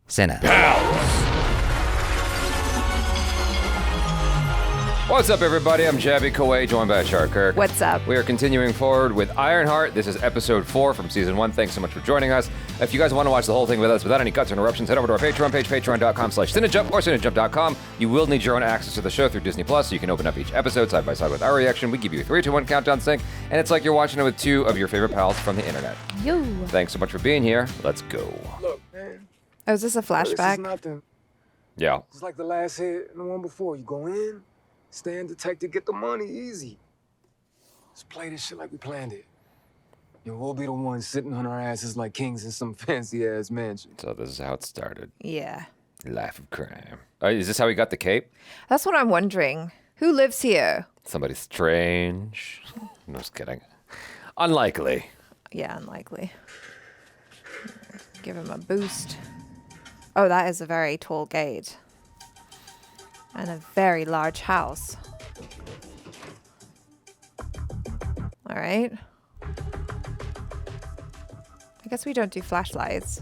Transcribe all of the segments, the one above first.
Sinner. What's up, everybody? I'm Jaby, Koay, joined by Char Kirk. What's up? We are continuing forward with Ironheart. This is episode 4 from season 1. Thanks so much for joining us. If you guys want to watch the whole thing with us without any cuts or interruptions, head over to our Patreon page, patreon.com/cinejump or cinejump.com. You will need your own access to the show through Disney Plus, so you can open up each episode side by side with our reaction. We give you a 3, 2, 1 countdown sync, and it's like you're watching it with 2 of your favorite pals from the internet. Yo. Thanks so much for being here. Let's go. Look, man. Oh, is this a flashback? This is nothing. Yeah. It's like the last hit and the one before. You go in, stay undetected, get the money, easy. Let's play this shit like we planned it. Yo, we'll be the ones sitting on our asses like kings in some fancy-ass mansion. So this is how it started. Yeah. Life of crime. Is this how he got the cape? That's what I'm wondering. Who lives here? Somebody strange. No, just kidding. Unlikely. Yeah, unlikely. Give him a boost. Oh, that is a very tall gate. And a very large house. All right. I guess we don't do flashlights.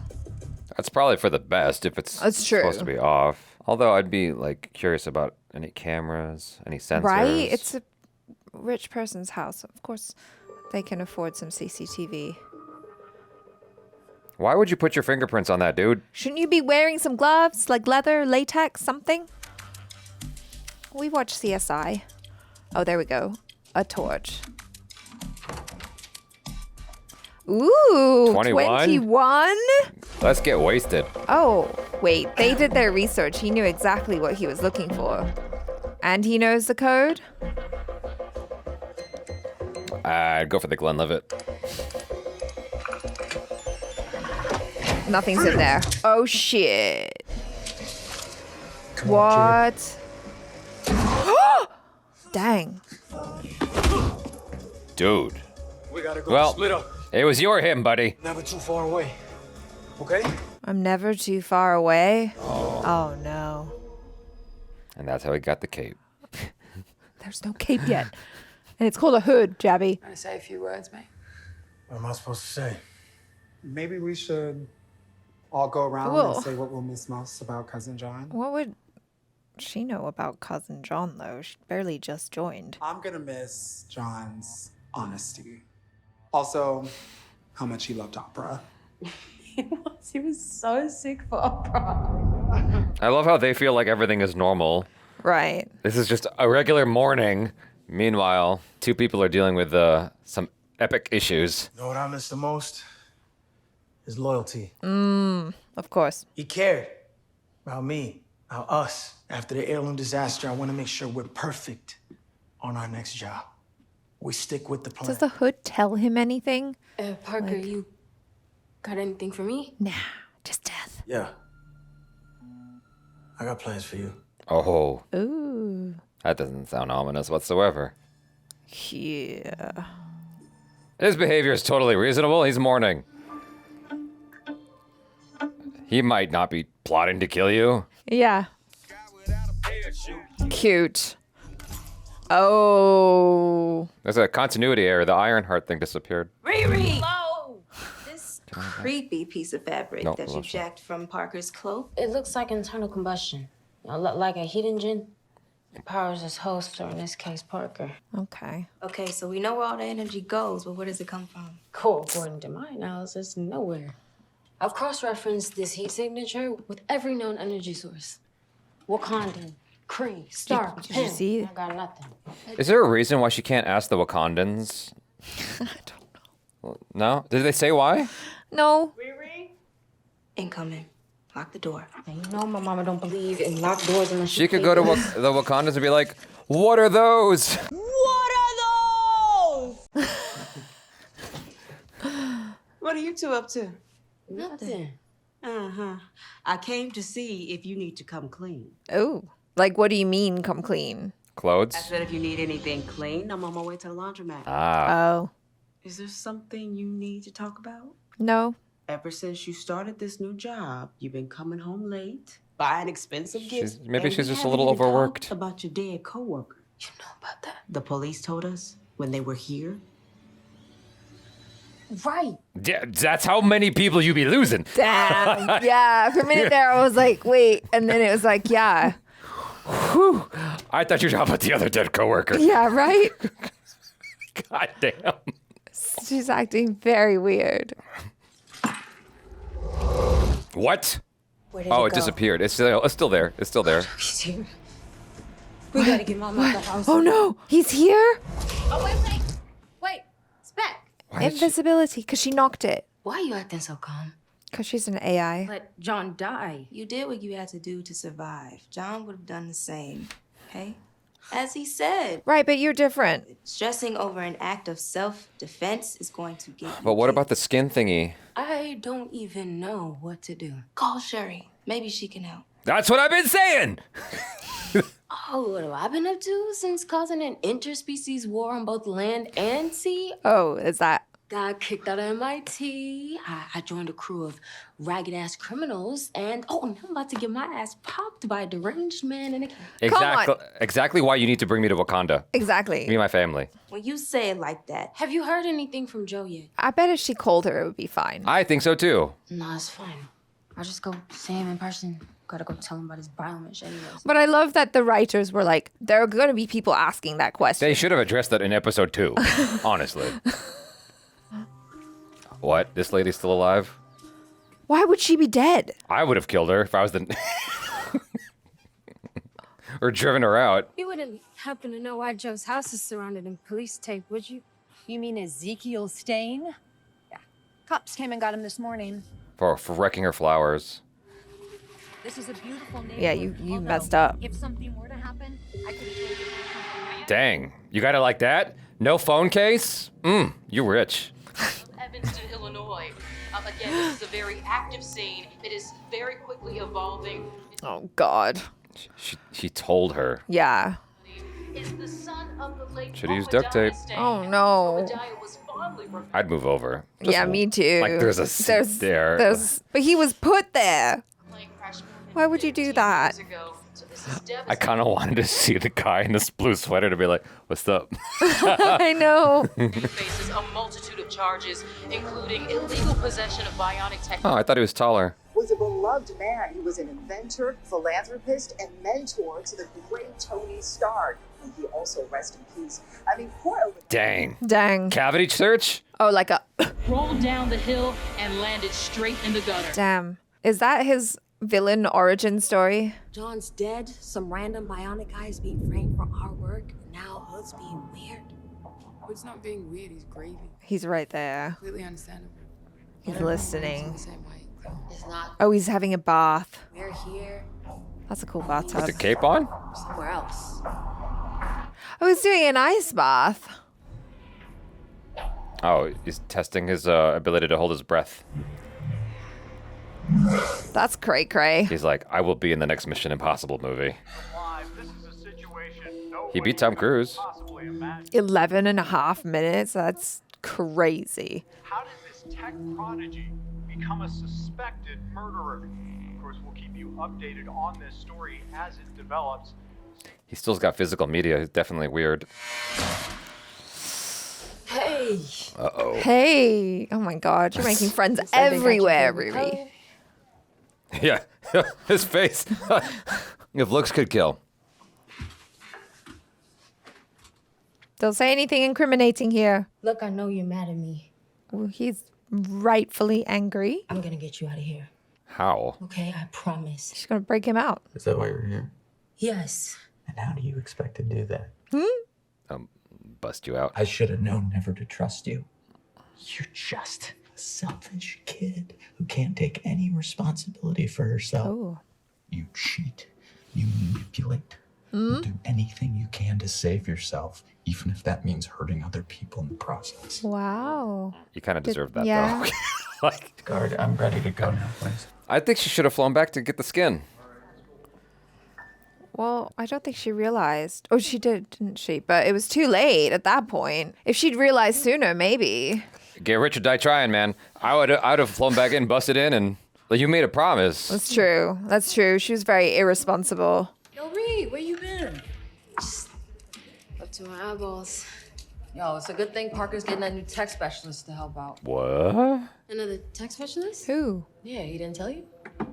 That's probably for the best if it's That's true. supposed to be off. Although I'd be like curious about any cameras, any sensors. Right? It's a rich person's house. Of course, they can afford some CCTV. Why would you put your fingerprints on that, dude? Shouldn't you be wearing some gloves, like leather, latex, something? We watch CSI. Oh, there we go. A torch. Ooh, 21? 21? Let's get wasted. Oh, wait. They did their research. He knew exactly what he was looking for. And he knows the code? I'd go for the Glenlivet. Nothing's in there. Oh, shit. What? Dang. Dude. We gotta go Well, split up. it was your him, buddy. Never too far away. Okay? I'm never too far away. Oh, no. And that's how he got the cape. There's no cape yet. And it's called a hood, Jaby. Want to say a few words, mate? What am I supposed to say? Maybe we should all go around Whoa. and say what we'll miss most about Cousin John. What would she know about Cousin John, though? She barely just joined. I'm gonna miss John's honesty. Also, how much he loved opera. He was so sick for opera. I love how they feel like everything is normal. Right. This is just a regular morning. Meanwhile, 2 people are dealing with some epic issues. You know what I miss the most? His loyalty. Of course. He cared about me, about us. After the heirloom disaster, I want to make sure we're perfect on our next job. We stick with the plan. Does the hood tell him anything? Parker, you got anything for me? Nah, just death. Yeah. I got plans for you. Oh, Ooh. that doesn't sound ominous whatsoever. Yeah. His behavior is totally reasonable. He's mourning. He might not be plotting to kill you. Yeah. Cute. Oh. There's a continuity error. The Ironheart thing disappeared. Riri! Hello! This creepy piece of fabric No, that you listen. jacked from Parker's cloak. It looks like internal combustion. Like a heat engine. It powers his host, or in this case, Parker. Okay. Okay, so we know where all the energy goes, but where does it come from? Cool, according to my analysis, nowhere. I've cross-referenced this heat signature with every known energy source. Wakandan, Kree, Star, Did you see? I got nothing. Is there a reason why she can't ask the Wakandans? I don't know. No? Did they say why? No. Incoming. Lock the door. And you know my mama don't believe in locked doors unless She could go to the Wakandans and be like, what are those? What are you two up to? Nothing. Uh-huh. I came to see if you need to come clean. Oh. Like, what do you mean, come clean? Clothes? I said if you need anything clean, I'm on my way to the laundromat. Oh. Is there something you need to talk about? No. Ever since you started this new job, you've been coming home late, buying expensive gifts. Maybe and she's we just a haven't little even overworked. talked about your dead coworker. You know about that? The police told us when they were here Right. Yeah, that's how many people you be losing. Damn. Yeah. For a minute there, I was like, wait. And then it was like, yeah. Whew. I thought you were talking about the other dead coworker. Yeah, right? God damn. She's acting very weird. What? Where did Oh, it it go? disappeared. It's still there. It's still there. He's here. We gotta get Mom out the house. Oh no, he's here? Oh, wait. It's back. Invisibility, because she knocked it. Why are you acting so calm? Because she's an AI. Let John die. You did what you had to do to survive. John would have done the same, okay? As he said, Right, but you're different. stressing over an act of self-defense is going to get you But what killed. about the skin thingy? I don't even know what to do. Call Sherry. Maybe she can help. That's what I've been saying. Oh, what have I been up to since causing an interspecies war on both land and sea? Oh, is that? Got kicked out of MIT. I joined a crew of ragged-ass criminals, and now I'm about to get my ass popped by a deranged man in a cab. Exactly why you need to bring me to Wakanda. Exactly. Me and my family. When you say it like that, Have you heard anything from Joe yet? I bet if she called her, it would be fine. I think so too. No, it's fine. I'll just go see him in person. Gotta go tell him about his biometrics anyways. But I love that the writers were like, there are going to be people asking that question. They should have addressed that in episode 2, honestly. What? This lady's still alive? Why would she be dead? I would have killed her if I was the... or driven her out. You wouldn't happen to know why Joe's house is surrounded in police tape, would you? You mean Ezekiel Stain? Yeah. Cops came and got him this morning. For wrecking her flowers. This is a beautiful neighborhood. Yeah, you although messed up. If something were to happen, I could have told you. Dang. You got it like that? No phone case? You rich. Evanston, Illinois. Again, this is a very active scene. It is very quickly evolving. Oh, God. She told her. Yeah. Is the son of the late Should've used duct tape. Stain. Oh, no. Obadiah was fondly remembered. I'd move over. Yeah, me too. Like there's a seat there. But he was put there. Plane crash Why would you do 15 that? years ago. So this is I kind of wanted to see the guy in this blue sweater to be like, what's up? I know. faces a multitude of charges, including illegal possession of bionic Oh, technology. I thought he was taller. Was a beloved man. He was an inventor, philanthropist, and mentor to the great Tony Stark. And he also, rest in peace. I mean, poor Dang. Dang. Cavity search? Oh, like a... Rolled down the hill and landed straight in the gutter. Damn. Is that his villain origin story? John's dead. Some random bionic guy is being framed for our work. Now Hood's being weird. Hood's not being weird, he's grieving. He's right there. Completely understandable. He's listening. The same way. It's not. Oh, he's having a bath. We're here. That's a cool bathtub. With the cape on? Somewhere else. Oh, he's doing an ice bath. Oh, he's testing his ability to hold his breath. That's cray-cray. He's like, I will be in the next Mission Impossible movie. He beat Tom Cruise. 11 and a half minutes. That's crazy. How did this tech prodigy become a suspected murderer? Of course, we'll keep you updated on this story as it develops. He still's got physical media. He's definitely weird. Hey. Uh-oh. Hey. Oh my God. You're making friends everywhere, Riri. Yeah. His face. If looks could kill. Don't say anything incriminating here. Look, I know you're mad at me. Well, he's rightfully angry. I'm gonna get you out of here. How? Okay, I promise. She's gonna break him out. Is that why you're here? Yes. And how do you expect to do that? Bust you out. I should have known never to trust you. You're just a selfish kid who can't take any responsibility for herself. Oh. You cheat. You manipulate. You do anything you can to save yourself, even if that means hurting other people in the process. Wow. You kind of deserve that, yeah. though. Like, Guard, I'm ready to go now, please. I think she should have flown back to get the skin. Well, I don't think she realized. Oh, she did, didn't she? But it was too late at that point. If she'd realized sooner, maybe. Get rich or die trying, man. I'd have flown back in, busted in, and like, you made a promise. That's true. That's true. She was very irresponsible. Yo, Riri, where you been? Just up to my eyeballs. Yo, it's a good thing Parker's getting that new tech specialist to help out. What? Another tech specialist? Who? Yeah, he didn't tell you?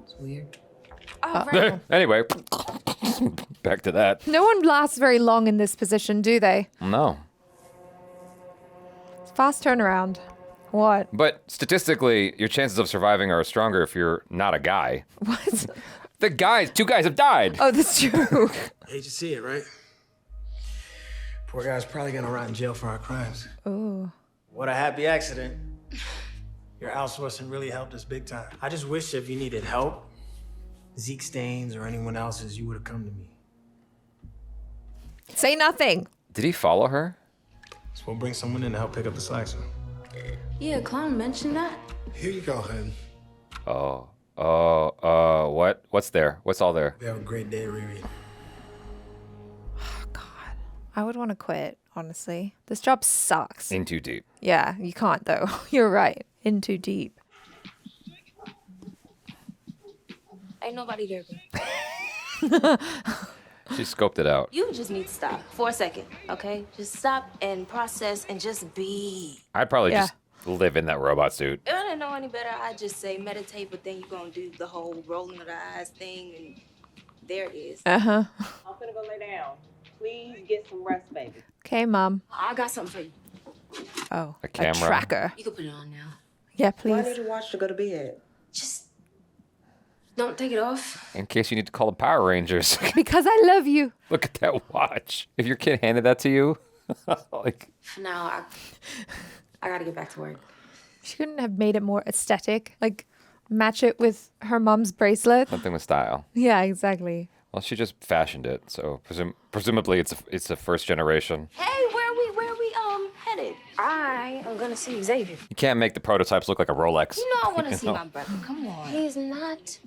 It's weird. Anyway, back to that. No one lasts very long in this position, do they? No. It's fast turnaround. What? But statistically, your chances of surviving are stronger if you're not a guy. What? Two guys have died. Oh, that's true. Hate to see it, right? Poor guy's probably gonna rot in jail for our crimes. Ooh. What a happy accident. Your outsourcing really helped us big time. I just wish if you needed help, Zeke Staines or anyone else's, you would have come to me. Say nothing. Did he follow her? So we'll bring someone in to help pick up the slack, sir. Yeah, Clown mentioned that. Here you go, hun. What? What's there? What's all there? We have a great day, Riri. I would want to quit, honestly. This job sucks. In too deep. Yeah, you can't though. You're right. In too deep. Ain't nobody there. She scoped it out. You just need to stop for a second, okay? Just stop and process and just be. I'd probably just live in that robot suit. If I didn't know any better, I'd just say meditate, but then you're gonna do the whole rolling of the eyes thing, and there it is. Uh-huh. I'm gonna go lay down. Please get some rest, baby. Okay, Mom. I got something for you. Oh, a camera. tracker. You can put it on now. Yeah, Why please. did you watch to go to bed? Just don't take it off. In case you need to call the Power Rangers. Because I love you. Look at that watch. If your kid handed that to you, like. For now, I gotta get back to work. She couldn't have made it more aesthetic. Like, match it with her mom's bracelet. Something with style. Yeah, exactly. Well, she just fashioned it, so presumably it's a first generation. Hey, where are we headed? I am gonna see Xavier. You can't make the prototypes look like a Rolex. You know I want to see know? my brother. Come on. He's not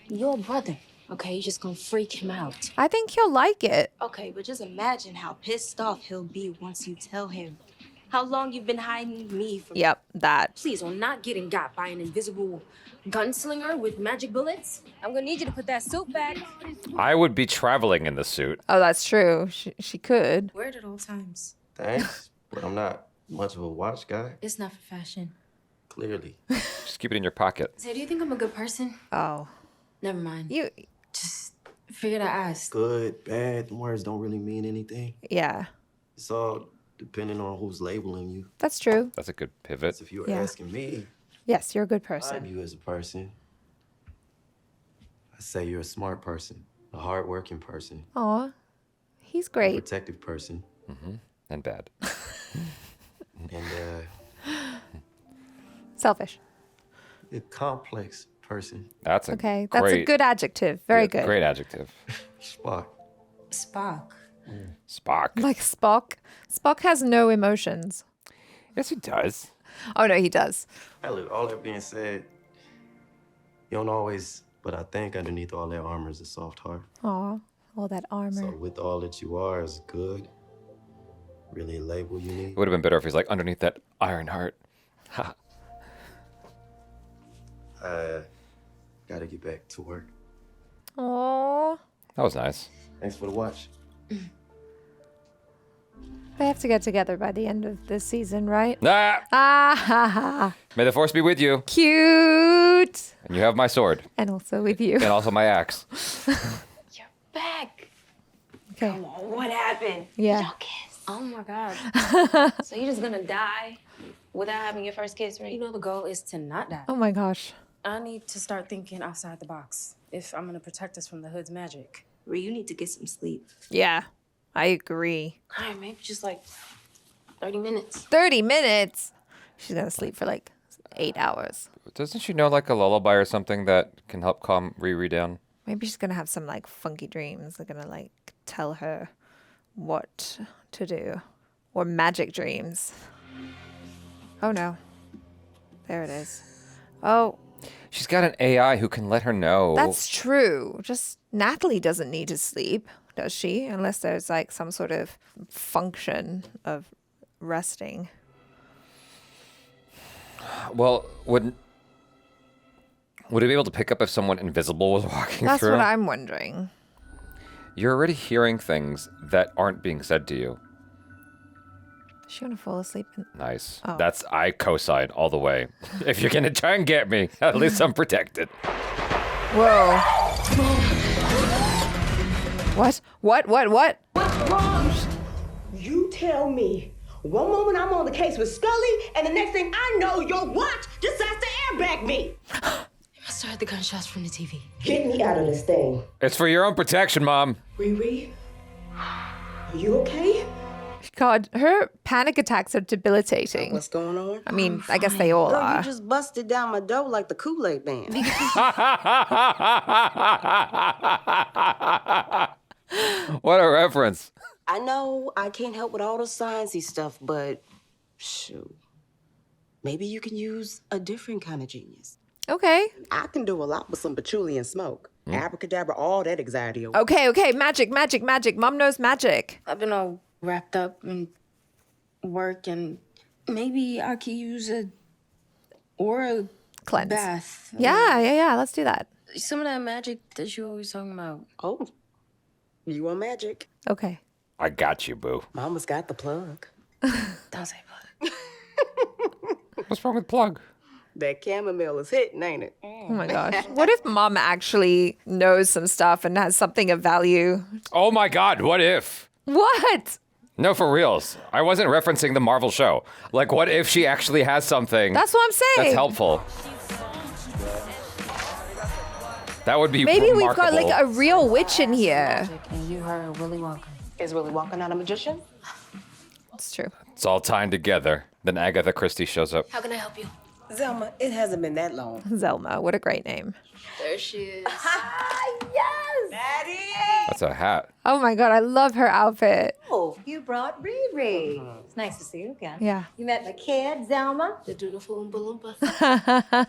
your brother. Okay, you're just gonna freak him out. I think he'll like it. Okay, but just imagine how pissed off he'll be once you tell him how long you've been hiding me from. Yep, that. Please, on not getting got by an invisible gunslinger with magic bullets. I'm gonna need you to put that suit back. I would be traveling in the suit. Oh, that's true. She could. Wear it at all times. Thanks, but I'm not much of a watch guy. It's not for fashion. Clearly. Just keep it in your pocket. So do you think I'm a good person? Oh. Never mind. You just figured I asked. Good, bad, the words don't really mean anything. Yeah. It's all depending on who's labeling you. That's true. That's a good pivot. If you were Yeah. asking me, Yes, you're a good I person. view you as a person. I say you're a smart person, a hardworking person, Aw. He's a great. protective person, And bad. and Selfish. a complex person. That's a Okay, that's great, a good adjective. Very good. Great adjective. Spock. Spock. Spock. Like Spock. Spock has no emotions. Yes, he does. Oh, no, he does. Hey, look, all that being said, you don't always, but I think underneath all that armor is a soft heart. Aw, all that armor. So with all that you are is good, really a label you need. It would have been better if he's like underneath that Ironheart. Ha. Gotta get back to work. Aw. That was nice. Thanks for the watch. They have to get together by the end of this season, right? Ah! Ah ha ha. May the force be with you. Cute. And you have my sword. And also with you. And also my axe. Back. Okay. Come on, what happened? Yeah. Y'all kiss. Oh my God. So you're just gonna die without having your first kiss, right? You know the goal is to not die. Oh my gosh. I need to start thinking outside the box if I'm gonna protect us from the hood's magic. Riri, you need to get some sleep. Yeah, I agree. All right, maybe just like 30 minutes. 30 minutes? She's gonna sleep for like 8 hours. Doesn't she know like a lullaby or something that can help calm Riri down? Maybe she's gonna have some like funky dreams. They're gonna like tell her what to do. Or magic dreams. Oh no. There it is. Oh. She's got an AI who can let her know. That's true. Just Natalie doesn't need to sleep, does she? Unless there's like some sort of function of resting. Well, would it be able to pick up if someone invisible was walking That's through? what I'm wondering. You're already hearing things that aren't being said to you. Is she gonna fall asleep? Nice. Oh. I co-sign all the way. If you're gonna try and get me, at least I'm protected. Whoa. What? What? What's wrong? You tell me. One moment I'm on the case with Scully, and the next thing I know, your watch decides to airbag me. You must have heard the gunshots from the TV. Get me out of this thing. It's for your own protection, Mom. Riri, are you okay? God, her panic attacks are debilitating. What's going on? I mean, I guess they all Girl, are. you just busted down my door like the Kool-Aid man. What a reference. I know I can't help with all the sciencey stuff, but shoot, maybe you can use a different kind of genius. Okay. I can do a lot with some patchouli and smoke. Abracadabra, all that anxiety away. Okay. Magic. Mom knows magic. I've been all wrapped up in work, and maybe I could use a cleanse bath. Yeah. Let's do that. Some of that magic that you always talking about. Oh, you want magic? Okay. I got you, boo. Mama's got the plug. Don't say plug. What's wrong with plug? That chamomile is hitting, ain't it? Oh my gosh. What if Mom actually knows some stuff and has something of value? Oh my God, what if? What? No, for reals. I wasn't referencing the Marvel show. Like, what if she actually has something? That's what I'm saying. That's helpful. That would be Maybe remarkable. we've got like a real witch in here. And you heard Willy Wonka. Is Willy Wonka not a magician? It's true. It's all tying together. Then Agatha Christie shows up. How can I help you? Zelma, it hasn't been that long. Zelma, what a great name. There she is. Yes! Maddie! That's a hat. Oh my God, I love her outfit. Oh, you brought Riri. It's nice to see you again. Yeah. You met my kid, Zelma? The dutiful Oompa Loompa.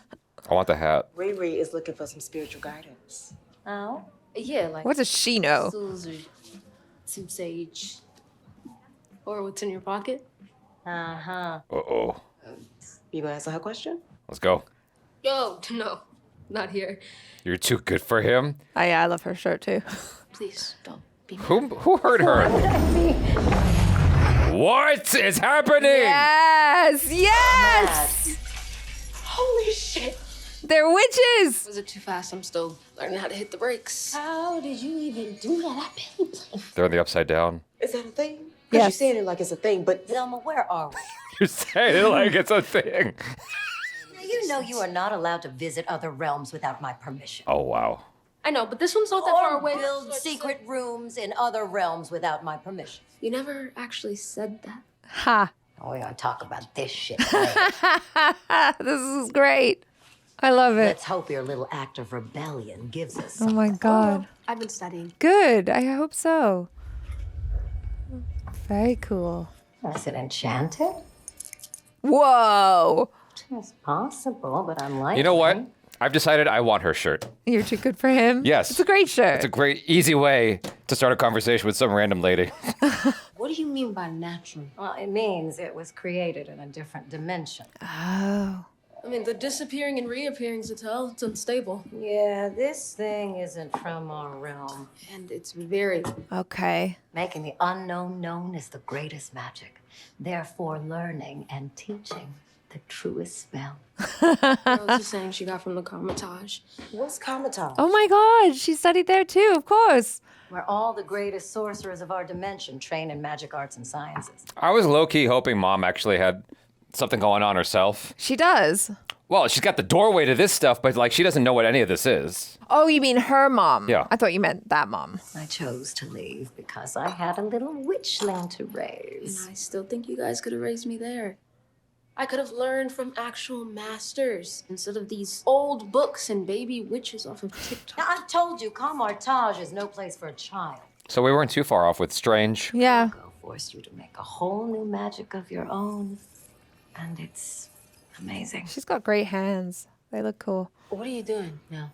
I want the hat. Riri is looking for some spiritual guidance. Oh? Yeah, like. What does she know? Crystals or some sage. Or what's in your pocket? Uh-huh. Uh-oh. You gonna answer her question? Let's go. Yo, no, not here. You're too good for him. Oh yeah, I love her shirt too. Please don't be. Who hurt her? What is happening? Yes! Holy shit! They're witches! Was it too fast? I'm still learning how to hit the brakes. How did you even do that? I've been playing. They're in the upside down. Is that a thing? Because you're saying it like it's a thing, but Zelma, where are we? You're saying it like it's a thing. Now, you know you are not allowed to visit other realms without my permission. Oh, wow. I know, but this one's not that far away. Build secret rooms in other realms without my permission. You never actually said that. Ha. Oh, we're gonna talk about this shit later. This is great. I love it. Let's hope your little act of rebellion gives us Oh my God. I've been studying. Good. I hope so. Very cool. Is it enchanted? Whoa. It's possible, but unlikely. You know what? I've decided I want her shirt. You're too good for him? Yes. It's a great shirt. It's a great, easy way to start a conversation with some random lady. What do you mean by natural? Well, it means it was created in a different dimension. Oh. I mean, the disappearing and reappearing's a tell. It's unstable. Yeah, this thing isn't from our realm. And it's very... Okay. Making the unknown known is the greatest magic. Therefore, learning and teaching the truest spell. I was just saying she got from the Comitage. What's Comitage? Oh my God. She studied there too, of course. Where all the greatest sorcerers of our dimension train in magic arts and sciences. I was low-key hoping Mom actually had something going on herself. She does. Well, she's got the doorway to this stuff, but like she doesn't know what any of this is. Oh, you mean her mom? Yeah. I thought you meant that mom. I chose to leave because I had a little witchling to raise. And I still think you guys could have raised me there. I could have learned from actual masters instead of these old books and baby witches off of TikTok. Now, I've told you, Comartage is no place for a child. So we weren't too far off with Strange. Yeah. I'll force you to make a whole new magic of your own. And it's amazing. She's got great hands. They look cool. What are you doing now?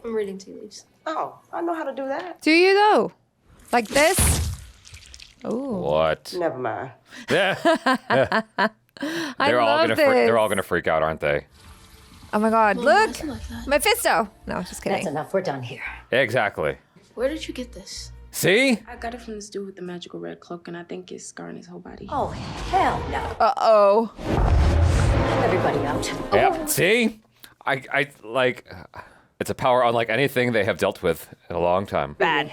I'm reading tea leaves. Oh, I know how to do that. Do you though? Like this? Ooh. What? Never mind. Yeah. I love this. They're all gonna freak out, aren't they? Oh my God, look! Like that. Mephisto! No, just kidding. That's enough. We're done here. Exactly. Where did you get this? See? I got it from this dude with the magical red cloak, and I think it's scarring his whole body. Oh, hell no. Uh-oh. Everybody out. Yeah. See? I like. It's a power unlike anything they have dealt with in a long time. Bad.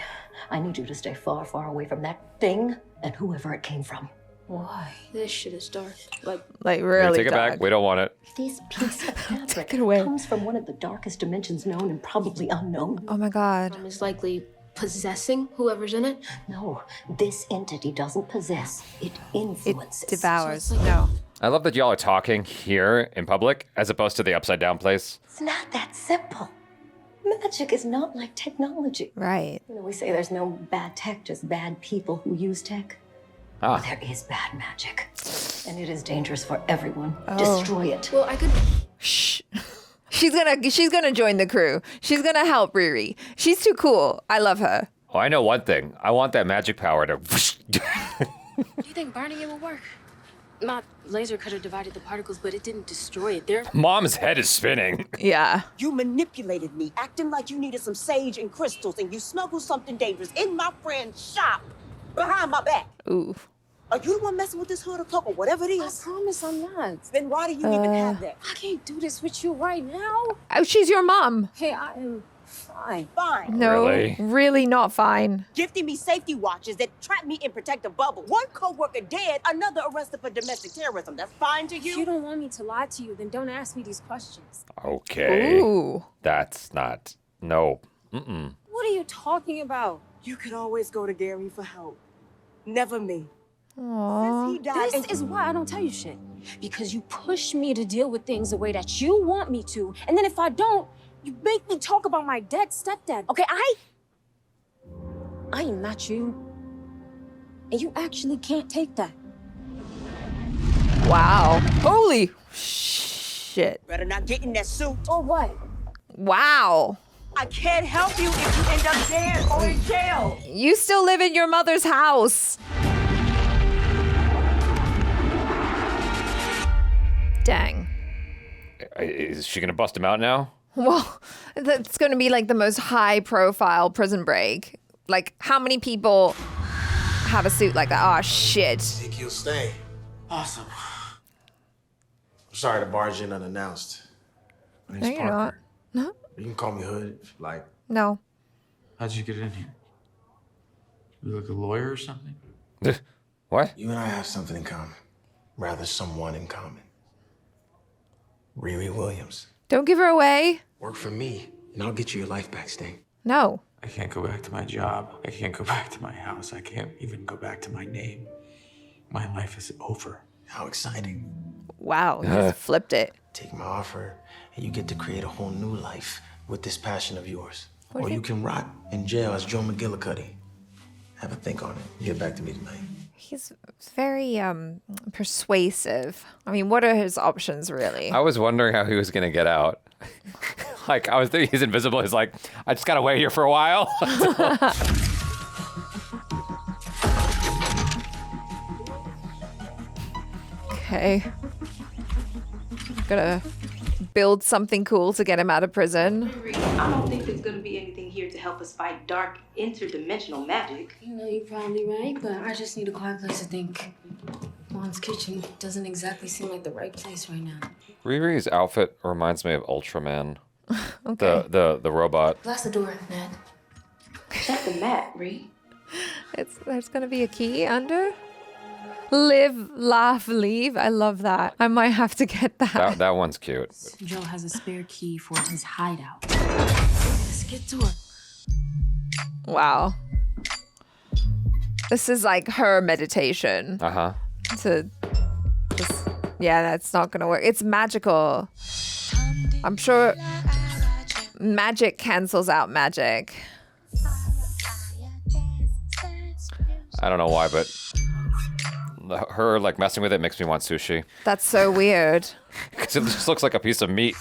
I need you to stay far, far away from that thing and whoever it came from. Why? This shit is dark. Like really Take it dark. back. We don't want it. This piece of fabric Take it away. comes from one of the darkest dimensions known and probably unknown. Oh my God. It's likely possessing whoever's in it. No, this entity doesn't possess. It influences. It devours. No. I love that y'all are talking here in public as opposed to the upside down place. It's not that simple. Magic is not like technology. Right. You know, we say there's no bad tech, just bad people who use tech. Ah. Well, there is bad magic. And it is dangerous for everyone. Oh. Destroy it. Well, I could... Shh. She's gonna join the crew. She's gonna help Riri. She's too cool. I love her. Oh, I know one thing. I want that magic power to. Do you think burning it will work? My laser could have divided the particles, but it didn't destroy it. They're... Mom's head is spinning. Yeah. You manipulated me, acting like you needed some sage and crystals, and you smuggled something dangerous in my friend's shop behind my back. Ooh. Are you the one messing with this hood or cloak or whatever it is? I promise I'm not. Then why do you even have that? I can't do this with you right now. Oh, she's your mom. Hey, I am fine. Fine. No, Really? really not fine. Gifting me safety watches that trap me in protective bubble. One co-worker dead, another arrested for domestic terrorism. That's fine to If you? you don't want me to lie to you, then don't ask me these questions. Okay. Ooh. That's not. No. Mm-mm. What are you talking about? You could always go to Gary for help. Never me. Aww. Since he died, This is why I don't tell you shit. Because you push me to deal with things the way that you want me to, and then if I don't, you make me talk about my dead stepdad. Okay, I am not you. And you actually can't take that. Wow. Holy shit. better not get in that suit. Or what? Wow. I can't help you if you end up dead or in jail. You still live in your mother's house. Dang. Is she gonna bust him out now? Well, that's going to be like the most high-profile prison break. Like, how many people have a suit like that? Oh, shit. Think you'll stay. Awesome. I'm sorry to barge in unannounced. My name's No, you're Parker. not. No. You can call me Hood if you like. No. How'd you get in here? You like a lawyer or something? What? You and I have something in common. Rather, someone in common. Riri Williams. Don't give her away. Work for me, and I'll get you your life back, Sting. No. I can't go back to my job. I can't go back to my house. I can't even go back to my name. My life is over. How exciting. Wow, you just flipped it. Take my offer, and you get to create a whole new life with this passion of yours. What Or if you it- can rot in jail as Joe McGillicuddy. Have a think on it. Get back to me tonight. He's very persuasive. I mean, what are his options, really? I was wondering how he was gonna get out. Like, I was thinking he's invisible. He's like, I just gotta wait here for a while. Okay. Gotta build something cool to get him out of prison. I don't think there's gonna be anything here to help us fight dark interdimensional magic. You know, you're probably right, but I just need a quiet place to think. Mom's kitchen doesn't exactly seem like the right place right now. Riri's outfit reminds me of Ultraman. Okay. The robot. Blast the door, Nat. That's the mat, Ree. There's gonna be a key under. Live, laugh, leave. I love that. I might have to get that. That one's cute. Joe has a spare key for his hideout. Let's get to it. Wow. This is like her meditation. Uh-huh. To just, yeah, that's not gonna work. It's magical. I'm sure magic cancels out magic. I don't know why, but her like messing with it makes me want sushi. That's so weird. Because it just looks like a piece of meat.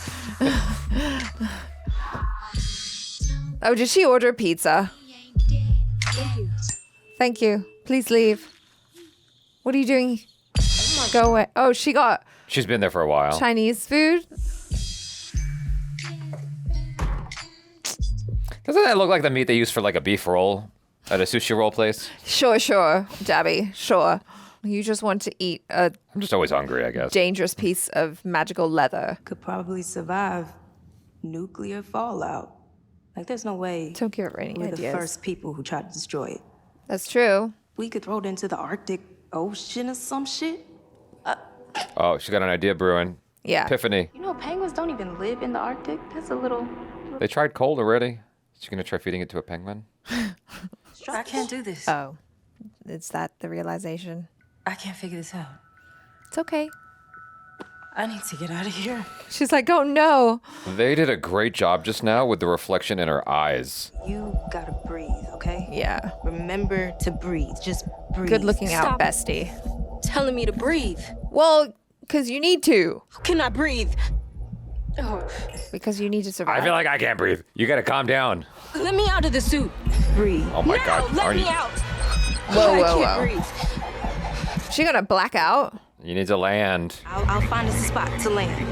Oh, did she order pizza? Thank you. Thank you. Please leave. What are you doing? Go away. Oh, she got She's been there for a while. Chinese food. Doesn't that look like the meat they use for like a beef roll? At a sushi roll place? Sure, Jaby, sure. You just want to eat a I'm just always hungry, I guess. dangerous piece of magical leather. Could probably survive nuclear fallout. Like, there's no way Don't give her any we're the ideas. first people who tried to destroy it. That's true. We could throw it into the Arctic Ocean or some shit. Oh, she got an idea brewing. Yeah. Epiphany. You know, penguins don't even live in the Arctic. That's a little... They tried cold already. Is she gonna try feeding it to a penguin? I can't do this. Oh, is that the realization? I can't figure this out. It's okay. I need to get out of here. She's like, oh no. They did a great job just now with the reflection in her eyes. You gotta breathe, okay? Yeah. Remember to breathe. Just breathe. Good looking out, Stop bestie. telling me to breathe. Well, because you need to. How can I breathe? Oh. Because you need to survive. I feel like I can't breathe. You gotta calm down. Let me out of the suit. Breathe. Oh my now, God. let Are me you- out. Whoa, I whoa, can't whoa. breathe. She gonna black out? You need to land. I'll find us a spot to land.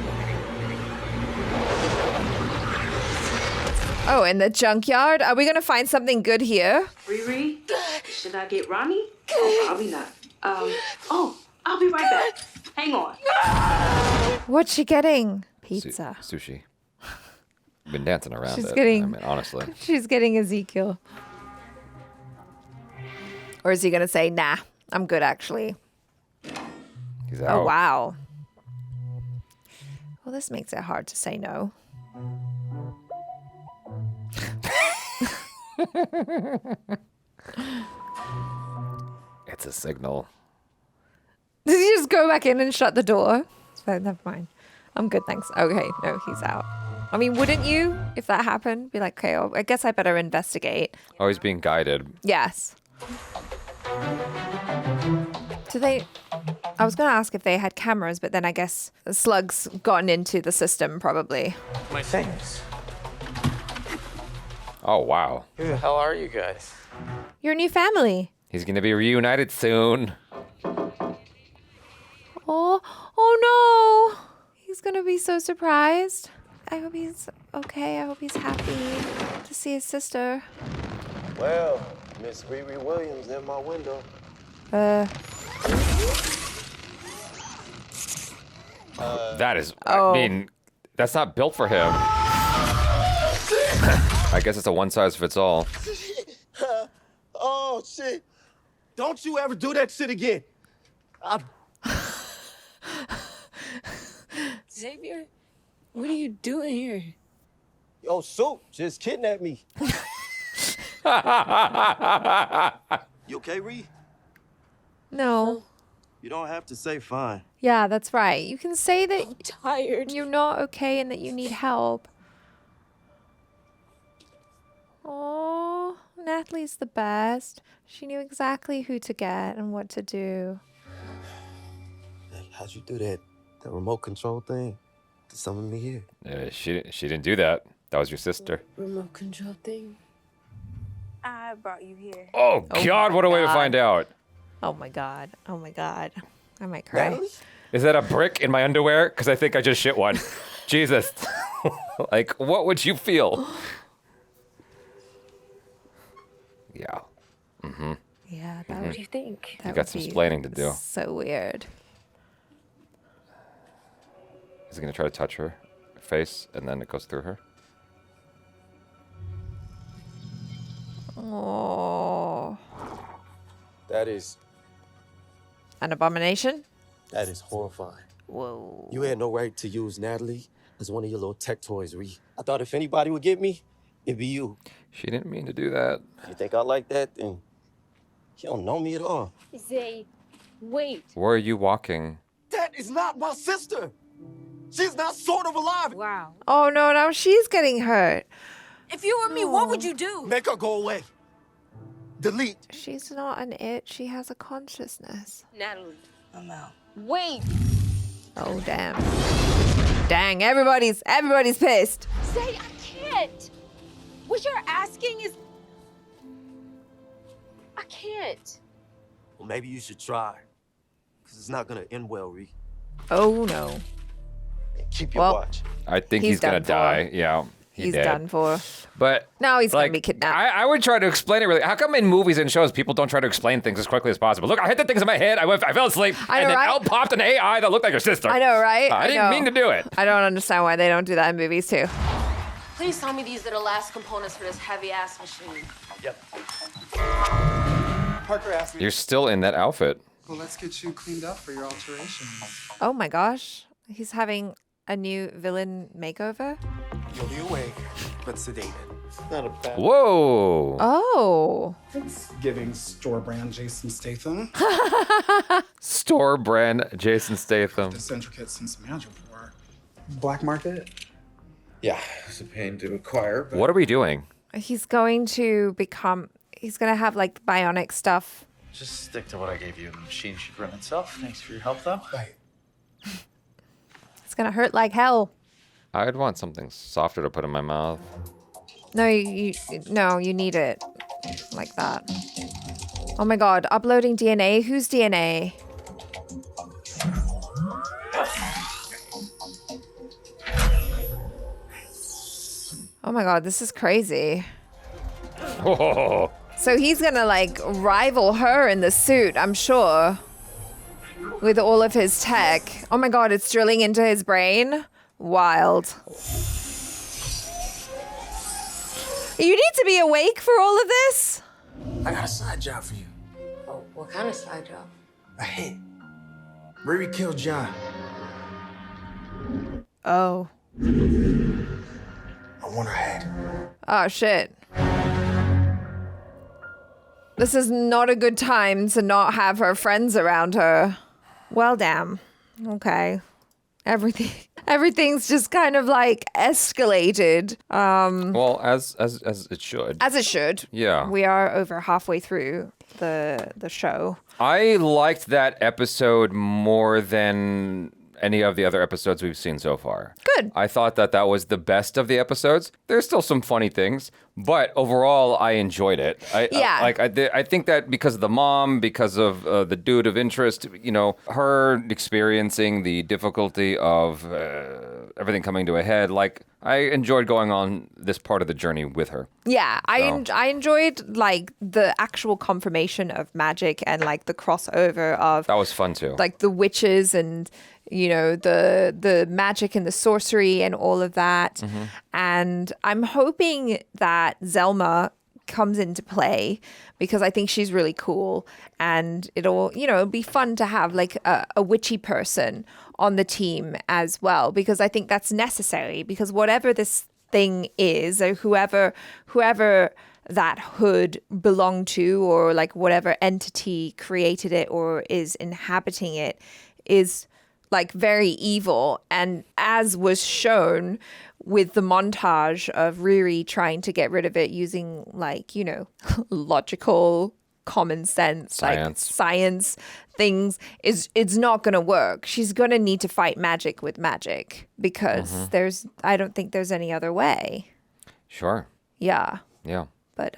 Oh, in the junkyard? Are we gonna find something good here? Riri, should I get Ronnie? Oh, probably not. I'll be right back. Hang on. What's she getting? Pizza. Sushi. Been dancing around She's it. getting- I mean, honestly. She's getting Ezekiel. Or is he gonna say, nah, I'm good actually? He's out. Oh, wow. Well, this makes it hard to say no. It's a signal. Did he just go back in and shut the door? So, never mind. I'm good, thanks. Okay, no, he's out. I mean, wouldn't you, if that happened, be like, okay, well, I guess I better investigate. Oh, he's being guided. Yes. Do they... I was going to ask if they had cameras, but then I guess the slugs gotten into the system, probably. My things. Oh, wow. Who the hell are you guys? Your new family. He's gonna be reunited soon. Oh no. He's going to be so surprised. I hope he's okay. I hope he's happy to see his sister. Well, Miss Riri Williams in my window. That is, Oh. I mean, that's not built for him. I guess it's a one size fits all. Oh, shit. Don't you ever do that shit again. Xavier, what are you doing here? Yo, Soup just kidnapped me. You okay, Ree? No. You don't have to say fine. Yeah, that's right. You can say that I'm tired. you're not okay and that you need help. Oh, Natalie's the best. She knew exactly who to get and what to do. Hey, how'd you do that remote control thing to summon me here? She didn't do that. That was your sister. Remote control thing. I brought you here. Oh, God, what a way to find out. Oh my God. Oh my God. I might cry. Is that a brick in my underwear? Because I think I just shit one. Jesus. Like, what would you feel? Yeah. Mm-hmm. Yeah, that Mhm. would What do you think? You that got would some be explaining to do. So weird. Is he gonna try to touch her face and then it goes through her? Oh. That is An abomination? horrifying. Whoa. You had no right to use Natalie as one of your little tech toys, Ree. I thought if anybody would get me, it'd be you. She didn't mean to do that. If you think I like that, then you don't know me at all. Zay, wait. Where are you walking? That is not my sister. She's not sort of alive. Wow. Oh no, now she's getting hurt. If you were me, what would you do? Make her go away. Delete. She's not an it. She has a consciousness. Natalie, I'm out. Wait. Oh damn. Dang, everybody's pissed. Zay, I can't. What you're asking is... I can't. Well, maybe you should try. Because it's not going to end well, Ree. Oh no. Keep your Well, watch. I think He's he's gonna done for. die. Yeah. He's did. done for. But now he's like, gonna be kidnapped. I would try to explain it really. How come in movies and shows people don't try to explain things as quickly as possible? Look, I hit the things in my head. I fell asleep, I know, and then right? out popped an AI that looked like your sister. I know, right? I didn't mean to do it. I don't understand why they don't do that in movies too. Please tell me these are the last components for this heavy-ass machine. Yep. Parker asked me. You're still in that outfit. Well, let's get you cleaned up for your alterations. Oh my gosh, he's having a new villain makeover. You'll be awake, but sedated. Not a bad. Whoa. Oh. It's giving store brand Jason Statham. Store brand Jason Statham. This intricate since magic for black market. Yeah, it's a pain to acquire. But... What are we doing? He's going to have like bionic stuff. Just stick to what I gave you. The machine should run itself. Thanks for your help, though. Right. It's gonna hurt like hell. I'd want something softer to put in my mouth. No, you need it like that. Oh my god, uploading DNA? Whose DNA? Oh my god, this is crazy. Oh. So he's gonna like rival her in the suit, I'm sure. With all of his tech. Oh my god, it's drilling into his brain. Wild. You need to be awake for all of this? I got a side job for you. Oh, what kind of side job? A hit. Riri killed John. Oh. I want her head. Oh shit. This is not a good time to not have her friends around her. Well, damn. Okay. Everything's just kind of like escalated. Well, as it should. As it should. Yeah. We are over halfway through the show. I liked that episode more than any of the other episodes we've seen so far. Good. I thought that was the best of the episodes. There's still some funny things, but overall, I enjoyed it. I think that because of the mom, because of the dude of interest, her experiencing the difficulty of everything coming to a head, like, I enjoyed going on this part of the journey with her. Yeah, So. I enjoyed like the actual confirmation of magic and like the crossover of That was fun too. like the witches and the magic and the sorcery and all of that. Mm-hmm. And I'm hoping that Zelma comes into play because I think she's really cool and it'll be fun to have like a witchy person on the team as well, because I think that's necessary, because whatever this thing is, or whoever that hood belonged to, or like whatever entity created it or is inhabiting it, is like very evil. And as was shown with the montage of Riri trying to get rid of it using like, logical, common sense, like science things, it's not going to work. She's going to need to fight magic with magic because I don't think there's any other way. Sure. Yeah. Yeah. But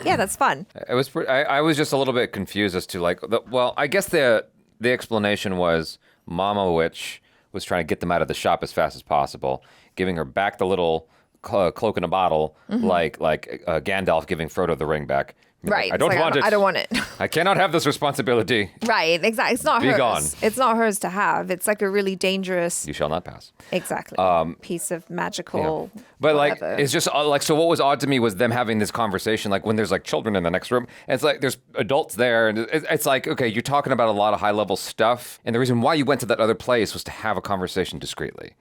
yeah, that's fun. It was. I was just a little bit confused as to like. I guess the explanation was Mama Witch was trying to get them out of the shop as fast as possible, giving her back the little cloak in a bottle, like Gandalf giving Frodo the ring back. Right. I don't want it. I don't want it. I cannot have this responsibility. Right. Exactly. It's not hers. Be gone. It's not hers to have. It's like a really dangerous. You shall not pass. Exactly. Piece of magical. Yeah. But whatever. like, it's just like, so what was odd to me was them having this conversation, like when there's like children in the next room, and it's like there's adults there, and it's like, okay, you're talking about a lot of high level stuff, and the reason why you went to that other place was to have a conversation discreetly.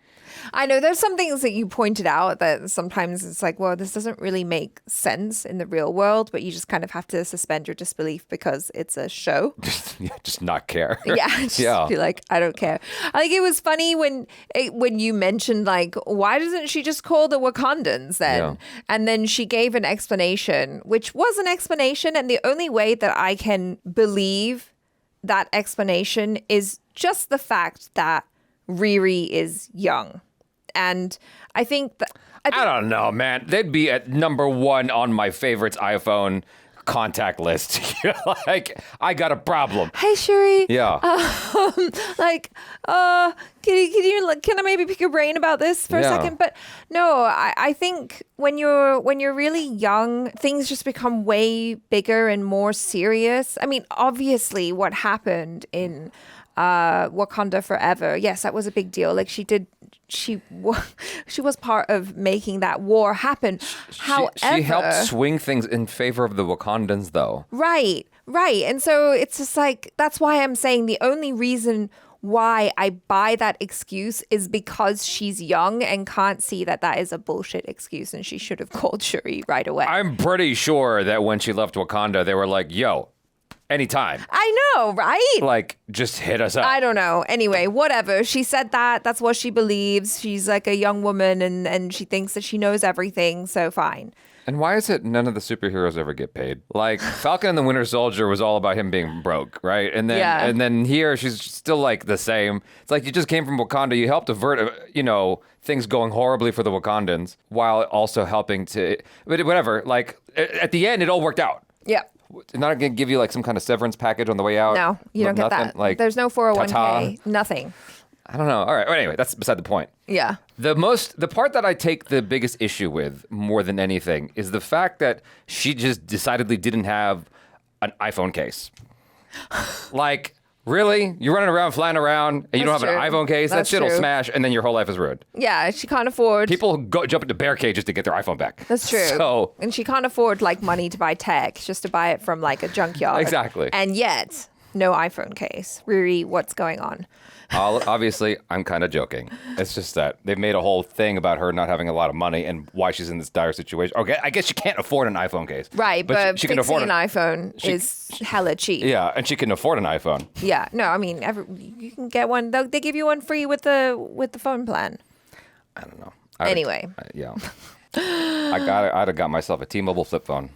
I know there's some things that you pointed out that sometimes it's like, well, this doesn't really make sense in the real world, but you just kind of have to suspend your disbelief because it's a show. Just not care. Yeah, just be like, I don't care. I think it was funny when you mentioned like, why doesn't she just call the Wakandans then? Yeah. And then she gave an explanation, which was an explanation, and the only way that I can believe that explanation is just the fact that Riri is young. And I think that... I don't know, man. They'd be at #1 on my favorites iPhone contact list. You're like, I got a problem. Hey, Shuri. Yeah. Can I maybe pick your brain about this for a second? But no, I think when you're really young, things just become way bigger and more serious. I mean, obviously, what happened in Wakanda Forever, yes, that was a big deal. Like she was part of making that war happen. However, she helped swing things in favor of the Wakandans, though. Right. And so it's just like, that's why I'm saying the only reason why I buy that excuse is because she's young and can't see that that is a bullshit excuse and she should have called Shuri right away. I'm pretty sure that when she left Wakanda, they were like, yo, anytime. I know, right? Like, just hit us up. I don't know. Anyway, whatever. She said that. That's what she believes. She's like a young woman and she thinks that she knows everything. So fine. And why is it none of the superheroes ever get paid? Like, Falcon and the Winter Soldier was all about him being broke, right? And then here she's still like the same. It's like you just came from Wakanda. You helped avert, things going horribly for the Wakandans while also helping to, but whatever. Like, at the end, it all worked out. Yeah. They're not going to give you like some kind of severance package on the way out. No, you don't get that. Like, there's no 401k, ta-ta. nothing. I don't know. All right. Anyway, that's beside the point. Yeah. The part that I take the biggest issue with more than anything is the fact that she just decidedly didn't have an iPhone case. Like, really? You're running around, flying around, and you don't have an iPhone case? That shit'll smash, and then your whole life is ruined. Yeah, she can't afford. People jump into bear cages to get their iPhone back. That's true. So, and she can't afford like money to buy tech, just to buy it from like a junkyard. Exactly. And yet, no iPhone case. Riri, what's going on? Obviously, I'm kind of joking. It's just that they've made a whole thing about her not having a lot of money and why she's in this dire situation. Okay, I guess she can't afford an iPhone case. Right, but she can afford an iPhone is hella cheap. Yeah, and she can afford an iPhone. Yeah, no, I mean, you can get one. They give you one free with the phone plan. I don't know. Anyway. I'd have got myself a T-Mobile flip phone.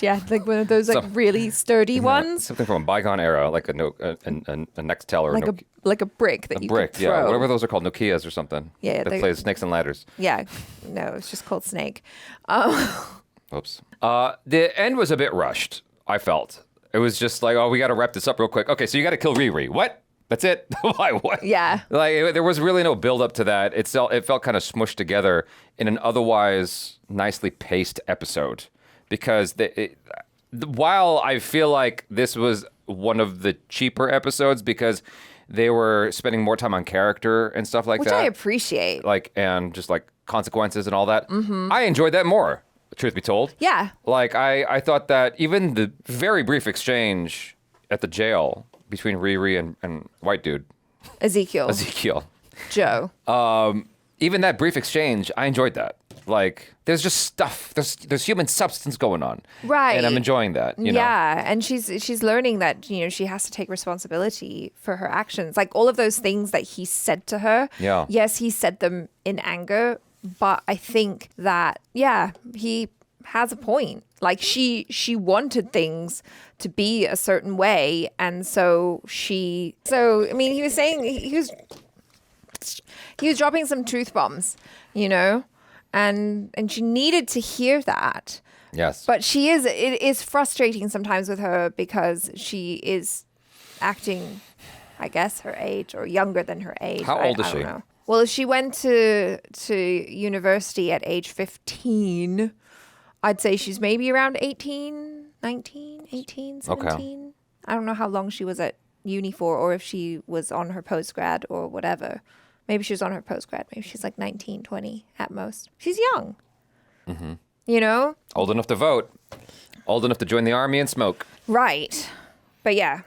Yeah, like one of those really sturdy ones. Something from a bygone era, like a Nextel or like a brick that you could throw. Yeah, whatever those are called, Nokias or something. Yeah, that plays Snakes and Ladders. Yeah, no, it's just called Snake. Oops. The end was a bit rushed, I felt. It was just like, oh, we got to wrap this up real quick. Okay, so you got to kill Riri. What? That's it? Why? What? Yeah. Like, there was really no build up to that. It felt kind of smushed together in an otherwise nicely paced episode. Because while I feel like this was one of the cheaper episodes because they were spending more time on character and stuff like that. Which I appreciate. Like, and just like consequences and all that. Mm-hmm. I enjoyed that more, truth be told. Yeah. Like, I thought that even the very brief exchange at the jail between Riri and white dude. Ezekiel. Joe. Even that brief exchange, I enjoyed that. Like, there's just stuff. There's human substance going on. Right. And I'm enjoying that, you know? Yeah, and she's learning that, she has to take responsibility for her actions. Like, all of those things that he said to her. Yeah. Yes, he said them in anger, but I think that, he has a point. Like, she wanted things to be a certain way, and so he was saying, he was dropping some truth bombs, And she needed to hear that. Yes. But it is frustrating sometimes with her because she is acting, I guess, her age or younger than her age. How old is I she? don't know. Well, she went to university at age 15. I'd say she's maybe around 18, 19, 18, 17. Okay. I don't know how long she was at uni for or if she was on her postgrad or whatever. Maybe she was on her postgrad. Maybe she's like 19, 20 at most. She's young. Mm-hmm. Old enough to vote. Old enough to join the army and smoke. Right. But yeah,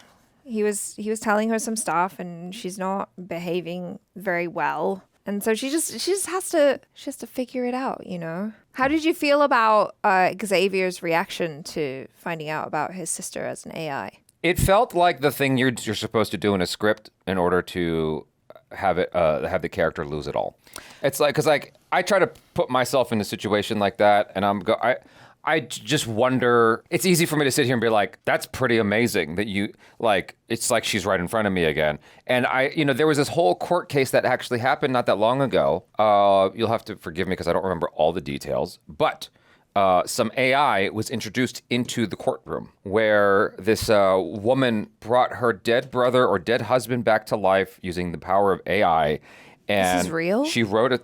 he was telling her some stuff and she's not behaving very well. And so she just has to figure it out, How did you feel about Xavier's reaction to finding out about his sister as an AI? It felt like the thing you're supposed to do in a script in order to have the character lose it all. It's like, because like I try to put myself in a situation like that, and I just wonder. It's easy for me to sit here and be like, that's pretty amazing that you like. It's like she's right in front of me again. And there was this whole court case that actually happened not that long ago. You'll have to forgive me because I don't remember all the details, but some AI was introduced into the courtroom where this woman brought her dead brother or dead husband back to life using the power of AI. And this is real? She wrote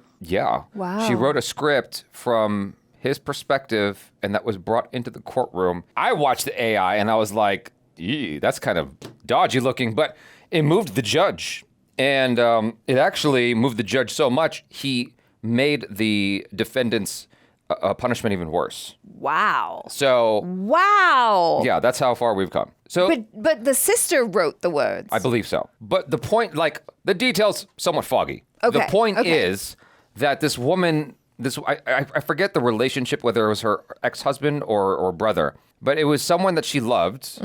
Wow. She wrote a script from his perspective, and that was brought into the courtroom. I watched the AI, and I was like, that's kind of dodgy looking, but it moved the judge. And it actually moved the judge so much, he made the defendant's punishment even worse. Wow. So. Wow. Yeah, that's how far we've come. So. But the sister wrote the words. I believe so. But the point, like, the details somewhat foggy. Okay. The point is that this woman, I forget the relationship, whether it was her ex-husband or brother, but it was someone that she loves,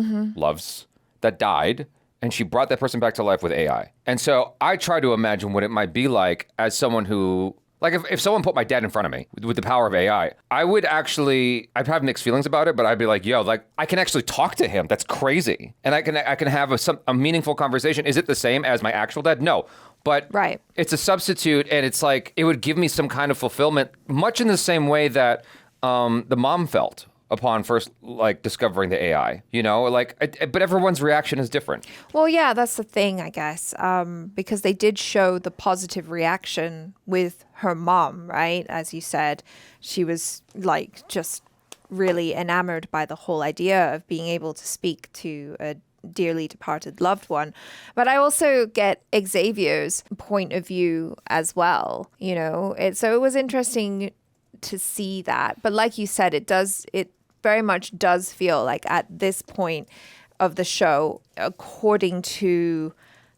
that died, and she brought that person back to life with AI. And so I try to imagine what it might be like as someone who, like if someone put my dad in front of me with the power of AI, I'd have mixed feelings about it, but I'd be like, yo, like I can actually talk to him. That's crazy. And I can have a meaningful conversation. Is it the same as my actual dad? No. But it's a substitute, and it's like it would give me some kind of fulfillment, much in the same way that the mom felt upon first like discovering the AI, but everyone's reaction is different. Well, yeah, that's the thing, I guess, because they did show the positive reaction with her mom, right? As you said, she was like just really enamored by the whole idea of being able to speak to a dearly departed loved one. But I also get Xavier's point of view as well, so it was interesting to see that. But like you said, it very much does feel like at this point of the show, according to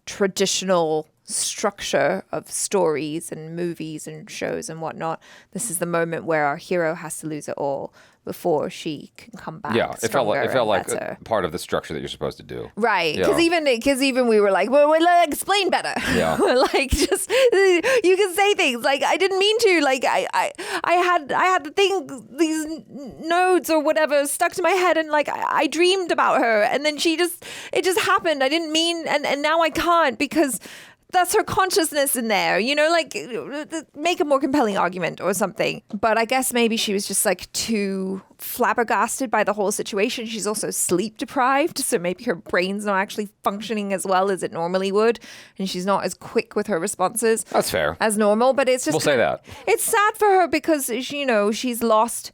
traditional structure of stories and movies and shows and whatnot, this is the moment where our hero has to lose it all before she can come back. Yeah, it felt like better. part of the structure that you're supposed to do. Right, because even we were like, well, explain better. Yeah. Like, just you can say things like, I didn't mean to. Like, I had the thing, these nodes or whatever stuck to my head, and like I dreamed about her, and then it just happened. I didn't mean, and now I can't because that's her consciousness in there, like make a more compelling argument or something. But I guess maybe she was just like too flabbergasted by the whole situation. She's also sleep deprived, so maybe her brain's not actually functioning as well as it normally would, and she's not as quick with her responses. That's fair. As normal, but it's just we'll say that. It's sad for her because she's lost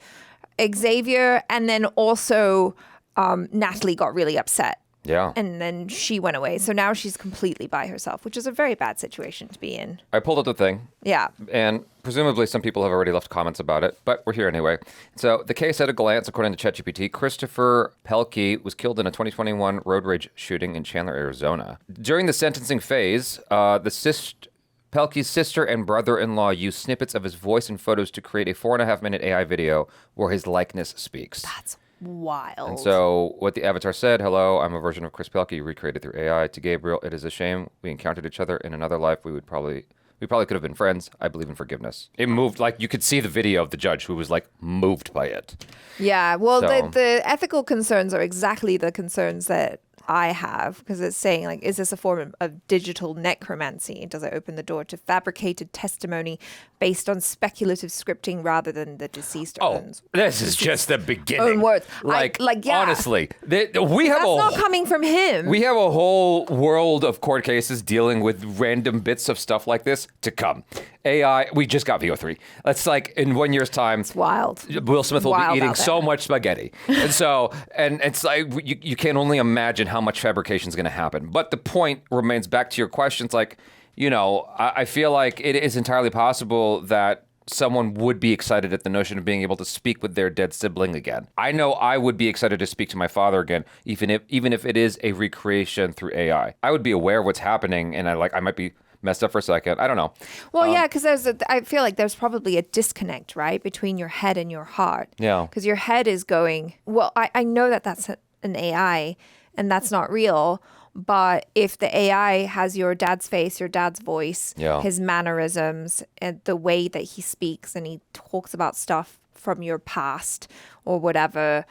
Xavier, and then also Natalie got really upset. Yeah. And then she went away. So now she's completely by herself, which is a very bad situation to be in. I pulled up the thing. Yeah. And presumably some people have already left comments about it, but we're here anyway. So the case at a glance, according to ChatGPT, Christopher Pelkey was killed in a 2021 road rage shooting in Chandler, Arizona. During the sentencing phase, Pelkey's sister and brother-in-law used snippets of his voice and photos to create a 4.5-minute AI video where his likeness speaks. That's wild. And so what the avatar said, hello, I'm a version of Chris Pelkey recreated through AI. To Gabriel, it is a shame we encountered each other in another life. We probably could have been friends. I believe in forgiveness. It moved, like you could see the video of the judge who was like moved by it. Yeah, well, So- the ethical concerns are exactly the concerns that I have, because it's saying like, is this a form of digital necromancy? Does it open the door to fabricated testimony based on speculative scripting rather than the deceased own's? This is just the beginning. Own words. Yeah. Honestly, we have That's not coming from him. We have a whole world of court cases dealing with random bits of stuff like this to come. AI, we just got VO3. That's like in 1 year's time. It's wild. Will Smith will Wild be eating out there. so much spaghetti. And so, and it's like, you can only imagine how much fabrication is going to happen. But the point remains back to your questions. Like, I feel like it is entirely possible that someone would be excited at the notion of being able to speak with their dead sibling again. I know I would be excited to speak to my father again, even if it is a recreation through AI. I would be aware of what's happening, and I might be messed up for a second. I don't know. Well, yeah, because I feel like there's probably a disconnect, right, between your head and your heart. Yeah. Because your head is going, well, I know that that's an AI and that's not real. But if the AI has your dad's face, your dad's voice, his mannerisms, and the way that he speaks, and he talks about stuff from your past or whatever,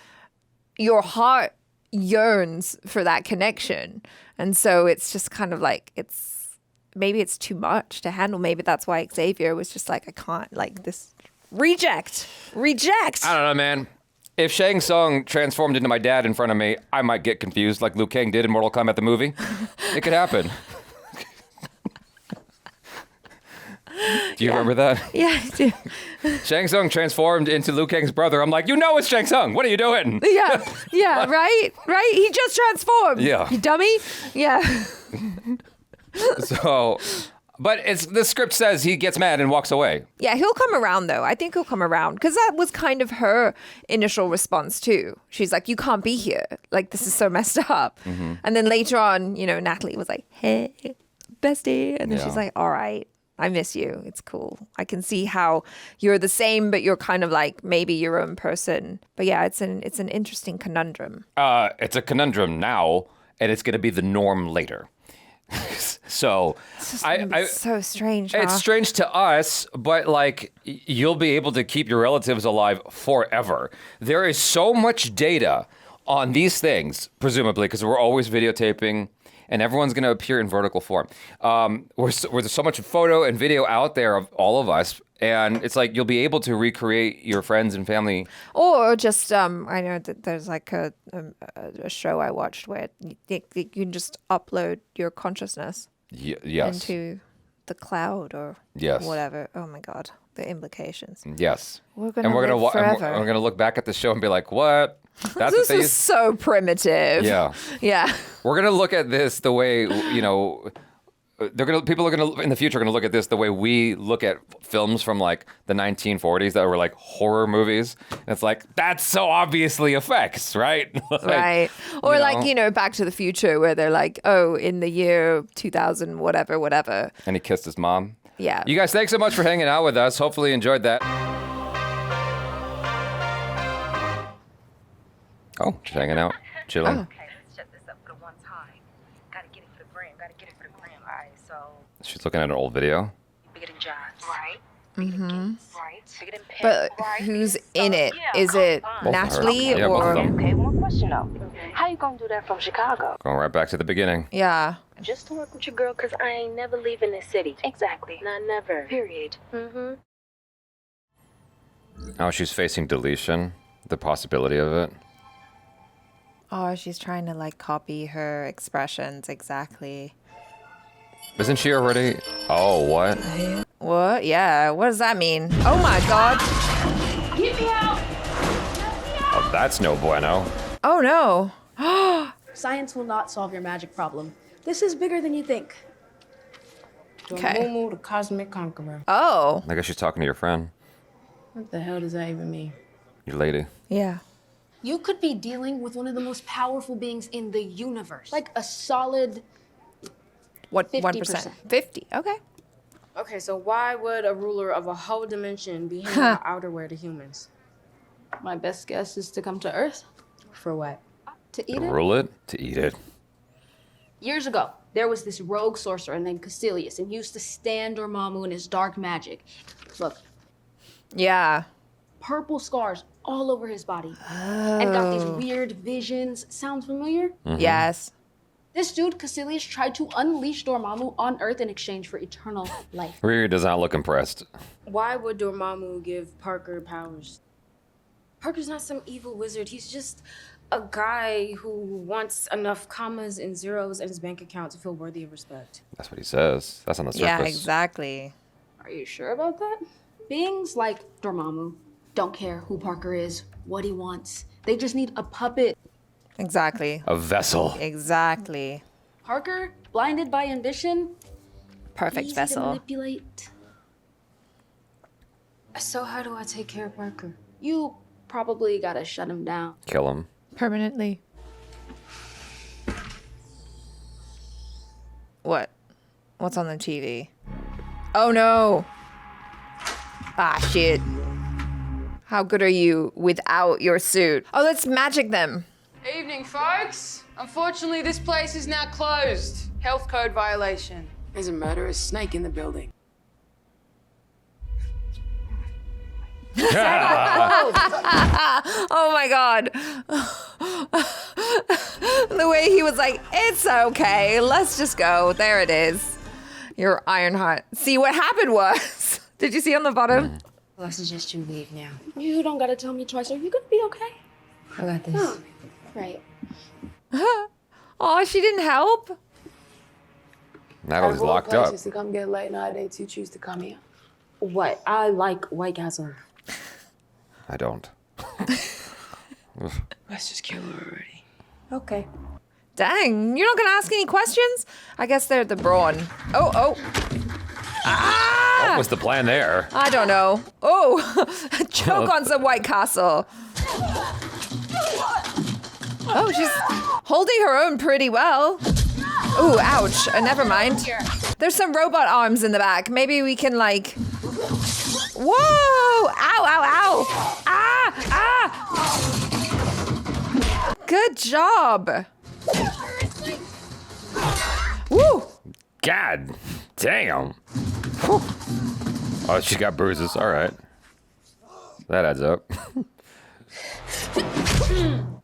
your heart yearns for that connection. And so it's just kind of like, maybe it's too much to handle. Maybe that's why Xavier was just like, I can't, like, this Reject. I don't know, man. If Shang Tsung transformed into my dad in front of me, I might get confused like Liu Kang did in Mortal Kombat the movie. It could happen. Do you remember that? Yeah, I do. Shang Tsung transformed into Liu Kang's brother. I'm like, you know it's Shang Tsung. What are you doing? Yeah, right? He just transformed. Yeah. You dummy? Yeah. So, but the script says he gets mad and walks away. Yeah, he'll come around though. I think he'll come around because that was kind of her initial response too. She's like, you can't be here. Like, this is so messed up. Mm-hmm. And then later on, Natalie was like, hey, bestie. And then she's like, all right, I miss you. It's cool. I can see how you're the same, but you're kind of like maybe your own person. But yeah, it's an interesting conundrum. It's a conundrum now, and it's going to be the norm later. So It's so strange. Huh? It's strange to us, but like you'll be able to keep your relatives alive forever. There is so much data on these things, presumably, because we're always videotaping, and everyone's going to appear in vertical form. Where there's so much photo and video out there of all of us, and it's like you'll be able to recreate your friends and family. Or just, I know that there's like a show I watched where you can just upload your consciousness Yes. into the cloud or whatever. Oh my God, the implications. Yes. We're gonna live forever. We're gonna look back at the show and be like, what? That's This is so primitive. Yeah. Yeah. We're gonna look at this the way people are gonna in the future are gonna look at this the way we look at films from like the 1940s that were like horror movies. And it's like that's so obviously effects, right? Right. Or Back to the Future where they're like, oh, in the year 2000, whatever. And he kissed his mom. Yeah. You guys, thanks so much for hanging out with us. Hopefully you enjoyed that. Oh, just hanging out, chilling. Okay, let's shut this up for the one time. Gotta get it for the gram. Alright, so She's looking at an old video. bigger than jobs. Right. Mm-hmm. Right. Bigger than But who's in it? Is it Both of her. Natalie Yeah, both of or? them. Okay, one question though. How you gonna do that from Chicago? Going right back to the beginning. Yeah. Just to work with your girl, cause I ain't never leaving this city. Exactly. Not never. Period. Mm-hmm. Oh, she's facing deletion. The possibility of it. Oh, she's trying to like copy her expressions exactly. Isn't she already? Oh, what? What? Yeah. What does that mean? Oh my God. Get me out! Oh, that's no bueno. Oh no. Science will not solve your magic problem. This is bigger than you think. Okay. Dormammu, the cosmic conqueror. Oh. I guess she's talking to your friend, What the hell does that even mean? your lady. Yeah. You could be dealing with one of the most powerful beings in the universe. Like a solid What? 50%. 50. Okay. Okay, so why would a ruler of a whole dimension be handing out outerwear to humans? My best guess is to come to Earth. For what? To eat it? Rule it to eat it. Years ago, there was this rogue sorcerer named Caecilius, and he used to stand Dormammu in his dark magic. Look, Yeah. purple scars all over his body. And got these weird visions. Sounds familiar? Mm-hmm. Yes. This dude, Caecilius, tried to unleash Dormammu on Earth in exchange for eternal life. Riri does not look impressed. Why would Dormammu give Parker powers? Parker's not some evil wizard. He's just a guy who wants enough commas and zeros in his bank account to feel worthy of respect. That's what he says. That's on the surface. Yeah, exactly. Are you sure about that? Beings like Dormammu don't care who Parker is, what he wants. They just need a puppet. Exactly. A vessel. Exactly. Parker, blinded by ambition, Perfect easy to vessel. manipulate. So how do I take care of Parker? You probably gotta shut him down. Kill him. Permanently. What? What's on the TV? Oh no. Ah, shit. How good are you without your suit? Oh, let's magic them. Evening, folks. Unfortunately, this place is now closed. Health code violation. There's a murderous snake in the building. Oh my God. The way he was like, it's okay. Let's just go. There it is. Your Ironheart. See, what happened was, did you see on the bottom? Well, I suggest you leave now. You don't gotta tell me twice. Are you gonna be okay? I got this. Oh, right. Oh, she didn't help. Natalie's locked up. To come get late night dates, you choose to come here. What? I like White Castle. I don't. Let's just kill her already. Okay. Dang, you're not gonna ask any questions? I guess they're the brawn. Oh. Ah! What was the plan there? I don't know. Oh, choke on some White Castle. Oh, she's holding her own pretty well. Ooh, ouch. Never mind. There's some robot arms in the back. Maybe we can like... Whoa! Ow! Ah! Good job. Woo! God damn. Whew. Oh, she got bruises. All right. That adds up.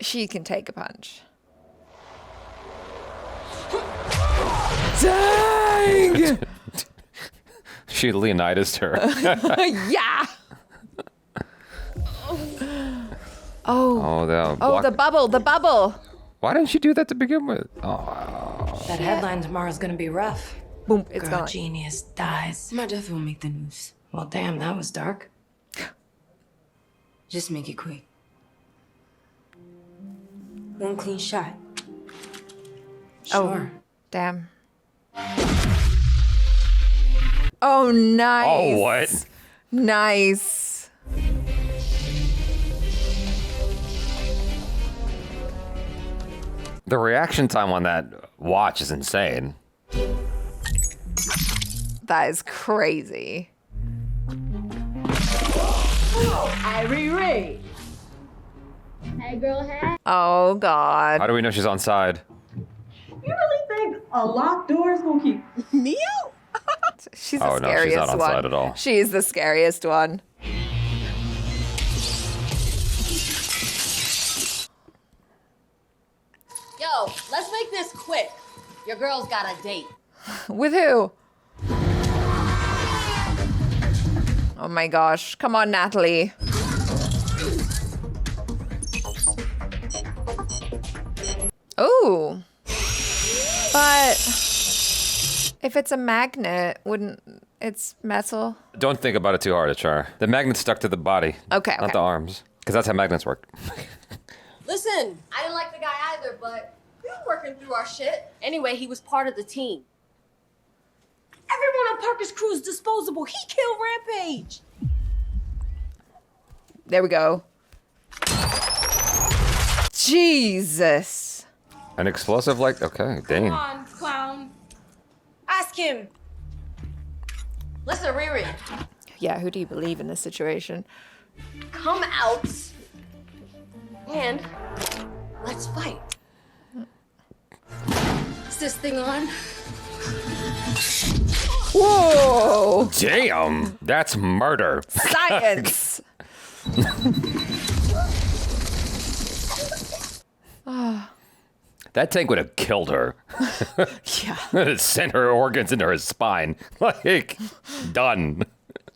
She can take a punch. Dang! She Leonidas her. Yeah. Oh, the bubble. Why didn't she do that to begin with? Oh. That headline tomorrow's gonna be rough. Boom, it's Girl gone. genius dies. My death won't make the news. Well, damn, that was dark. Just make it quick. One clean shot. Sure. Oh, damn. Oh, nice. Oh, what? Nice. The reaction time on that watch is insane. That is crazy. Riri. Hey, girl, hey. Oh, God. How do we know she's on side? You really think a locked door is gonna keep me out? She's the Oh, no, she's scariest not on one. side at all. She's the scariest one. Yo, let's make this quick. Your girl's got a date. With who? Oh my gosh. Come on, Natalie. Oh. But if it's a magnet, wouldn't it's metal? Don't think about it too hard, HR. The magnet's stuck to the body. Okay. Not the arms. Because that's how magnets work. Listen, I didn't like the guy either, but we were working through our shit. Anyway, he was part of the team. Everyone on Parker's crew is disposable. He killed Rampage. There we go. Jesus. An explosive like, okay, dang. Come on, clown. Ask him. Listen, Riri, Yeah, who do you believe in this situation? come out and let's fight. Is this thing on? Whoa! Damn, that's murder. Science! That tank would have killed her. Yeah. Sent her organs into her spine. Like, done.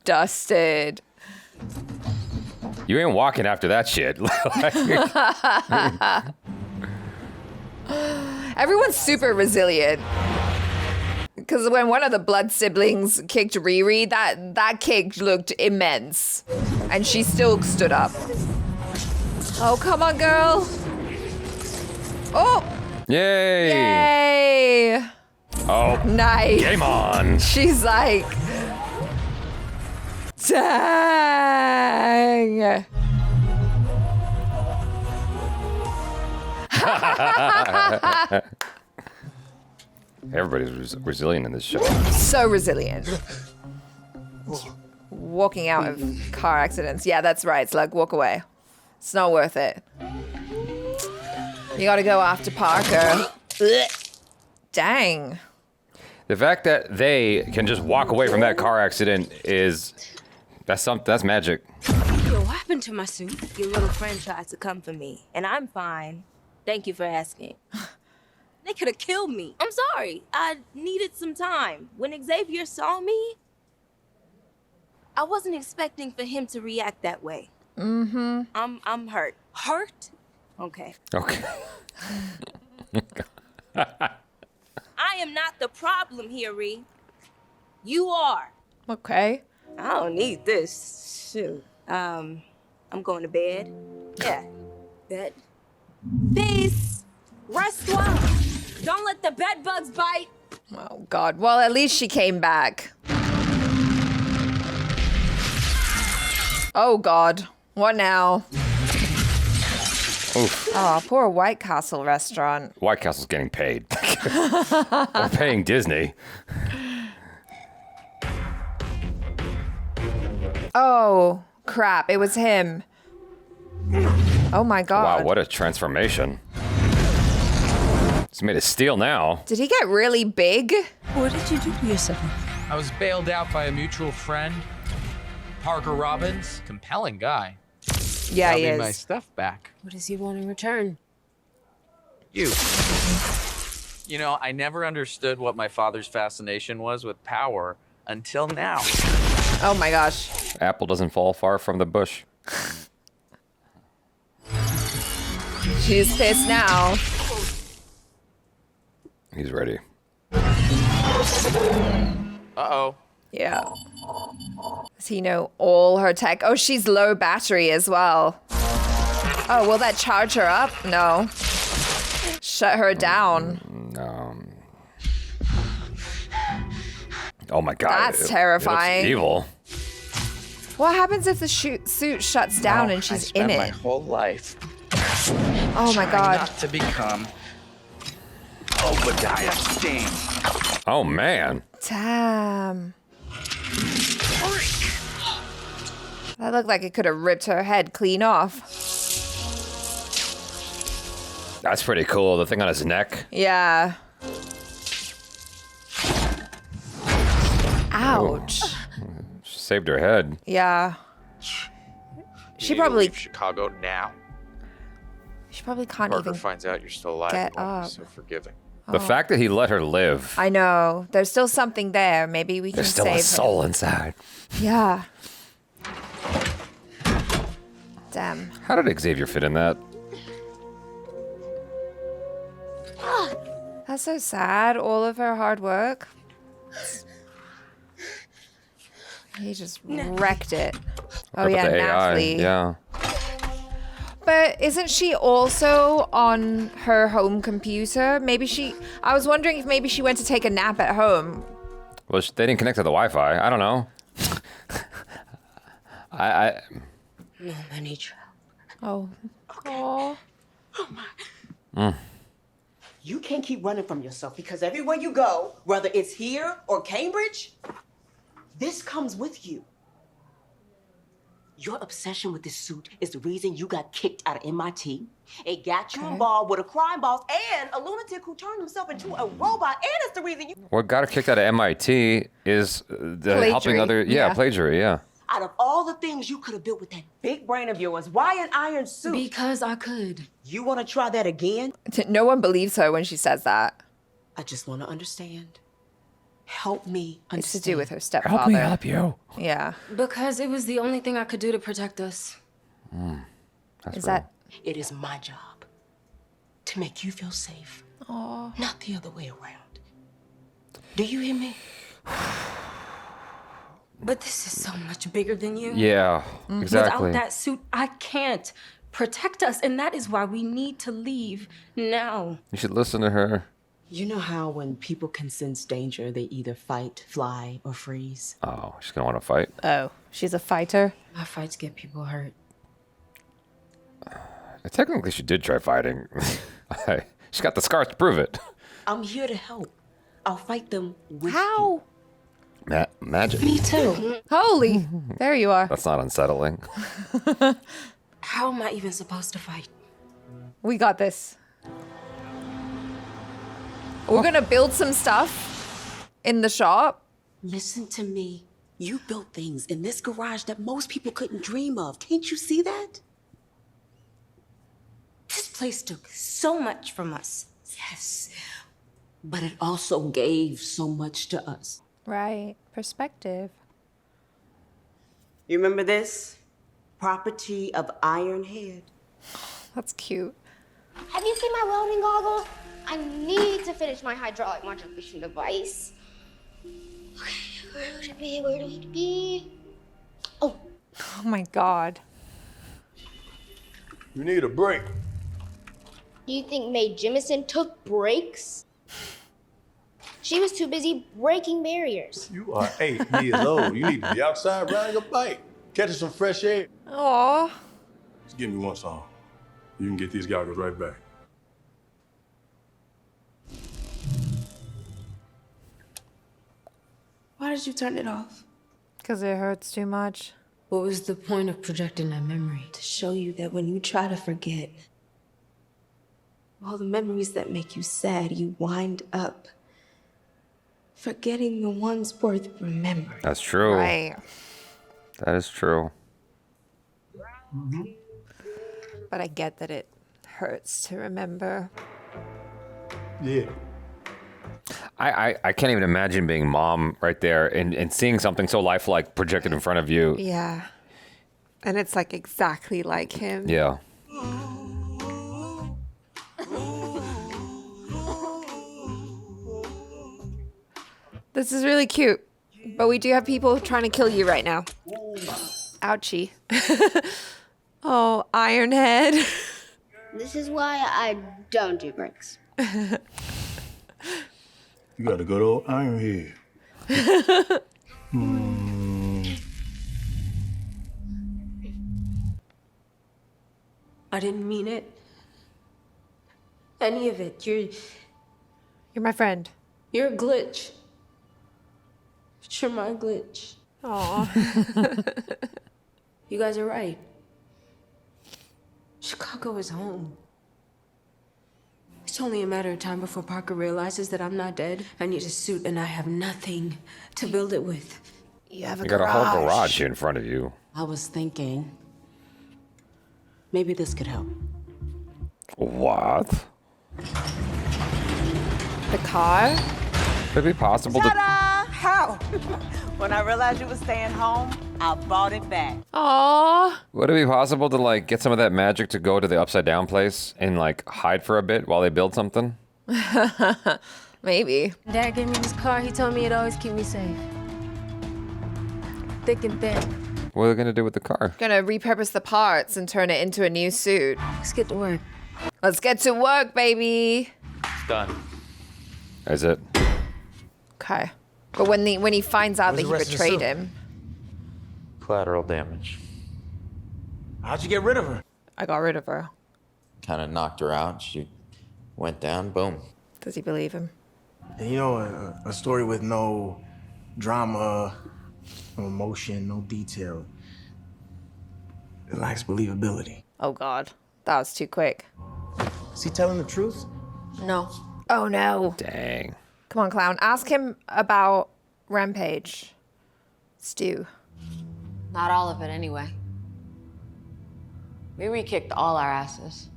Dusted. You ain't walking after that shit. Everyone's super resilient. Because when one of the blood siblings kicked Riri, that kick looked immense. And she still stood up. Oh, come on, girl. Oh! Yay! Yay! Oh, Nice. game on. She's like, dang. Everybody's resilient in this show. So resilient. Walking out of car accidents. Yeah, that's right. It's like, walk away. It's not worth it. You gotta go after Parker. Dang. The fact that they can just walk away from that car accident that's magic. Yo, what happened to my suit? Your little friend tried to come for me, and I'm fine. Thank you for asking. They could have killed me. I'm sorry. I needed some time. When Xavier saw me, I wasn't expecting for him to react that way. Mm-hmm. I'm hurt. Hurt? Okay. Okay. I am not the problem here, Ree. You are. Okay. I don't need this. Shoot. I'm going to bed. Yeah. Bed. Peace. Rest well. Don't let the bed bugs bite. Oh, God. Well, at least she came back. Oh, God. What now? Oof. Oh, poor White Castle restaurant. White Castle's getting paid. We're paying Disney. Oh, crap. It was him. Oh, my God. Wow, what a transformation. He's made of steel now. Did he get really big? What did you do to yourself? I was bailed out by a mutual friend, Parker Robbins. Compelling guy. Yeah, Got he me is. my stuff back. What does he want in return? You. You know, I never understood what my father's fascination was with power until now. Oh my gosh. Apple doesn't fall far from the bush. She's pissed now. He's ready. Uh-oh. Yeah. Does he know all her tech? Oh, she's low battery as well. Oh, will that charge her up? No. Shut her down. Oh my God. That's terrifying. It looks evil. What happens if the suit shuts down and she's in my it? whole life. Oh my God. Not to become Obadiah Stane. Oh man. Damn. That looked like it could have ripped her head clean off. That's pretty cool. The thing on his neck. Yeah. Ouch. She saved her head. Yeah. She You probably leave Chicago now. she probably can't Parker even finds out you're still alive. get He won't be up. so forgiving. The fact that he let her live. I know. There's still something there. Maybe we There's can still save a soul inside. him. Yeah. Damn. How did Xavier fit in that? That's so sad. All of her hard work. He just wrecked it. Oh What yeah, about the AI? Natalie. Yeah. But isn't she also on her home computer? Maybe she... I was wondering if maybe she went to take a nap at home. Well, they didn't connect to the Wi-Fi. I don't know. I No, Manny child. Oh. Oh. You can't keep running from yourself because everywhere you go, whether it's here or Cambridge, this comes with you. Your obsession with this suit is the reason you got kicked out of MIT. It got you involved with a crime boss and a lunatic who turned himself into a robot, and it's the reason you... What got her kicked out of MIT is the helping other... Yeah, plagiary, yeah. Out of all the things you could have built with that big brain of yours, why an iron suit? Because I could. You want to try that again? No one believes her when she says that. I just want to understand. Help me understand. It's to do with her stepfather. Help me help you. Yeah. Because it was the only thing I could do to protect us. Is that... It is my job to make you feel safe, not the other way around. Do you hear me? But this is so much bigger than you. Yeah, exactly. Without that suit, I can't protect us, and that is why we need to leave now. You should listen to her. You know how when people can sense danger, they either fight, fly, or freeze? Oh, she's gonna want to fight. Oh, she's a fighter? My fights get people hurt. Technically, she did try fighting. She's got the scars to prove it. I'm here to help. I'll fight them with How? Magic. Me too. Holy. There you are. That's not unsettling. How am I even supposed to fight? We got this. We're gonna build some stuff in the shop. Listen to me. You built things in this garage that most people couldn't dream of. Can't you see that? This place took so much from us. Yes. But it also gave so much to us. Right. Perspective. You remember this? Property of Ironheart. That's cute. Have you seen my welding goggles? I need to finish my hydraulic modulation device. Okay, where would it be? Where would it be? Oh. Oh my god. You need a break. Do you think Mae Jemison took breaks? She was too busy breaking barriers. You are 8 years old. You need to be outside riding a bike, catching some fresh air. Aww. Just give me one song. You can get these goggles right back. Why did you turn it off? Because it hurts too much. What was the point of projecting that memory? To show you that when you try to forget, all the memories that make you sad, you wind up forgetting the ones worth remembering. That's true. Right. That is true. But I get that it hurts to remember. Yeah. I can't even imagine being mom right there and seeing something so lifelike projected in front of you. Yeah. And it's like exactly like him. Yeah. This is really cute. But we do have people trying to kill you right now. Ouchie. Oh, Ironhead. This is why I don't do breaks. You got a good old Ironhead. I didn't mean it. Any of it. You're my friend. You're a glitch. But you're my glitch. Aw. You guys are right. Chicago is home. It's only a matter of time before Parker realizes that I'm not dead. I need a suit and I have nothing to build it with. You have You got a whole garage here in front of you. I was thinking, maybe this could help. What? The car? Could it be possible to... Ta-da! How? When I realized you were staying home, I bought it back. Aww. Would it be possible to, like, get some of that magic to go to the upside down place and, like, hide for a bit while they build something? Maybe. Dad gave me this car. He told me it'd always keep me safe. Thick and thin. What are they going to do with the car? Gonna repurpose the parts and turn it into a new suit. Let's get to work. Let's get to work, baby. It's done. Is it? Okay. But when he finds out Where's that the he rest of the betrayed suit? him, Collateral damage. How'd you get rid of her? I got rid of her. Kind of knocked her out. She went down, boom. Does he believe him? And you know, a story with no drama, no emotion, no detail. It lacks believability. Oh God, that was too quick. Is he telling the truth? No. Oh no. Dang. Come on, clown. Ask him about Rampage. Stu. Not all of it, anyway. Riri kicked all our asses.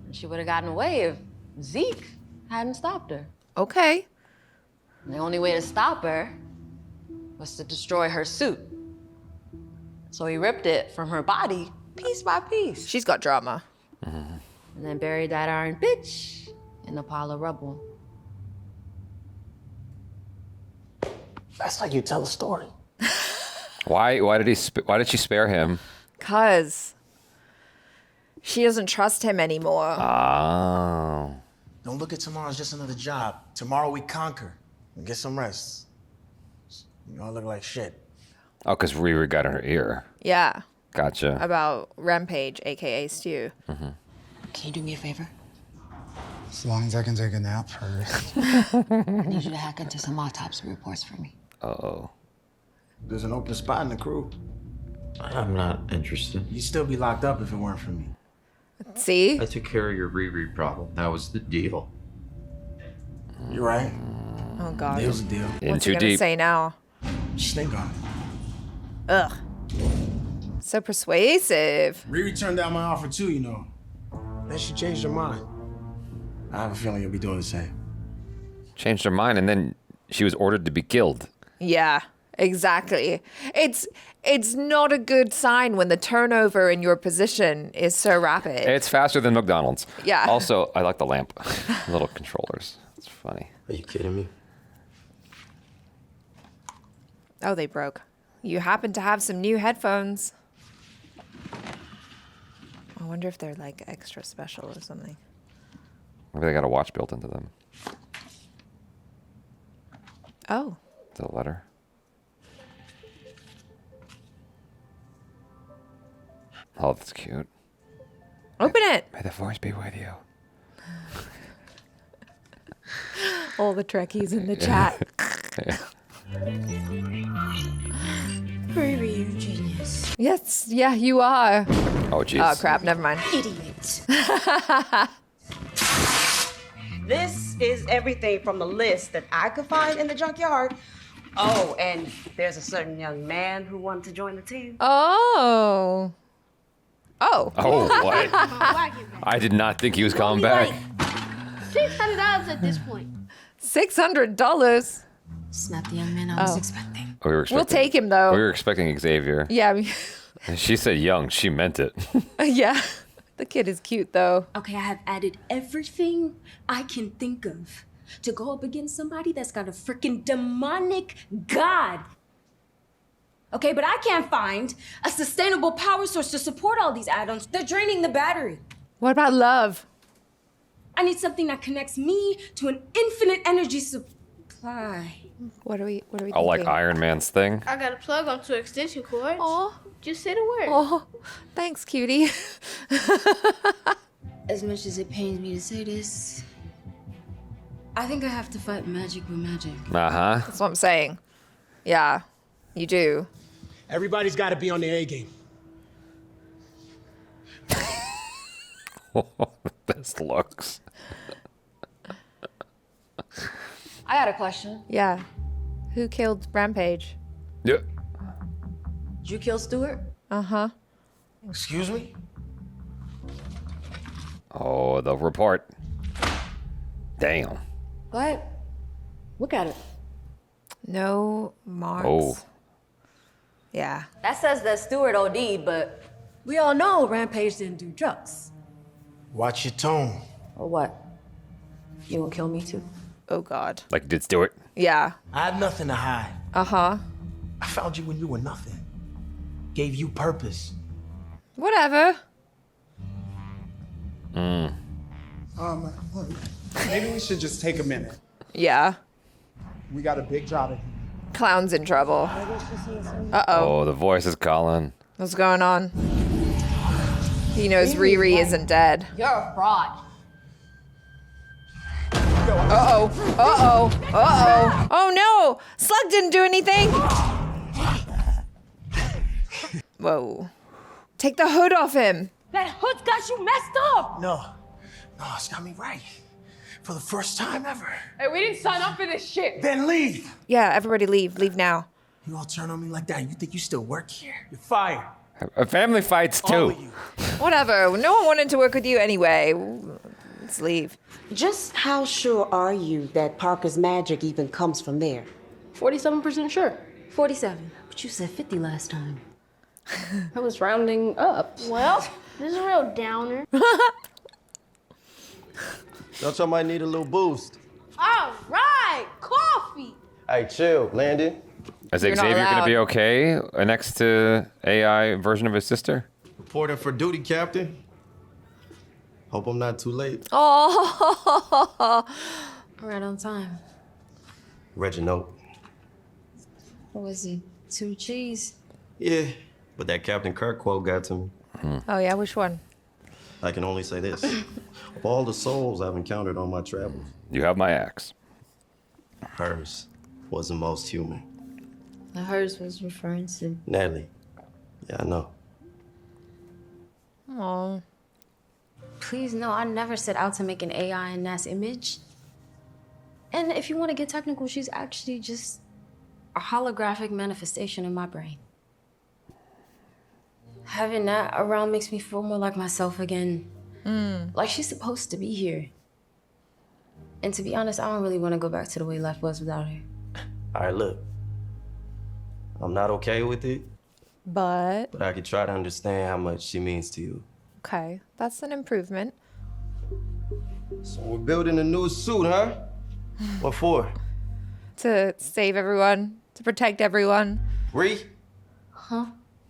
And she would have gotten away if Zeke hadn't stopped her. Okay. And the only way to stop her was to destroy her suit. So he ripped it from her body, piece by piece. She's got drama. And then buried that iron bitch in a pile of rubble. That's like you tell a story. Why did she spare him? 'Cause she doesn't trust him anymore. Oh. Don't look at tomorrow as just another job. Tomorrow we conquer and get some rest. You all look like shit. Oh, because Riri got in her ear. Yeah. Gotcha. About Rampage, aka Stu. Mm-hmm. Can you do me a favor? As long as I can take a nap first. I need you to hack into some autopsy reports for me. Uh-oh. There's an open spot in the crew. I'm not interested. You'd still be locked up if it weren't for me. See? I took care of your Riri problem. That was the deal. You're right. Oh God. Deal's a deal. What's he gonna say now? Stink on it. Ugh. So persuasive. Riri turned down my offer too, you know. Then she changed her mind. I have a feeling you'll be doing the same. Changed her mind, and then she was ordered to be killed. Yeah. Exactly. It's not a good sign when the turnover in your position is so rapid. It's faster than McDonald's. Yeah. Also, I like the lamp. Little controllers. It's funny. Are you kidding me? Oh, they broke. You happen to have some new headphones. I wonder if they're like extra special or something. Maybe they got a watch built into them. Oh. The letter. Oh, that's cute. Open it. May the force be with you. All the Trekkies in the chat. Yeah. Baby, you genius. Yes, yeah, you are. Oh, jeez. Oh, crap, never mind. Idiot. This is everything from the list that I could find in the junkyard. Oh, and there's a certain young man who wanted to join the team. Oh. Oh. Oh, what? I did not think he was coming back. $600 at this point. $600? It's not the young man I was expecting. We were expecting, We'll take him, though. We were expecting Xavier. Yeah. And she said young. She meant it. Yeah. The kid is cute, though. Okay, I have added everything I can think of to go up against somebody that's got a freaking demonic god. Okay, but I can't find a sustainable power source to support all these add-ons. They're draining the battery. What about love? I need something that connects me to an infinite energy supply. What are we I like Iron Man's thing. I got a plug onto extension cords. Oh, just say the word. Oh, thanks, cutie. As much as it pains me to say this, I think I have to fight magic with magic. Uh-huh. That's what I'm saying. Yeah, you do. Everybody's got to be on their A game. Best looks. I got a question. Yeah. Who killed Rampage? Yeah. Did you kill Stewart? Uh-huh. Excuse me? Oh, the report. Damn. Go ahead. Look at it. No marks. Oh. Yeah. That says that Stewart OD'd, but we all know Rampage didn't do drugs. Watch your tone. Or what? You gonna kill me too? Oh, God. Like, did Stewart? Yeah. I have nothing to hide. Uh-huh. I found you when you were nothing. Gave you purpose. Whatever. Maybe we should just take a minute. Yeah. We got a big job at hand. Clown's in trouble. Uh-oh. Oh, the voice is calling. What's going on? He knows Riri isn't dead. You're a fraud. Uh-oh. Uh-oh. Uh-oh. Oh, no. Slug didn't do anything. Whoa. Take the hood off him. That hood's got you messed up. No, it's got me right. For the first time ever. Hey, we didn't sign up for this shit. Then leave. Yeah, everybody leave. Leave now. You all turn on me like that. You think you still work here? You're fired. Family fights, too. All of you. Whatever. No one wanted to work with you anyway. Let's leave. Just how sure are you that Parker's magic even comes from there? 47% sure. 47. But you said 50 last time. I was rounding up. Well, this is a real downer. Don't y'all might need a little boost. All right, coffee. Hey, chill, Landon. Is You're not Xavier going to allowed. be okay next to AI version of his sister? Reporting for duty, Captain. Hope I'm not too late. Oh. Right on time. Reginald. What was it? 2 cheese? Yeah, but that Captain Kirk quote got to me. Oh, yeah? Which one? I can only say this. Of all the souls I've encountered on my travels, You have my axe. hers was the most human. Hers was referring to. Natalie. Yeah, I know. Oh. Please, no, I never set out to make an AI in Nat's image. And if you want to get technical, she's actually just a holographic manifestation in my brain. Having Nat around makes me feel more like myself again. Like she's supposed to be here. And to be honest, I don't really want to go back to the way life was without her. All right, look. I'm not okay with it, But but I could try to understand how much she means to you. okay, that's an improvement. So we're building a new suit, huh? What for? To save everyone, to protect everyone. Ree? Huh?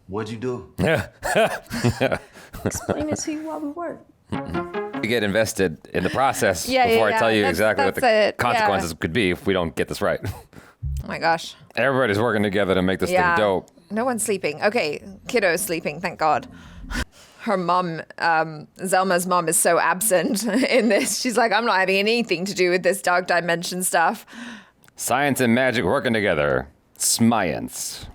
What'd you do? Explain it to you while we work. You get invested in the process Yeah, before yeah, I tell you yeah. exactly what That's the it, consequences yeah. could be if we don't get this right. Oh my gosh. Everybody's working together to make this thing dope. No one's sleeping. Okay, kiddo's sleeping, thank God. Her mom, Zelma's mom, is so absent in this. She's like, I'm not having anything to do with this dark dimension stuff. Science and magic working together. Science.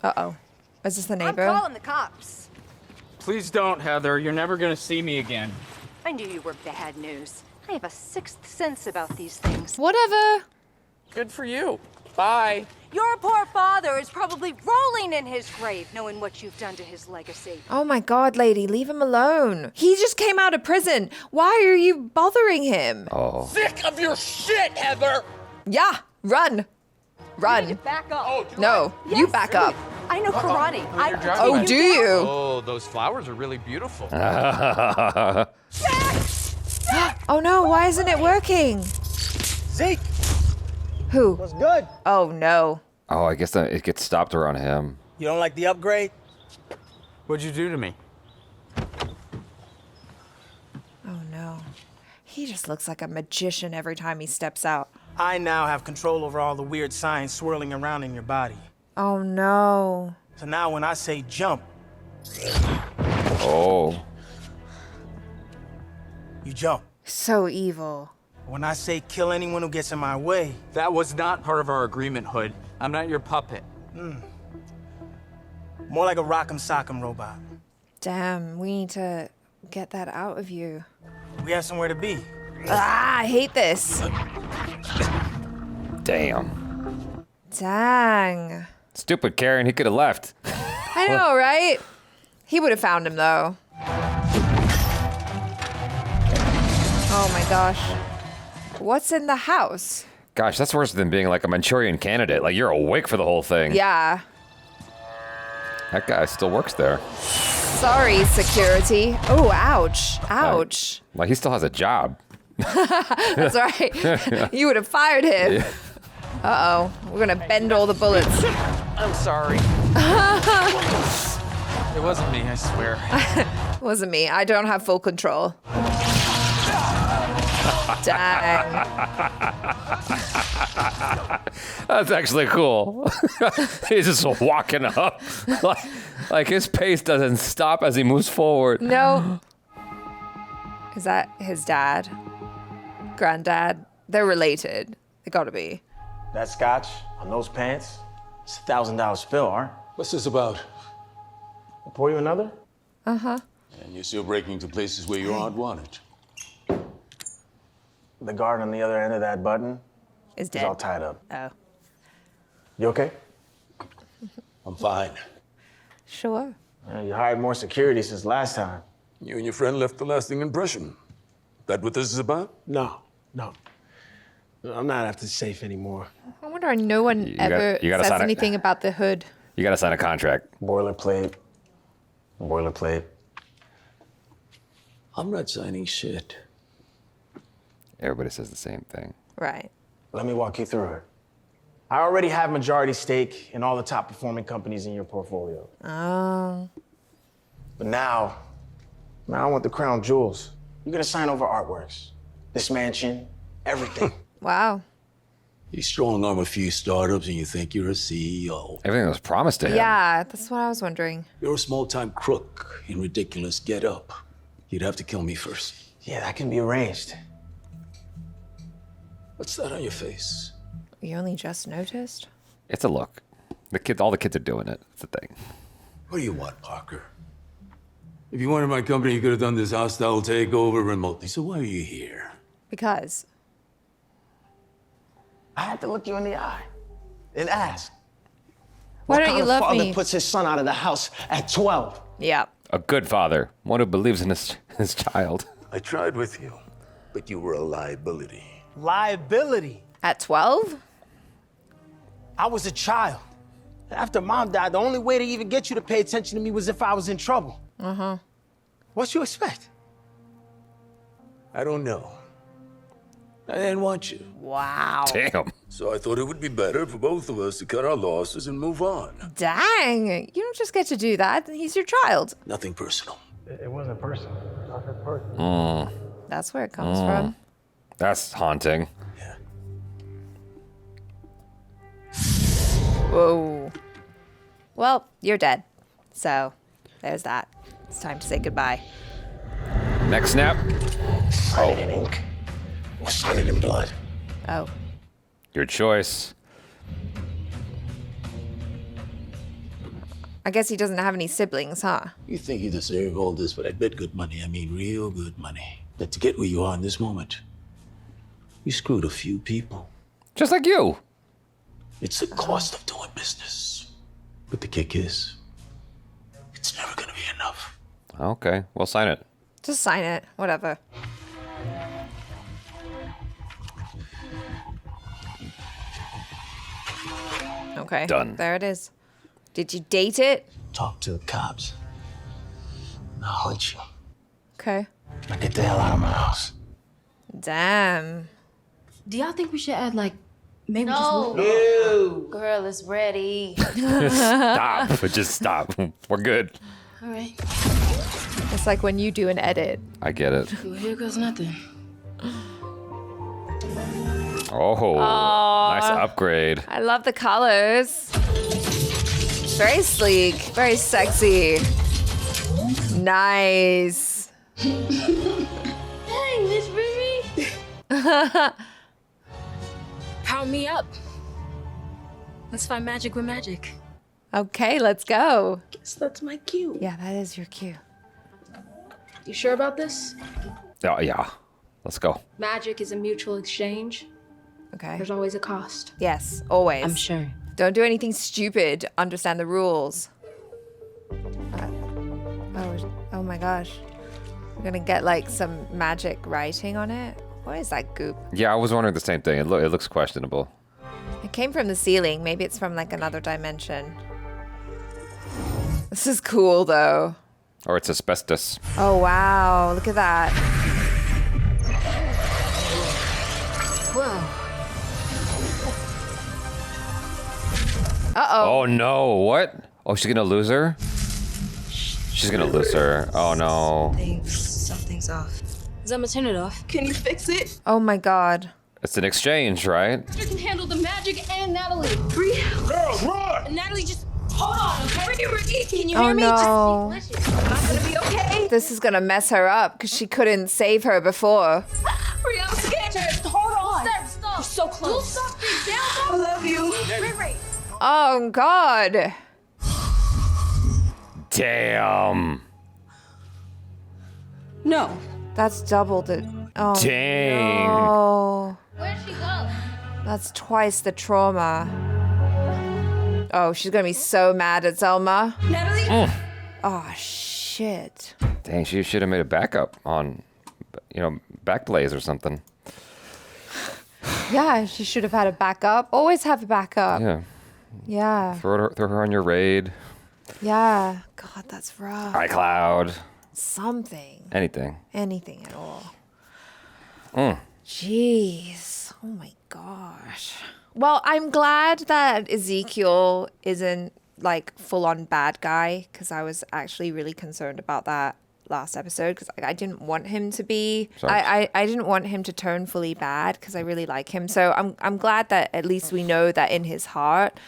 Uh-oh. Is this the neighbor? I'm calling the cops. Please don't, Heather. You're never gonna see me again. I knew you were bad news. I have a sixth sense about these things. Whatever. Good for you. Bye. Your poor father is probably rolling in his grave knowing what you've done to his legacy. Oh my God, lady, leave him alone. He just came out of prison. Why are you bothering him? Oh. Sick of your shit, Heather! Yeah, run. Run. Back up. No, you back up. I know karate. Oh, do you? Oh, those flowers are really beautiful. Oh no, why isn't it working? Zeke! Who? What's good? Oh no. Oh, I guess it gets stopped around him. You don't like the upgrade? What'd you do to me? Oh no. He just looks like a magician every time he steps out. I now have control over all the weird signs swirling around in your body. Oh no. So now when I say jump, Oh. you jump. So evil. When I say kill anyone who gets in my way. That was not part of our agreement, Hood. I'm not your puppet. More like a rock'em sock'em robot. Damn, we need to get that out of you. We have somewhere to be. Ah, I hate this. Damn. Dang. Stupid Karen, he could have left. I know, right? He would have found him though. Oh my gosh. What's in the house? Gosh, that's worse than being like a Manchurian candidate. Like, you're awake for the whole thing. Yeah. That guy still works there. Sorry, security. Oh, ouch. Ouch. Like, he still has a job. That's right. You would have fired him. Yeah. Uh-oh. We're gonna bend all the bullets. I'm sorry. It wasn't me, I swear. Wasn't me. I don't have full control. Dang. That's actually cool. He's just walking up. Like his pace doesn't stop as he moves forward. No. Is that his dad? Granddad? They're related. They gotta be. That scotch on those pants, it's a $1,000 spill, aren't? What's this about? I'll pour you another? Uh-huh. And you're still breaking into places where you aren't wanted. The guard on the other end of that button is dead. all tied up. Oh. You okay? I'm fine. Sure. You hired more security since last time. You and your friend left a lasting impression. That what this is about? No. I'm not after safe anymore. I wonder why no one ever gotta says sign it. anything about the hood. You gotta sign a contract. Boilerplate. I'm not signing shit. Everybody says the same thing. Right. Let me walk you through it. I already have majority stake in all the top performing companies in your portfolio. Oh. But now I want the crown jewels. You're gonna sign over artworks, this mansion, everything. Wow. You strong arm a few startups and you think you're a CEO. Everything was promised to him. Yeah, that's what I was wondering. You're a small-time crook in ridiculous get-up. You'd have to kill me first. Yeah, that can be arranged. What's that on your face? You only just noticed? It's a look. All the kids are doing it. It's a thing. What do you want, Parker? If you wanted my company, you could have done this hostile takeover remotely. So why are you here? Because. I had to look you in the eye and ask. Why what don't you kind of love father me? puts his son out of the house at 12? Yeah. A good father. One who believes in his child. I tried with you, but you were a liability. Liability. At 12? I was a child. After Mom died, the only way to even get you to pay attention to me was if I was in trouble. Uh-huh. What you expect? I don't know. I didn't want you. Wow. Damn. So I thought it would be better for both of us to cut our losses and move on. Dang. You don't just get to do that. He's your child. Nothing personal. It wasn't personal. Nothing personal. That's where it comes from. That's haunting. Whoa. Well, you're dead. So, there's that. It's time to say goodbye. Next snap. Sign it in ink. Or sign it in blood. Oh. Your choice. I guess he doesn't have any siblings, huh? You think you deserve all this, but I bet good money. I mean real good money. That to get where you are in this moment, you screwed a few people. Just like you. It's the cost of doing business. But the kick is, it's never gonna be enough. Okay, we'll sign it. Just sign it. Whatever. Okay. Done. There it is. Did you date it? Talk to the cops. And I'll let you. Okay. Now get the hell out of my house. Damn. Do y'all think we should add like maybe No. just Girl is ready. Stop. Just stop. We're good. All right. It's like when you do an edit. I get it. Well, here goes nothing. Oh, nice upgrade. I love the colors. Very sleek. Very sexy. Nice. Dang, Miss Riri. Power me up. Let's find magic with magic. Okay, let's go. Guess that's my cue. Yeah, that is your cue. You sure about this? Oh, yeah. Let's go. Magic is a mutual exchange. Okay. There's always a cost. Yes, always. I'm sure. Don't do anything stupid. Understand the rules. Oh my gosh. We're gonna get like some magic writing on it. What is that goop? Yeah, I was wondering the same thing. It looks questionable. It came from the ceiling. Maybe it's from like another dimension. This is cool though. Or it's asbestos. Oh wow, look at that. Whoa. Uh-oh. Oh no, what? Oh, she's gonna lose her? She's gonna lose her. Oh no. Something's off. Zema, turn it off. Can you fix it? Oh my god. It's an exchange, right? You can handle the magic and Natalie. Girls, run! And Natalie, just hold on, okay? Riri, can you Oh hear me? no. Just listen. I'm not gonna be okay. This is gonna mess her up because she couldn't save her before. Riri, I'm scared. Just hold on. Stop. You're so close. You'll stop me down. I love you. Riri. Oh god. Damn. No. That's doubled it. Oh Dang. no. Where'd she go? That's twice the trauma. Oh, she's gonna be so mad at Zelma. Natalie? Oh shit. Dang, she should have made a backup on, Backblaze or something. Yeah, she should have had a backup. Always have a backup. Yeah. Yeah. Throw her on your raid. Yeah. God, that's rough. iCloud. Something. Anything. Anything at all. Mm. Jeez. Oh my gosh. Well, I'm glad that Ezekiel isn't like full on bad guy because I was actually really concerned about that last episode because I didn't want him to be. I didn't want him to turn fully bad because I really like him. So I'm glad that at least we know that in his heart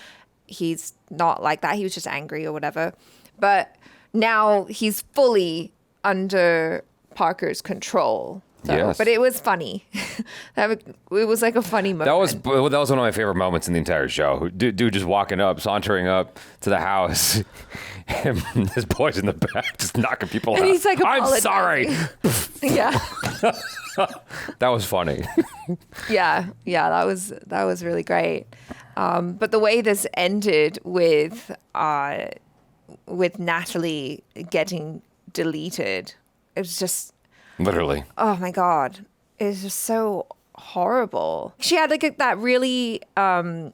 he's not like that. He was just angry or whatever. But now he's fully under Parker's control. So, Yes. But it was funny. It was like a funny moment. That was one of my favorite moments in the entire show. Dude just walking up, sauntering up to the house, and this boy's in the back just knocking people And out. he's like, I'm sorry. Yeah. That was funny. Yeah, that was really great. But the way this ended with Natalie getting deleted, it was just Literally. oh my god, it's just so horrible. She had like that really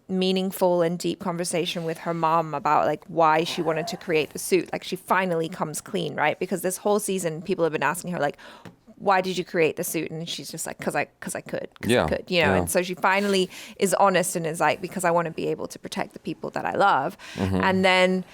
meaningful and deep conversation with her mom about like why she wanted to create the suit. Like she finally comes clean, right? Because this whole season people have been asking her like, why did you create the suit? And she's just like, cause I could, you know? And so she finally is honest and is like, because I want to be able to protect the people that I love. And then,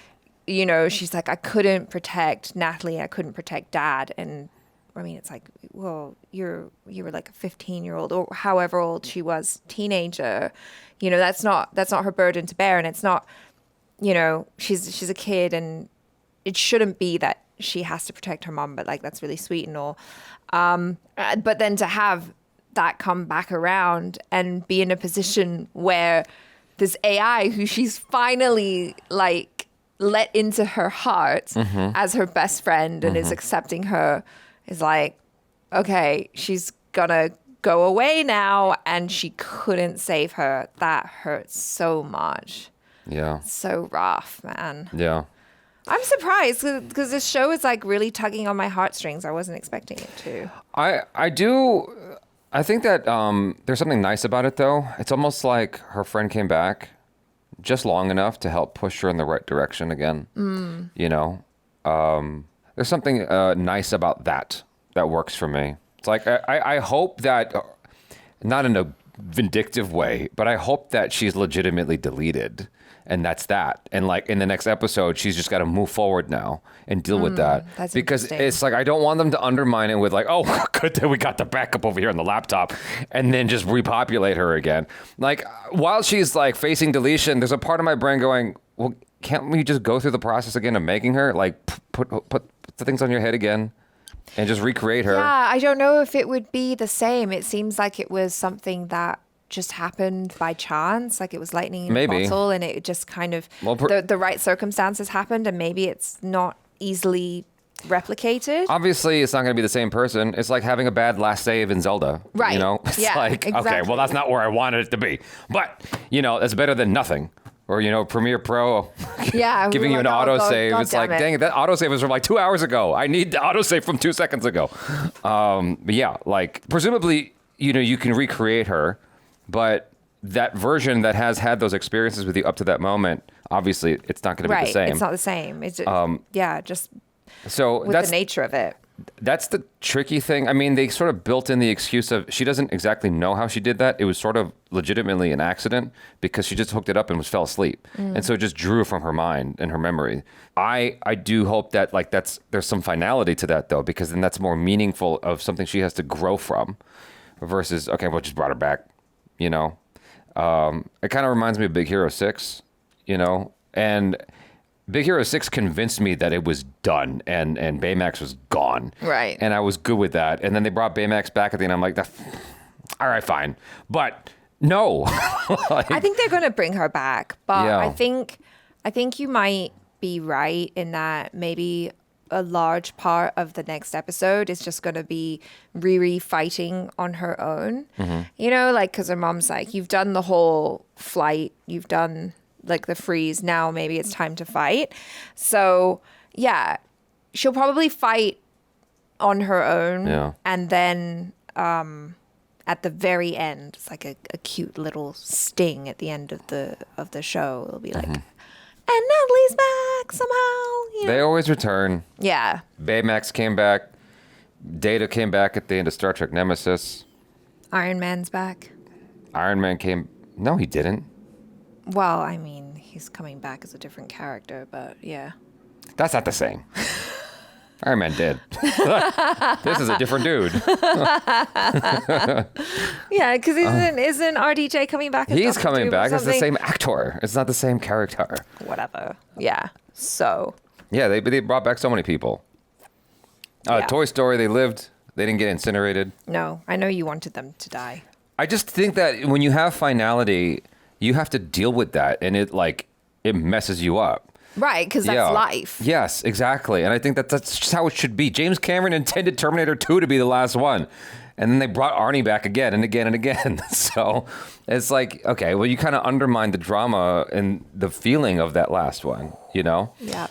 you know, she's like, I couldn't protect Natalie. I couldn't protect Dad. And I mean, it's like, well, you were like a 15-year-old or however old she was, teenager. You know, that's not her burden to bear. And it's not, you know, she's a kid, and it shouldn't be that she has to protect her mom. But like, that's really sweet and all. But then to have that come back around and be in a position where this AI, who she's finally like let into her heart as her best friend and is accepting her, is like, okay, she's gonna go away now, and she couldn't save her. That hurts so much. Yeah. So rough, man. Yeah. I'm surprised because this show is like really tugging on my heartstrings. I wasn't expecting it to. I think that there's something nice about it, though. It's almost like her friend came back just long enough to help push her in the right direction again. You know, there's something nice about that works for me. It's like I hope that, not in a vindictive way, but I hope that she's legitimately deleted. And that's that. And like in the next episode, she's just got to move forward now and deal with that. Because it's like, I don't want them to undermine it with like, oh, good that we got the backup over here on the laptop, and then just repopulate her again. Like while she's like facing deletion, there's a part of my brain going, well, can't we just go through the process again of making her? Like put the things on your head again and just recreate her. Yeah, I don't know if it would be the same. It seems like it was something that just happened by chance, like it was lightning in a bottle, and it just kind of the right circumstances happened, and maybe it's not easily replicated. Obviously, it's not going to be the same person. It's like having a bad last save in Zelda. Right. You know? It's like, exactly. Okay, well, that's not where I wanted it to be. But, you know, that's better than nothing. Or, you know, Premiere Pro giving you an autosave. It's like, dang it, that autosave was from like 2 hours ago. I need the autosave from 2 seconds ago. But yeah, like, presumably, you know, you can recreate her. But that version that has had those experiences with you up to that moment, obviously, it's not going to be the same. It's not the same. It's just so with the nature of it. That's the tricky thing. I mean, they sort of built in the excuse of she doesn't exactly know how she did that. It was sort of legitimately an accident because she just hooked it up and fell asleep. And so it just drew from her mind and her memory. I do hope that like there's some finality to that, though, because then that's more meaningful of something she has to grow from versus, okay, well, just brought her back. You know, it kind of reminds me of Big Hero 6, you know, and Big Hero 6 convinced me that it was done and Baymax was gone. Right. And I was good with that. And then they brought Baymax back at the end. I'm like, all right, fine. But no. Like, I think they're going to bring her back. But I think you might be right in that maybe a large part of the next episode is just going to be Riri fighting on her own. You know, like, because her mom's like, you've done the whole flight, you've done like the freeze, now maybe it's time to fight. So yeah, she'll probably fight on her own. And then at the very end, it's like a cute little sting at the end of the show. It'll be like, and Natalie's back somehow. You know? They always return. Yeah. Baymax came back. Data came back at the end of Star Trek Nemesis. Iron Man's back. Iron Man came... No, he didn't. Well, I mean, he's coming back as a different character, but yeah. That's not the same. Iron Man did. This is a different dude. Yeah, because isn't RDJ coming back? He's coming back. It's the same actor. It's not the same character. Whatever. Yeah. So. Yeah, they brought back so many people. Toy Story, they lived. They didn't get incinerated. No, I know you wanted them to die. I just think that when you have finality, you have to deal with that, and it messes you up. Right, because that's life. Yes, exactly. And I think that's just how it should be. James Cameron intended Terminator 2 to be the last one. And then they brought Arnie back again and again and again. So it's like, okay, well, you kind of undermine the drama and the feeling of that last one, you know? Yeah.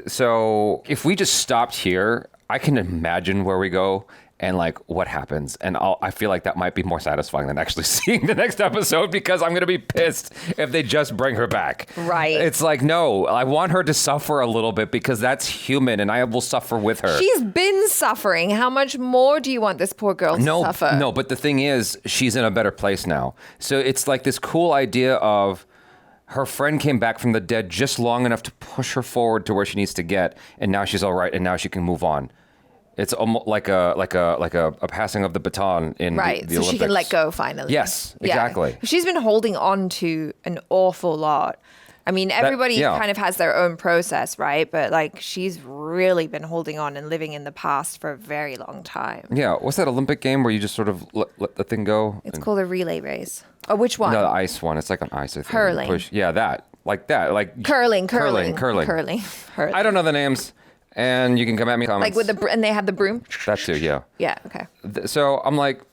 So if we just stopped here, I can imagine where we go. and like what happens. And I feel like that might be more satisfying than actually seeing the next episode, because I'm going to be pissed if they just bring her back. Right. It's like, no, I want her to suffer a little bit because that's human and I will suffer with her. She's been suffering. How much more do you want this poor girl to suffer? No, but the thing is, she's in a better place now. So it's like this cool idea of her friend came back from the dead just long enough to push her forward to where she needs to get, and now she's all right, and now she can move on. It's almost like a passing of the baton in the so Olympics. she can let go finally. Yes, exactly. Yeah. She's been holding on to an awful lot. I mean, everybody kind of has their own process, right? But like, she's really been holding on and living in the past for a very long time. Yeah, what's that Olympic game where you just sort of let the thing go? It's called a relay race. Oh, which one? No, the ice one. It's like an ice. I think. Hurling. Yeah, that. Like curling. Hurling. I don't know the names, and you can come at me. Comments. Like with and they have the broom. That too, yeah. Yeah. Okay. So I'm like,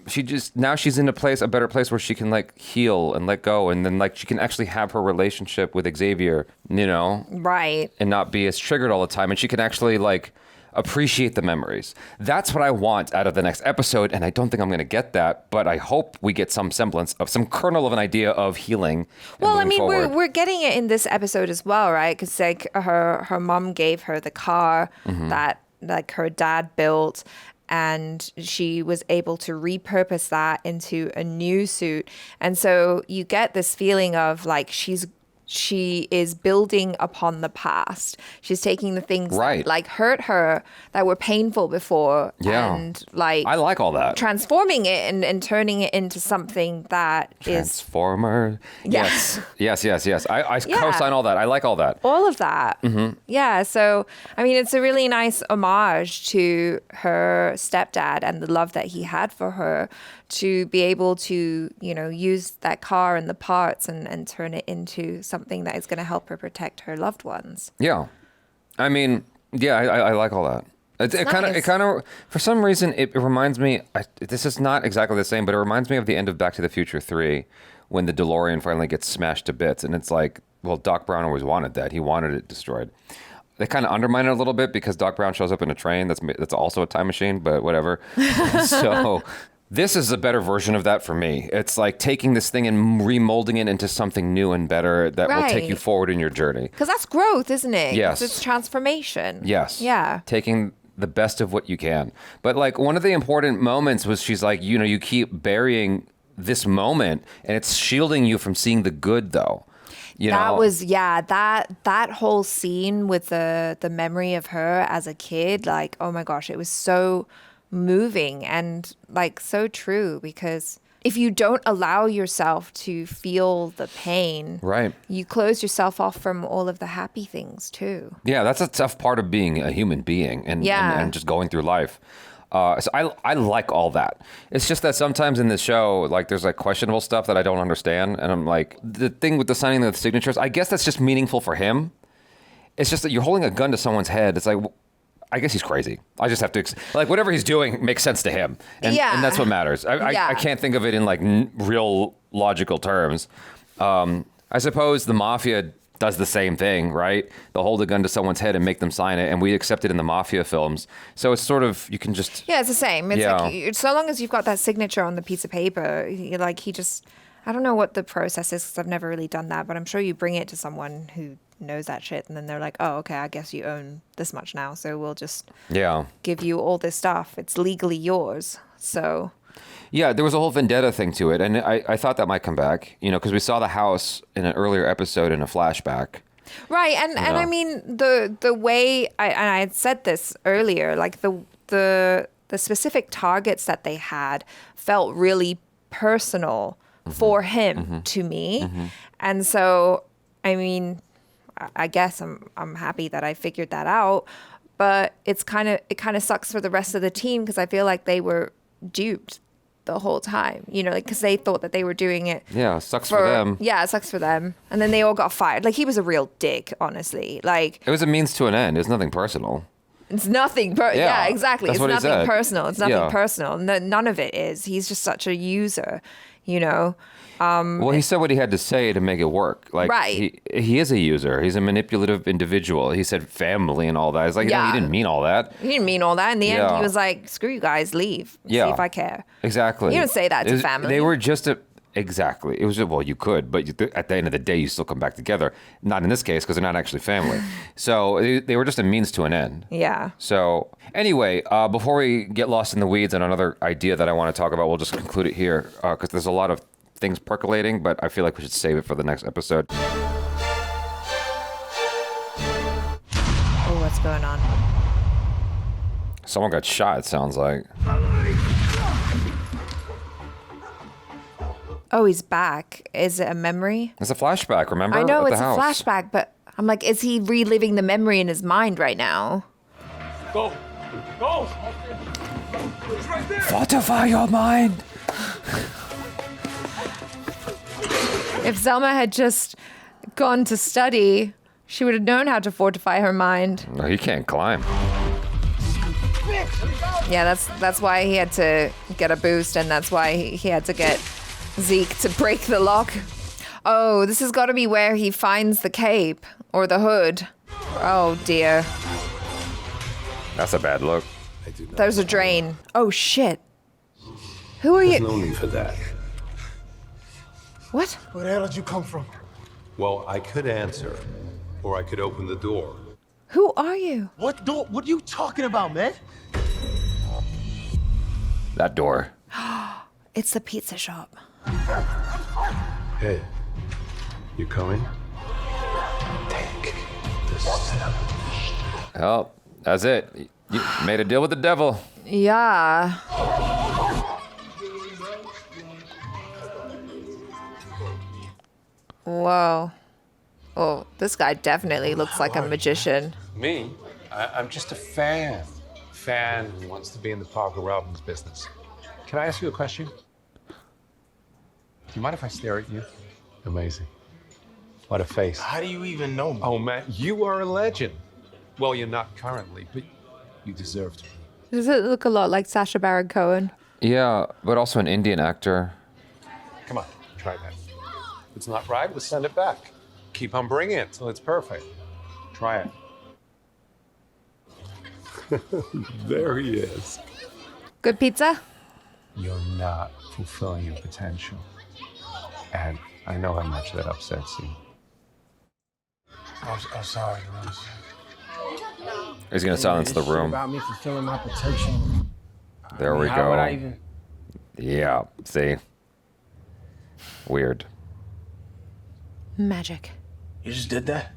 now she's in a better place where she can like heal and let go, and then like she can actually have her relationship with Xavier, right, and not be as triggered all the time, and she can actually like appreciate the memories. That's what I want out of the next episode, and I don't think I'm going to get that, but I hope we get some semblance of some kernel of an idea of healing. Well, I mean, we're getting it in this episode as well, right? Because like her mom gave her the car that like her dad built, and she was able to repurpose that into a new suit. And so you get this feeling of like she is building upon the past. She's taking the things that like hurt her, that were painful before, and like I like all that, transforming it and turning it into something that Transformer. Yes. I co-sign all that. I like all that. All of that. Yeah. So I mean, it's a really nice homage to her stepdad and the love that he had for her, to be able to, use that car and the parts and turn it into something that is going to help her protect her loved ones. Yeah. I mean, yeah, I like all that. It kind of, for some reason, it reminds me, this is not exactly the same, but it reminds me of the end of Back to the Future 3, when the DeLorean finally gets smashed to bits. And it's like, well, Doc Brown always wanted that. He wanted it destroyed. They kind of undermine it a little bit because Doc Brown shows up in a train that's also a time machine, but whatever. So this is a better version of that for me. It's like taking this thing and remolding it into something new and better that will take you forward in your journey. Because that's growth, isn't it? Yes. It's transformation. Yes. Yeah. Taking the best of what you can. But like one of the important moments was she's like, you keep burying this moment and it's shielding you from seeing the good though. That whole scene with the memory of her as a kid, like, oh my gosh, it was so moving and like so true, because if you don't allow yourself to feel the pain, right, you close yourself off from all of the happy things too. Yeah, that's a tough part of being a human being and just going through life. So I like all that. It's just that sometimes in this show, like there's like questionable stuff that I don't understand, and I'm like, the thing with the signing of the signatures, I guess that's just meaningful for him. It's just that you're holding a gun to someone's head. It's like, I guess he's crazy. I just have to, like, whatever he's doing makes sense to him. And that's what matters. I can't think of it in, like, real logical terms. I suppose the mafia does the same thing, right? They'll hold a gun to someone's head and make them sign it, and we accept it in the mafia films. So it's sort of, you can just... Yeah, it's the same. It's like, so long as you've got that signature on the piece of paper, like, I don't know what the process is, because I've never really done that, but I'm sure you bring it to someone who knows that shit, and then they're like, oh, okay, I guess you own this much now, so we'll just give you all this stuff. It's legally yours. So yeah, there was a whole vendetta thing to it, and I thought that might come back, because we saw the house in an earlier episode in a flashback. Right, and I mean the way I had said this earlier, like the specific targets that they had felt really personal for him to me, and so I mean, I guess I'm happy that I figured that out, but it kind of sucks for the rest of the team, because I feel like they were duped the whole time, because they thought that they were doing it. Yeah, sucks for them. Yeah, it sucks for them. And then they all got fired. Like, he was a real dick, honestly. Like, it was a means to an end. It's nothing personal. It's nothing. Yeah, exactly. That's It's what he nothing said. personal. It's nothing Yeah. personal. None of it is. He's just such a user, you know. Well, he said what he had to say to make it work. Like, Right. he is a user. He's a manipulative individual. He said family and all that. He's like, no, Yeah. he didn't mean all that. He didn't mean all that. In the end, Yeah. he was like, "Screw you guys, leave. See Yeah. if I care." Exactly. You don't say that to family. They were just exactly. It was well, you could, but at the end of the day, you still come back together. Not in this case because they're not actually family. So they were just a means to an end. Yeah. So anyway, before we get lost in the weeds on another idea that I want to talk about, we'll just conclude it here because there's a lot of things percolating, but I feel like we should save it for the next episode. Oh, what's going on? Someone got shot, it sounds like. Oh, he's back. Is it a memory? It's a flashback, remember? I know At the it's a house. flashback, but I'm like, is he reliving the memory in his mind right now? Go! Go! It's right there! Fortify your mind! If Zelma had just gone to study, she would have known how to fortify her mind. No, he can't climb. Yeah, that's why he had to get a boost, and that's why he had to get Zeke to break the lock. Oh, this has got to be where he finds the cape or the hood. Oh dear. That's a bad look. There's a drain. Oh shit. Who are There's you? no need for that. What? Where the hell did you come from? Well, I could answer, or I could open the door. Who are you? What door? What are you talking about, man? That door. It's the pizza shop. Hey, you coming? Take the step. Oh, that's it. You made a deal with the devil. Yeah. Whoa. Oh, this guy definitely looks like a magician. Me? I'm just a fan. Fan who wants to be in the Parker Robbins business. Can I ask you a question? Do you mind if I stare at you? Amazing. What a face. How do you even know me? Oh, man, you are a legend. Well, you're not currently, but you deserve to be. Does it look a lot like Sacha Baron Cohen? Yeah, but also an Indian actor. Come on, try that. If it's not right, we'll send it back. Keep on bringing it till it's perfect. Try it. There he is. Good pizza? You're not fulfilling your potential. And I know how much that upsets you. I'm sorry, Rose. He's gonna silence the This shit room. About me fulfilling my potential. There we How would I go. even? Yeah, see? Weird. Magic. You just did that?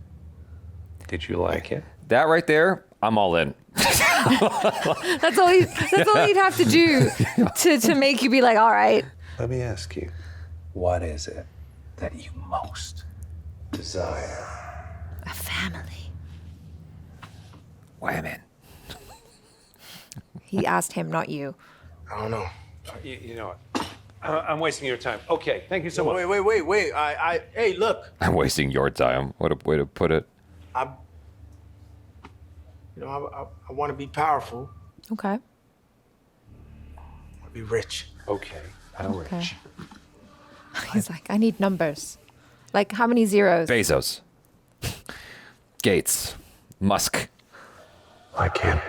Did you like it? That right there, I'm all in. That's all he'd have to do to make you be like, all right. Let me ask you, what is it that you most desire? A family. Women. He asked him, not you. I don't know. You know what? I'm wasting your time. Okay, thank you so much. Wait. Hey, look. I'm wasting your time. What a way to put it. I want to be powerful. Okay. I want to be rich. Okay, how Okay. rich? He's like, I need numbers. Like, how many zeros? Bezos. Gates. Musk. Like him.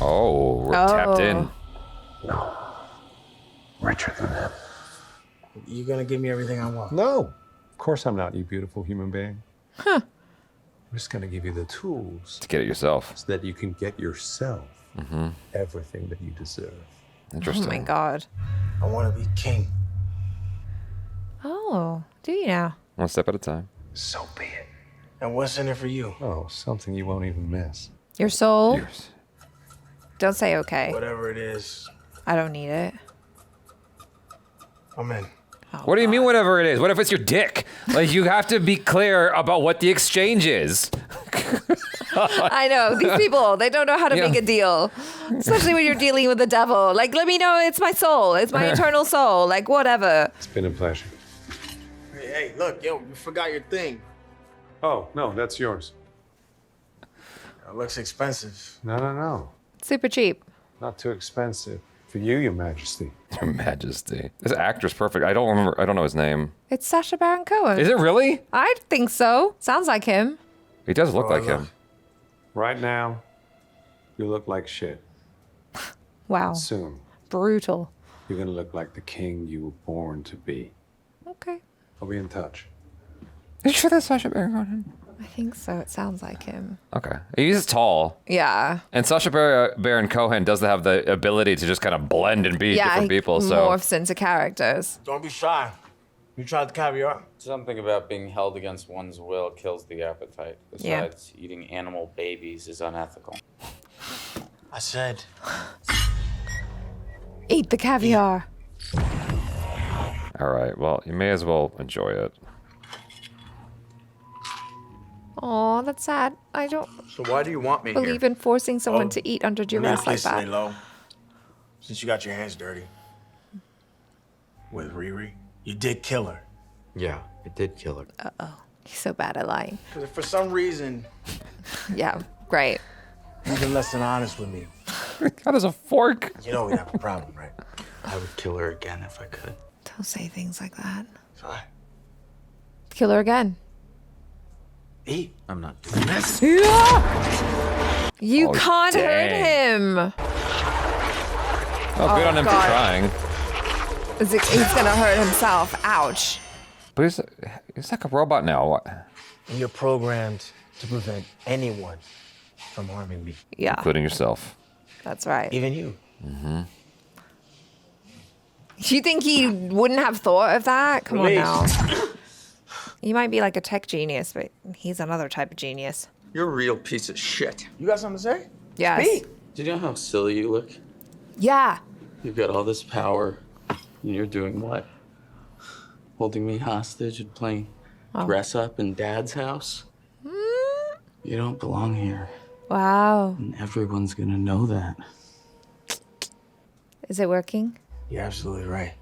Oh, we're tapped in. No. Richer than him. You're going to give me everything I want. No. Of course I'm not, you beautiful human being. Huh. I'm just going to give you the tools To get it yourself. so that you can get yourself Mm-hmm. everything that you deserve. Interesting. Oh my God. I want to be king. Oh, do you now? One step at a time. So be it. And what's in it for you? Oh, something you won't even miss. Your soul? Yours. Don't say okay. Whatever it is, I don't need it. I'm in. What do you mean, whatever it is? What if it's your dick? Like, you have to be clear about what the exchange is. I know. These people, they don't know how to Yeah. make a deal. Especially when you're dealing with the devil. Like, let me know it's my soul. It's my eternal soul. Like, whatever. It's been a pleasure. Hey, look, yo, you forgot your thing. Oh, no, that's yours. It looks expensive. No. Super cheap. Not too expensive. For you, Your Majesty. Your Majesty. This actor's perfect. I don't know his name. It's Sacha Baron Cohen. Is it really? I think so. Sounds like him. He does look like him. Right now, you look like shit. Wow. Soon, Brutal. you're gonna look like the king you were born to be. Okay. I'll be in touch. Are you sure that's Sacha Baron Cohen? I think so. It sounds like him. Okay. He's tall. Yeah. And Sacha Baron Cohen does have the ability to just kind of blend and be different people. He So morphs into characters. Don't be shy. You tried the caviar? Something about being held against one's will kills the appetite. Besides, eating animal babies is unethical. I said. Eat the caviar. all right. Well, you may as well enjoy it. Oh, that's sad. I don't So why do you want me believe here? in forcing someone to eat under duress like Lay that. low. Since you got your hands dirty. With Riri. You did kill her. Yeah, it did kill her. Uh-oh. He's so bad at lying. Because for some reason, Yeah, great. you've been less than honest with me. How does a fork? You know we have a problem, right? I would kill her again if I could. Don't say things like that. Fine. Kill her again. Eat. I'm not doing this. You Oh, can't hurt dang. him. Oh, good on him God. for trying. He's gonna hurt himself. Ouch. But he's like a robot now. What? And you're programmed to prevent anyone from harming me. Yeah, Including yourself. that's right. Even you. Mm-hmm. Do you think he wouldn't have thought of that? Come on now. He might be like a tech genius, but he's another type of genius. You're a real piece of shit. You got something to say? Yes. Speak. Do you know how silly you look? Yeah. You've got all this power, and you're doing what? Holding me hostage and playing dress up in Dad's house? You don't belong here, Wow. and everyone's gonna know that. Is it working? You're absolutely right.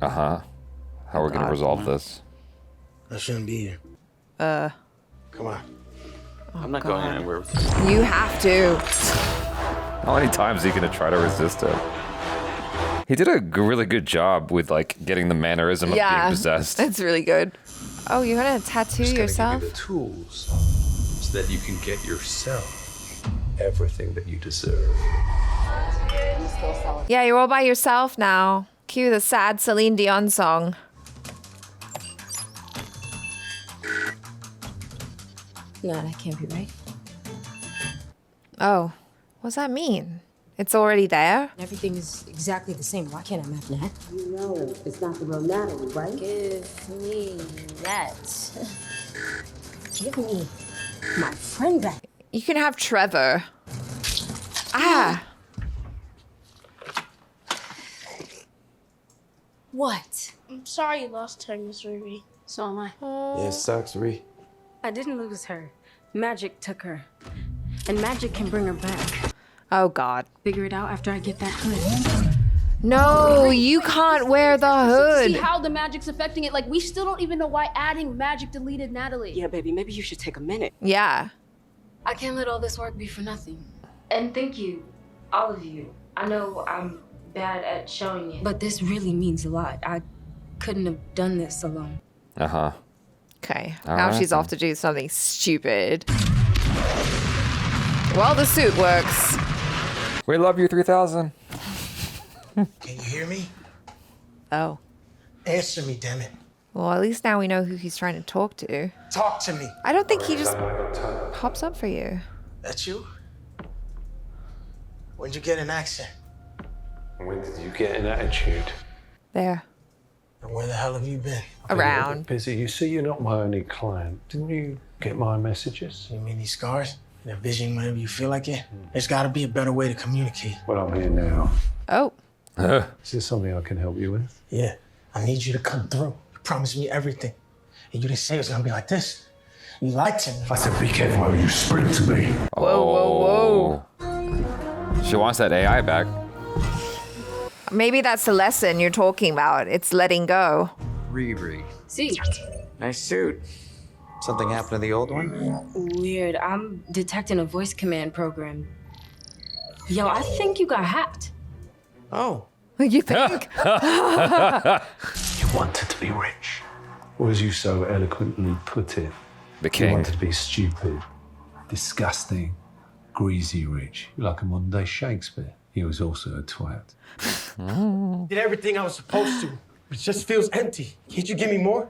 Uh-huh. How are we going to resolve this? I shouldn't be here. Come on. I'm not going anywhere with you. You have to. How many times are you going to try to resist it? He did a really good job with like getting the mannerism of being possessed. It's really good. Oh, you're gonna tattoo yourself? Give you the tools so that you can get yourself everything that you deserve. Yeah, you're all by yourself now. Cue the sad Celine Dion song. No, that can't be right. Oh, what does that mean? It's already there? Everything is exactly the same. Why can't I map Nat? You know it's not the real Natalie, right? Give me that. Give me my friend back. You can have Trevor. Ah. What? I'm sorry you lost her, Miss Riri. So am I. Yeah, it sucks, Ree. I didn't lose her. Magic took her. And magic can bring her back. Oh, God. Figure it out after I get that hood. No, you can't wear the See hood. how the magic's affecting it? Like, we still don't even know why adding magic deleted Natalie. Yeah, baby, maybe you should take a minute. Yeah. I can't let all this work be for nothing. And thank you, all of you. I know I'm bad at showing it, but this really means a lot. I couldn't have done this alone. Uh-huh. Okay, All now right, she's off to do something stupid. Well, the suit works. We love you, 3000. Can you hear me? Oh. Answer me, damn it. Well, at least now we know who he's trying to talk to. Talk to me. I don't think he just pops up for you. That's you? When'd you get an accent? When did you get an attitude? There. And where the hell have you been? Around. Busy. You see, you're not my only client. Didn't you get my messages? You mean these scars? They're vision whenever you feel like it? There's gotta be a better way to communicate. Well, I'm here now. Oh. Is this something I can help you with? Yeah. I need you to come through. You promised me everything. And you didn't say it was gonna be like this. You lied to me. I said, be careful how you speak to me. Whoa, whoa. She wants that AI back. Maybe that's the lesson you're talking about. It's letting go. Riri. See? Nice suit. Something happened to the old one? Weird. I'm detecting a voice command program. Yo, I think you got hacked. Oh. You think? You wanted to be rich. Or as you so eloquently put it, the king. You wanted to be stupid, disgusting, greasy rich. You're like a modern day Shakespeare. He was also a twat. Did everything I was supposed to. It just feels empty. Can't you give me more?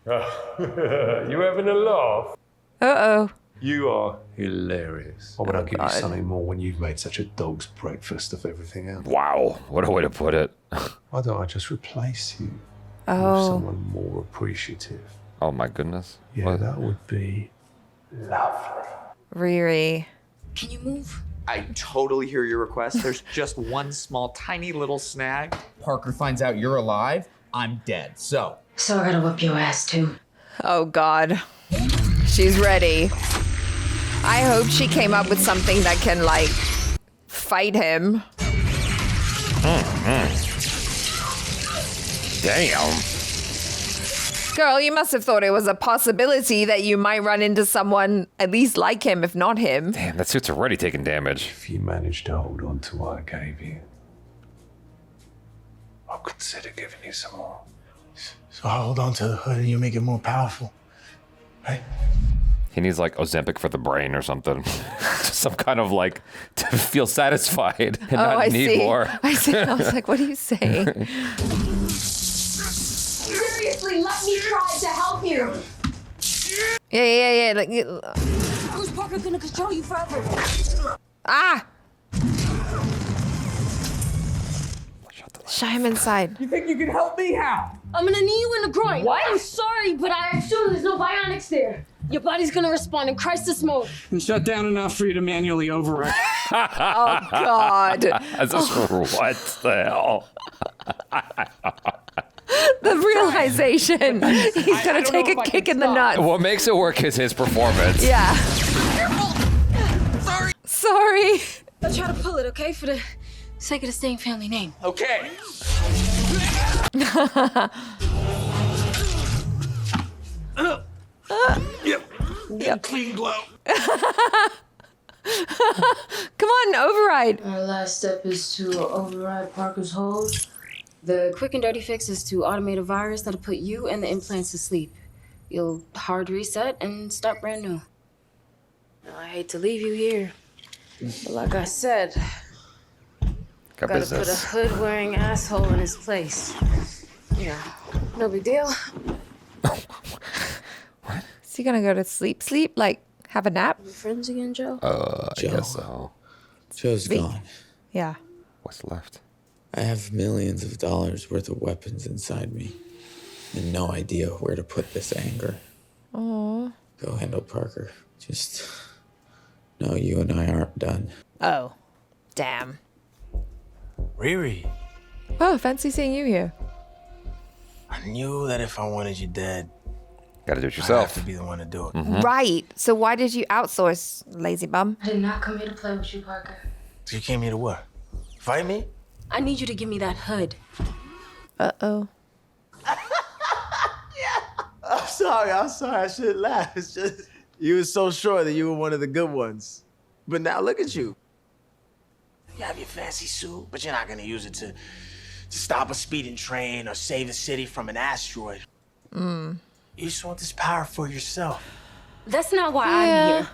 You having a laugh? Uh-oh. You are hilarious. Why would I give God. you something more when you've made such a dog's breakfast of everything else? Wow, what a way to put it. Why don't I just replace you with someone more appreciative? Oh my goodness. Yeah, What? that would be lovely. Riri. Can you move? I totally hear your request. There's just one small, tiny little snag. Parker finds out you're alive, I'm dead. So So I gotta whip your ass too. Oh, God. She's ready. I hope she came up with something that can, like, fight him. Damn. Girl, you must have thought it was a possibility that you might run into someone at least like him, if not him. Damn, that suit's already taking damage. If you manage to hold on to what I gave you, I'll consider giving you some more. So I hold on to the hood and you make it more powerful, right? He needs like Ozempic for the brain or something. Some kind of like to feel satisfied and not I need see. more. I see. I was like, what do you say? Seriously, let me try to help you. Yeah. Like, How's Parker gonna control you forever? ah! Shut him inside. You think you can help me? How? I'm gonna knee you in the groin. What? I'm sorry, but I assume there's no bionics there. Your body's gonna respond in crisis mode. And shut down enough for you to manually override. Oh, God. What the hell? The realization. He's gonna take a kick in the nuts. What makes it work is his performance. Yeah. Sorry. I'll try to pull it, okay? For the sake of the same family name. Okay. Yep. Clean glow. Come on, override. Our last step is to override Parker's hold. The quick and dirty fix is to automate a virus that'll put you and the implants to sleep. You'll hard reset and start brand new. Now, I hate to leave you here, but like I said, gotta put a hood-wearing asshole in his place. Yeah, no big deal. Is he gonna go to sleep? Sleep? Like, have a nap? You friends again, Joe? I guess so. Joe's gone. Yeah. What's left? I have millions of dollars worth of weapons inside me and no idea where to put this anger. Oh. Go handle Parker. Just know you and I aren't done. Oh. Damn. Riri, Oh, fancy seeing you here. I knew that if I wanted you dead, gotta do it I yourself. have to be the one to do it. Right. So why did you outsource, lazy bum? I did not come here to play with you, Parker. So you came here to what? Fight me? I need you to give me that hood. Uh-oh. I'm sorry. I shouldn't laugh. It's just, you were so sure that you were one of the good ones. But now look at you. You have your fancy suit, but you're not gonna use it to stop a speeding train or save a city from an asteroid. You just want this power for yourself. That's not why I'm here.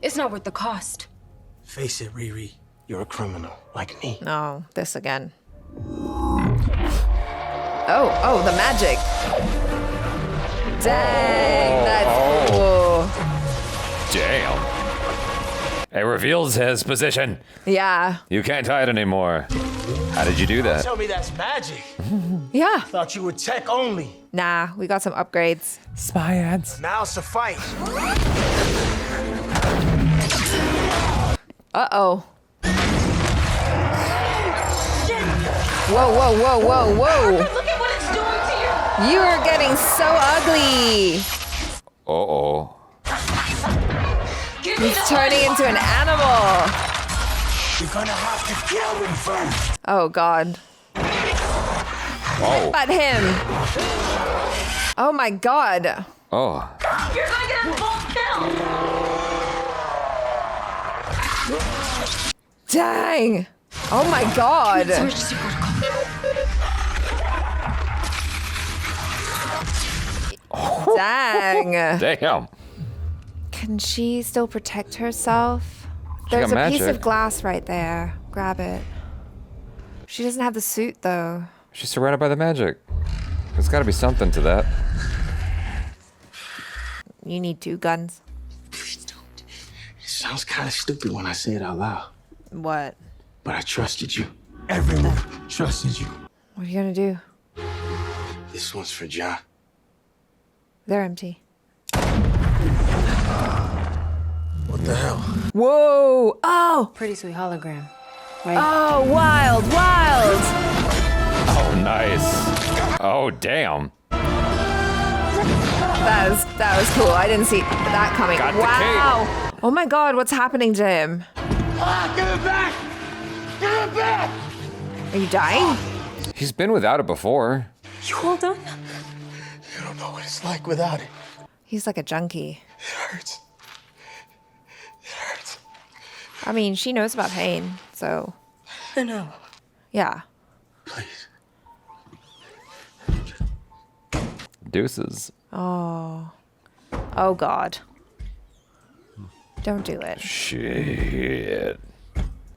It's not worth the cost. Face it, Riri. You're a criminal, like me. No, this again. Oh, the magic. Dang, that's cool. Damn. It reveals his position. Yeah. You can't hide anymore. How did you do that? Tell me that's magic. Yeah. Thought you were tech only. Nah, we got some upgrades. Spy ads. Now it's a fight. Uh-oh. Whoa. Look at what it's doing to you. You are getting so ugly. Uh-oh. He's turning into an animal. You're gonna have to kill him first. Oh, God. Whoa. But him. Oh, my God. Oh. You're gonna get us both killed! Dang! Oh my god! Emergency protocol. Dang! Damn. Can she still protect herself? She There's got a piece magic. of glass right there. Grab it. She doesn't have the suit though. She's surrounded by the magic. There's got to be something to that. You need 2 guns. It sounds kind of stupid when I say it out loud. What? But I trusted you. Everyone trusted you. What are you gonna do? This one's for John. They're empty. What the hell? Whoa! Oh! Pretty sweet hologram. Right? Oh, wild, wild! Oh, nice. Oh, damn. That was cool. I didn't see that coming. Got the Wow! Oh my god, what's happening to him? Give it back! Give it back! Are you dying? He's been without it before. You all done? You don't know what it's like without it. He's like a junkie. It hurts. It hurts. I mean, she knows about pain, so I know. yeah. Please. Deuces. Oh. Oh god. Don't do it. Shit.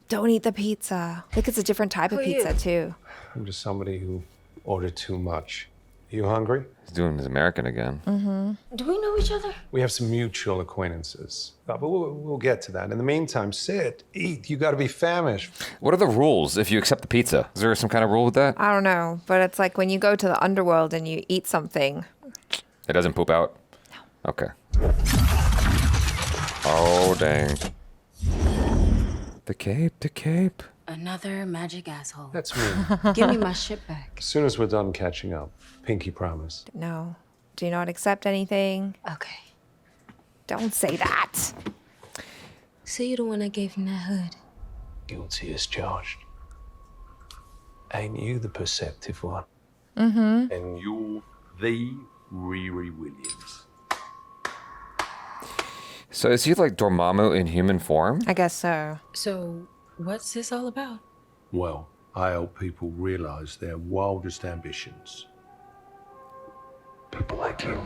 Don't eat the pizza. Look, it's a different type of Who are pizza you? too. I'm just somebody who ordered too much. Are you hungry? He's doing his American again. Mm-hmm. Do we know each other? We have some mutual acquaintances. But we'll get to that. In the meantime, sit, eat. You got to be famished. What are the rules if you accept the pizza? Is there some kind of rule with that? I don't know, but it's like when you go to the underworld and you eat something. It doesn't poop out? No. Okay. Oh, dang. The cape, the cape. Another magic asshole. That's me. Give me my shit back. As soon as we're done catching up, pinky promise. No. Do not accept anything. Okay. Don't say that. So you're the one I gave him that hood. Guilty as charged. Ain't you the perceptive one? Mm-hmm. And you're the Riri Williams. So is he like Dormammu in human form? I guess so. So what's this all about? Well, I help people realize their wildest ambitions. People like you.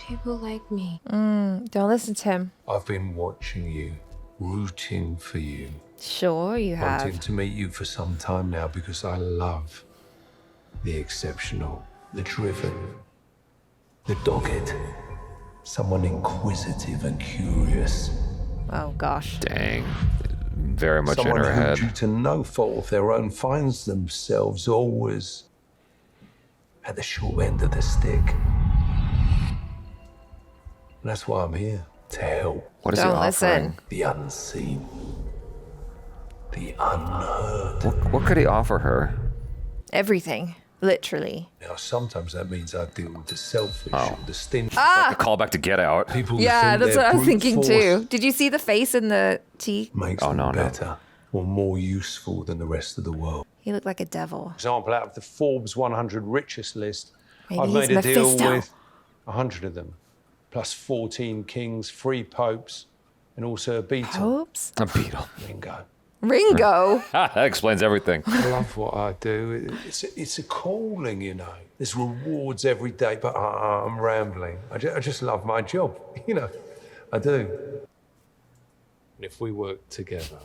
People like me. Don't listen to him. I've been watching you, rooting for you, Sure, you wanting have. to meet you for some time now because I love the exceptional, the driven, the dogged, someone inquisitive and curious. Oh gosh. Dang. Very much Someone in her who, head. due to no fault of their own, finds themselves always at the short end of the stick. And that's why I'm here, to help. What is he Don't offering? listen. The unseen. The unheard. What could he offer her? Everything. Literally. Now, sometimes that means I deal with the selfish, the stingy. Ah! A callback to Get Out. People who Yeah, think that's their what I was brute thinking force too. Did you see the face in the tea? Makes Oh, them no. better or more useful than the rest of the world. He looked like a devil. For example, out of the Forbes 100 richest list, Maybe I've he's made a deal Mephisto. with 100 of them, plus 14 kings, 3 popes, and also a beetle. Popes? A beetle. Ringo. Ringo? That explains everything. I love what I do. It's a calling, you know. There's rewards every day, but I'm rambling. I just love my job, you know. I do. And if we work together,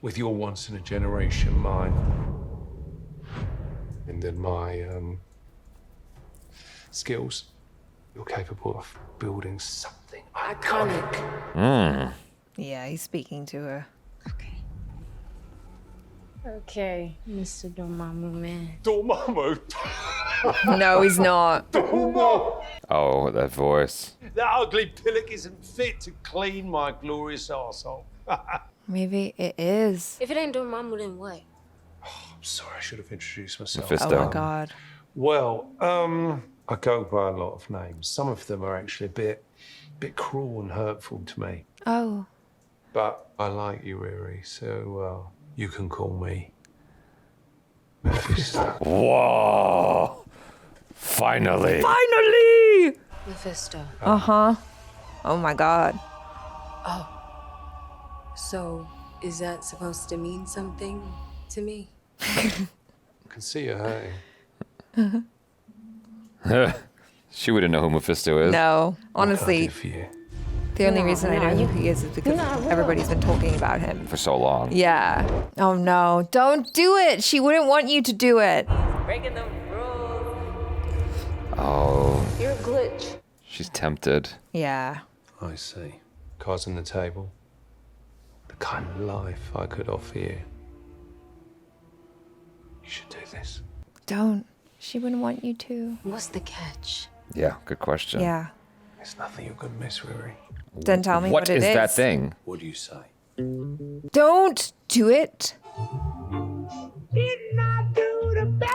with your once-in-a-generation mind, and then my skills, you're capable of building something Iconic. Yeah, he's speaking to her. Okay, Mr. Dormammu man. Dormammu? No, he's not. Oh, that voice. That ugly pillock isn't fit to clean my glorious arsehole. Maybe it is. If it ain't Dormammu, then what? I'm sorry, I should have introduced myself. Mephisto. Oh my god. Well, I go by a lot of names. Some of them are actually a bit cruel and hurtful to me. Oh. But I like you, Riri, so you can call me Mephisto. Whoa. Finally. Finally! Mephisto. Uh-huh. Oh my god. Oh. So, is that supposed to mean something to me? I can see you hurting. She wouldn't know who Mephisto is. No, What can I honestly, do for you? the only reason I know who he is because everybody's been talking about him. For so long. Yeah. Oh no, don't do it. She wouldn't want you to do it. Breaking the rules. Oh. You're a glitch. She's tempted. Yeah. I see. Cards on the table. The kind of life I could offer you. You should do this. Don't. She wouldn't want you to. What's the catch? Yeah, good question. Yeah. There's nothing you could miss, Riri. Then tell me what it is. What is that thing? What do you say? Don't do it.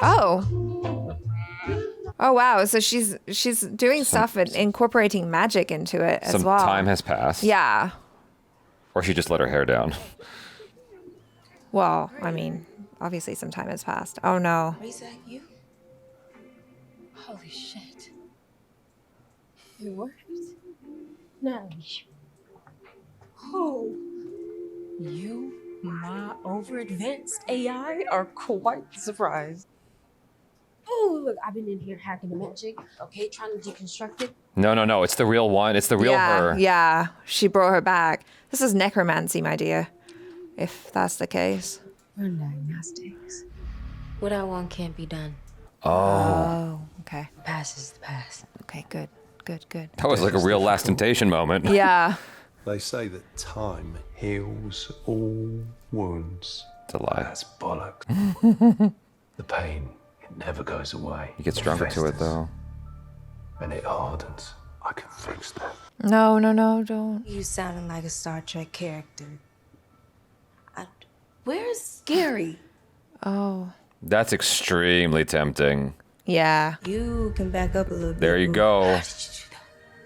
Oh. Oh wow. So she's doing stuff and incorporating magic into it as Some well. time has passed. Yeah. Or she just let her hair down. Well, I mean, obviously some time has passed. Oh no. Is that you? Holy shit. It worked. Natalie. Oh. You, my over-advanced AI, are quite surprised. Oh, look, I've been in here hacking the magic, okay, trying to deconstruct it. No. It's the real one. It's the real her. Yeah. She brought her back. This is necromancy, my dear. If that's the case. We're diagnostics. What I want can't be done. Oh. Okay. The past is the past. Okay, good. Good. That was like a real Last Temptation moment. Yeah. They say that time heals all wounds. It's a lie. That's bollocks. The pain, it never goes away. You get stronger to it, though. And it hardens. I can fix that. No, don't. You sounding like a Star Trek character. Where's Gary? Oh. That's extremely tempting. Yeah. You can back up a little bit. There you go.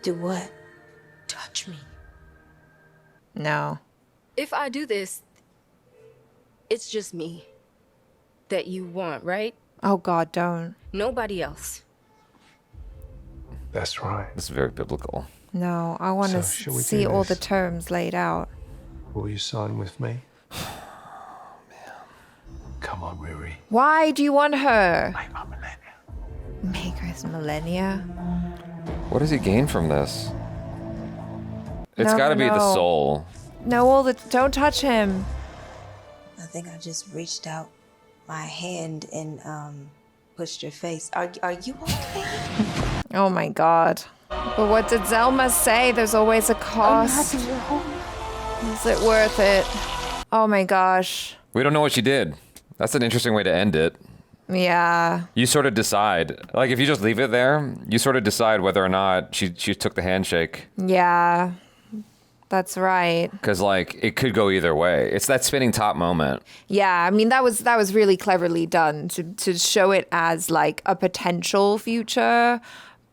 Do what? Touch me. No. If I do this, it's just me that you want, right? Oh God, don't. Nobody else. That's right. This is very biblical. No, I want to shall we see do all the this? terms laid out. Will you sign with me? Come on, Riri. Why do you want her? Make my millennia. Make her his millennia? What does he gain from this? It's No, got to be the no. soul. No, don't touch him. I think I just reached out my hand and pushed your face. Are you okay? Oh my God. But what did Zelma say? There's always a cost. Is it worth it? Oh my gosh. We don't know what she did. That's an interesting way to end it. Yeah. You sort of decide. Like, if you just leave it there, you sort of decide whether or not she took the handshake. Yeah. That's right. Because, like, it could go either way. It's that spinning top moment. Yeah, I mean that was really cleverly done to show it as like a potential future,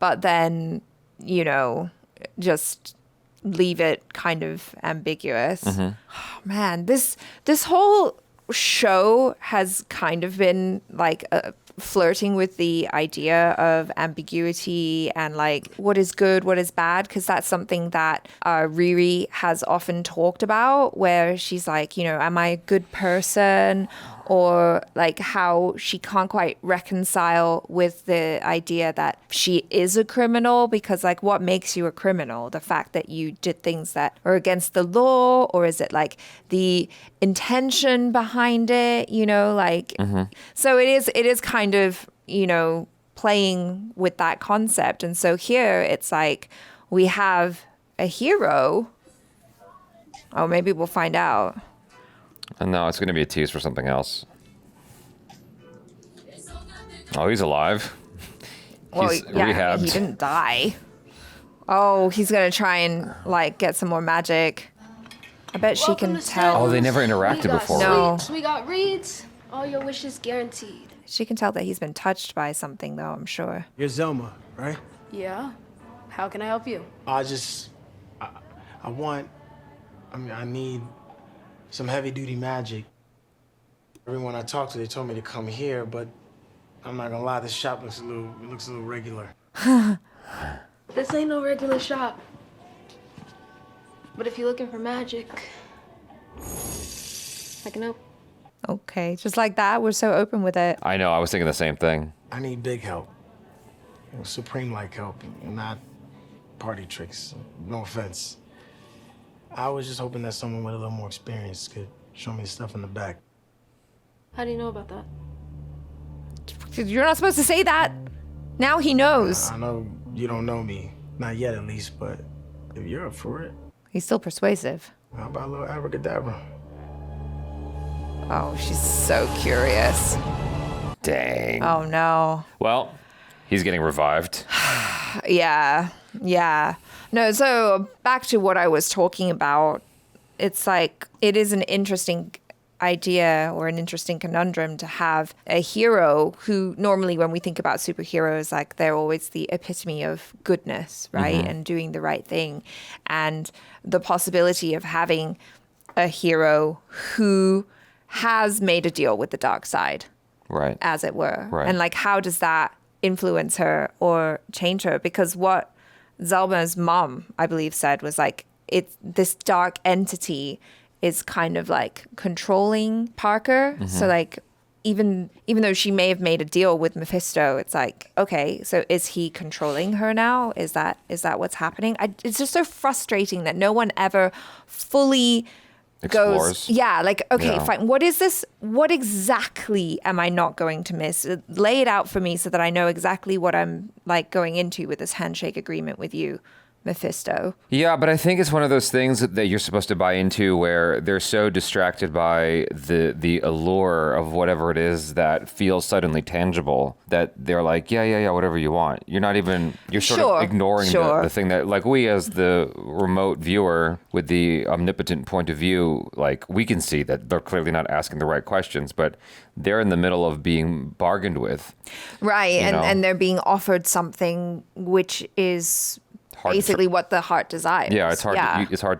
but then, you know, just leave it kind of ambiguous. Mm-hmm. Oh, man, this whole show has kind of been like flirting with the idea of ambiguity and like what is good, what is bad, because that's something that Riri has often talked about, where she's like, you know, am I a good person? Or like how she can't quite reconcile with the idea that she is a criminal, because like what makes you a criminal? The fact that you did things that are against the law, or is it like the intention behind it, you know, like so it is kind of, you know, playing with that concept. And so here it's like we have a hero. Oh, maybe we'll find out. And no, it's going to be a tease for something else. Oh, he's alive. Well, He's yeah, rehabbed. he didn't die. Oh, he's gonna try and like get some more magic. I bet she can tell. Oh, they never interacted before. No, We got reads. All your wishes guaranteed. she can tell that he's been touched by something, though. I'm sure. You're Zelma, right? Yeah. How can I help you? I need some heavy-duty magic. Everyone I talked to, they told me to come here, but I'm not gonna lie, this shop looks a little regular. This ain't no regular shop. But if you're looking for magic, I can help. Okay, just like that, we're so open with it. I know, I was thinking the same thing. I need big help. Supreme-like help, not party tricks. No offense. I was just hoping that someone with a little more experience could show me the stuff in the back. How do you know about that? You're not supposed to say that. Now he knows. I know you don't know me. Not yet, at least, but if you're up for it. He's still persuasive. How about a little abracadabra? Oh, she's so curious. Dang. Oh, no. Well, he's getting revived. Yeah. No, so back to what I was talking about. It's like, it is an interesting idea or an interesting conundrum to have a hero who normally when we think about superheroes, like they're always the epitome of goodness, right? Mm-hmm. And doing the right thing. And the possibility of having a hero who has made a deal with the dark side, right, as it were. Right. And like, how does that influence her or change her? Because what Zelma's mom, I believe, said was like, it's this dark entity is kind of like controlling Parker. Mm-hmm. So like, even though she may have made a deal with Mephisto, it's like, okay, so is he controlling her now? Is that what's happening? It's just so frustrating that no one ever fully Explores. goes, yeah, like, okay, Yeah. fine. What is this? What exactly am I not going to miss? Lay it out for me so that I know exactly what I'm like going into with this handshake agreement with you, Mephisto. Yeah, but I think it's one of those things that you're supposed to buy into where they're so distracted by the allure of whatever it is that feels suddenly tangible that they're like, yeah, whatever you want. You're not even, you're sort of ignoring the thing that, like, we as the remote viewer with the omnipotent point of view, like, we can see that they're clearly not asking the right questions, but they're in the middle of being bargained with. Right, You know? and they're being offered something which is basically what the heart desires. Yeah, it's hard.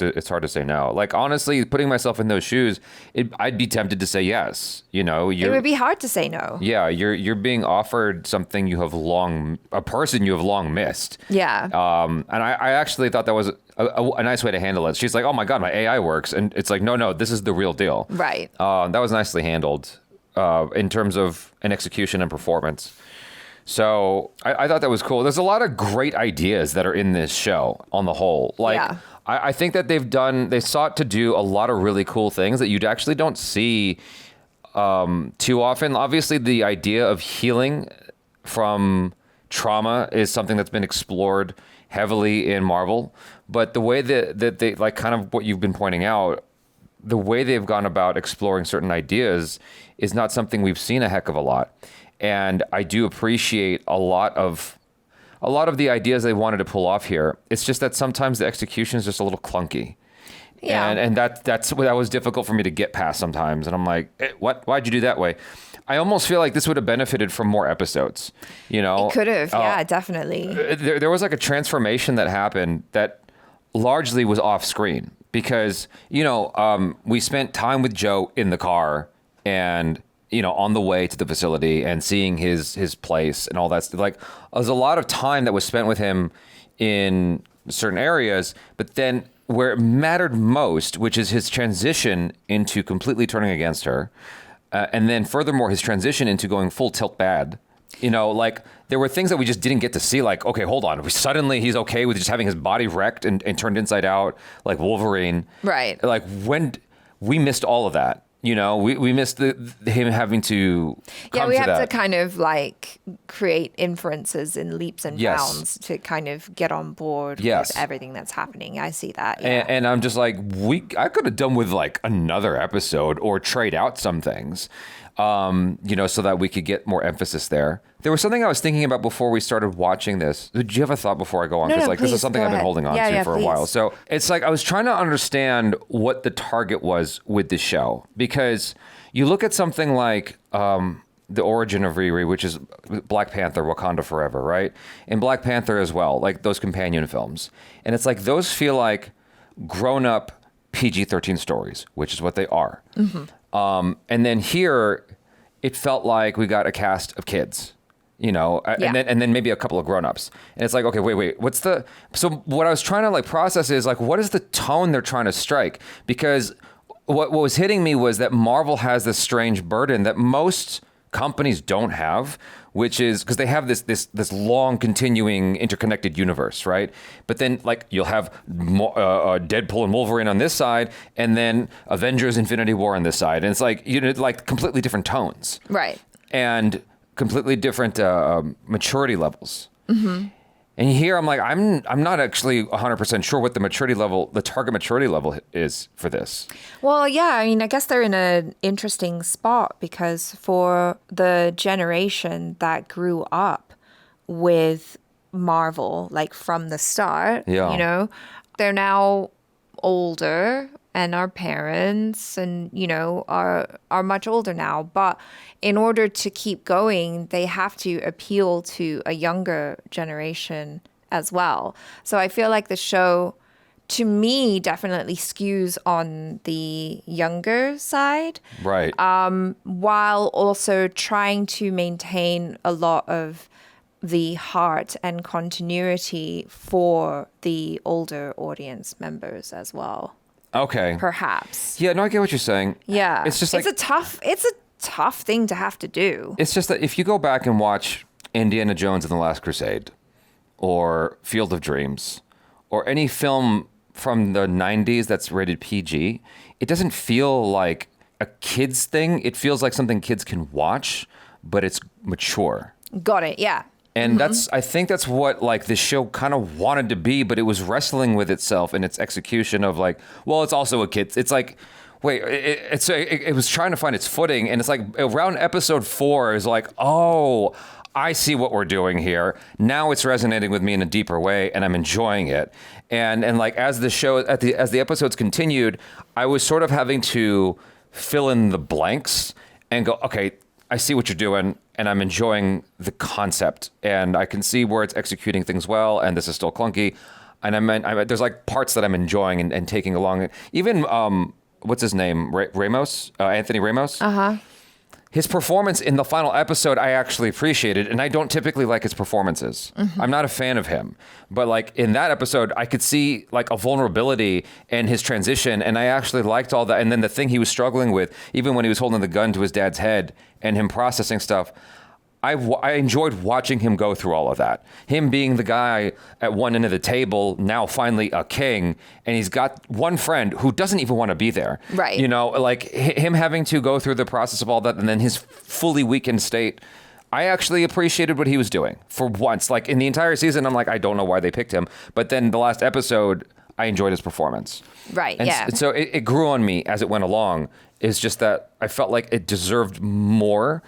It's hard to say no. Like, honestly, putting myself in those shoes, I'd be tempted to say yes. You know, It would be hard to say no. Yeah, you're being offered something a person you have long missed. Yeah. And I actually thought that was a nice way to handle it. She's like, oh my God, my AI works. And it's like, no, this is the real deal. Right. That was nicely handled in terms of an execution and performance. So I thought that was cool. There's a lot of great ideas that are in this show on the whole. Like, Yeah. I think that they sought to do a lot of really cool things that you actually don't see too often. Obviously, the idea of healing from trauma is something that's been explored heavily in Marvel. But the way that they, like, kind of what you've been pointing out, the way they've gone about exploring certain ideas is not something we've seen a heck of a lot. And I do appreciate a lot of the ideas they wanted to pull off here. It's just that sometimes the execution is just a little clunky. Yeah. And that was difficult for me to get past sometimes. And I'm like, what? Why'd you do that way? I almost feel like this would have benefited from more episodes. You know, It could have, yeah, definitely. There was like a transformation that happened that largely was off screen because, you know, we spent time with Joe in the car and, you know, on the way to the facility and seeing his place and all that stuff. Like, there's a lot of time that was spent with him in certain areas, but then where it mattered most, which is his transition into completely turning against her, and then furthermore, his transition into going full tilt bad. You know, like, there were things that we just didn't get to see. Like, okay, hold on. Suddenly he's okay with just having his body wrecked and turned inside out like Wolverine. Right. Like, when we missed all of that. You know, we missed him having to come we to have that. to kind of like create inferences in leaps and Yes. bounds to kind of get on board Yes. with everything that's happening. I see that. Yeah. And I'm just like, I could have done with like another episode or trade out some things, you know, so that we could get more emphasis there. There was something I was thinking about before we started watching this. Did you have a thought before I go on? No, Because no, like this please, is something go I've been ahead. holding on to for a please. while. So it's like I was trying to understand what the target was with the show, because you look at something like the origin of Riri, which is Black Panther, Wakanda Forever, right? And Black Panther as well, like those companion films. And it's like those feel like grown-up PG-13 stories, which is what they are. Mm-hmm. And then here, it felt like we got a cast of kids. and then maybe a couple of grown-ups. And it's like, okay, wait, so what I was trying to like process is like, what is the tone they're trying to strike? Because what was hitting me was that Marvel has this strange burden that most companies don't have, which is because they have this long continuing interconnected universe, right? But then like you'll have Deadpool and Wolverine on this side, and then Avengers: Infinity War on this side, and it's like like completely different tones, right? And completely different maturity levels. Mm-hmm. And here I'm like, I'm not actually 100% sure what the target maturity level is for this. Well, yeah, I mean, I guess they're in an interesting spot because for the generation that grew up with Marvel, like from the start, they're now older and our parents and, are much older now. But in order to keep going, they have to appeal to a younger generation as well. So I feel like the show, to me, definitely skews on the younger side. Right. While also trying to maintain a lot of the heart and continuity for the older audience members as well. Okay. Perhaps. Yeah, no, I get what you're saying. Yeah. It's just like it's a tough thing to have to do. It's just that if you go back and watch Indiana Jones and the Last Crusade or Field of Dreams or any film from the 90s that's rated PG, it doesn't feel like a kid's thing. It feels like something kids can watch, but it's mature. Got it. Yeah. And I think that's what like the show kind of wanted to be, but it was wrestling with itself in its execution of like, well, it's also a kid. It's like, wait, it was trying to find its footing, and it's like around episode 4 is like, oh, I see what we're doing here. Now it's resonating with me in a deeper way, and I'm enjoying it. And like as the episodes continued, I was sort of having to fill in the blanks and go, okay, I see what you're doing, and I'm enjoying the concept, and I can see where it's executing things well, and this is still clunky. And there's like parts that I'm enjoying and taking along. Even, what's his name? Ramos? Anthony Ramos? Uh-huh. His performance in the final episode, I actually appreciated, and I don't typically like his performances. Mm-hmm. I'm not a fan of him. But like in that episode, I could see like a vulnerability in his transition, and I actually liked all that. And then the thing he was struggling with, even when he was holding the gun to his dad's head and him processing stuff, I enjoyed watching him go through all of that. Him being the guy at one end of the table, now finally a king, and he's got one friend who doesn't even want to be there. Right. Like him having to go through the process of all that, and then his fully weakened state. I actually appreciated what he was doing for once. Like in the entire season, I'm like, I don't know why they picked him. But then the last episode, I enjoyed his performance. Right, and yeah. So it grew on me as it went along. It's just that I felt like it deserved more.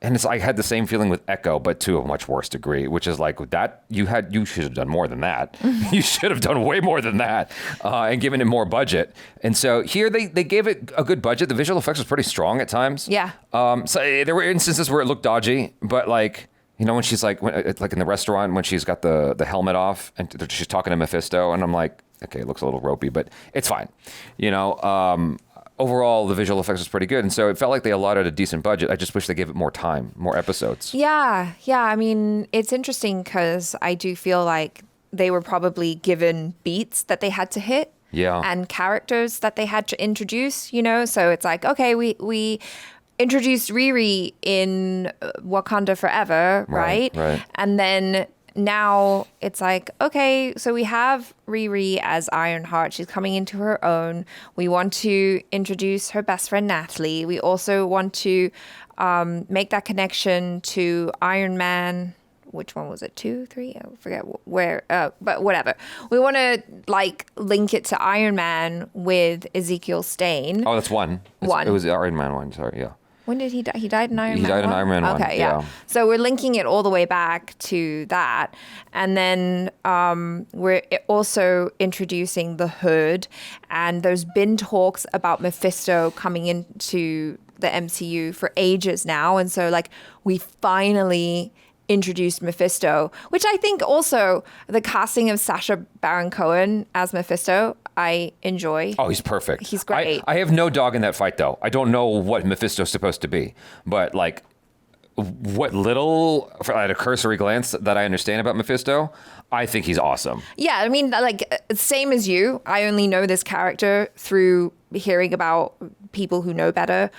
And I had the same feeling with Echo, but to a much worse degree, which is like that you should have done more than that. You should have done way more than that, and given it more budget. And so here they gave it a good budget. The visual effects was pretty strong at times. Yeah. So there were instances where it looked dodgy, but like, when she's like in the restaurant when she's got the helmet off and she's talking to Mephisto, and I'm like, okay, it looks a little ropey, but it's fine. Overall, the visual effects was pretty good. And so it felt like they allotted a decent budget. I just wish they gave it more time, more episodes. Yeah. I mean, it's interesting because I do feel like they were probably given beats that they had to hit. Yeah. And characters that they had to introduce, So it's like, okay, we introduced Riri in Wakanda Forever, right? Right. And then now it's like, okay, so we have Riri as Ironheart. She's coming into her own. We want to introduce her best friend, Natalie. We also want to make that connection to Iron Man. Which one was it? 2, 3? I forget where, but whatever. We want to link it to Iron Man with Ezekiel Stane. Oh, that's one. It was Iron Man 1, sorry, yeah. When did he die? He died in Iron Man 1? He died in Iron Man 1, Okay, yeah. So we're linking it all the way back to that. And then we're also introducing the Hood. And there's been talks about Mephisto coming into the MCU for ages now. And so, we finally introduced Mephisto, which I think also the casting of Sacha Baron Cohen as Mephisto, I enjoy. Oh, he's perfect. He's great. I have no dog in that fight, though. I don't know what Mephisto's supposed to be, but what little, at a cursory glance, that I understand about Mephisto, I think he's awesome. Yeah, I mean, like, same as you. I only know this character through hearing about people who know better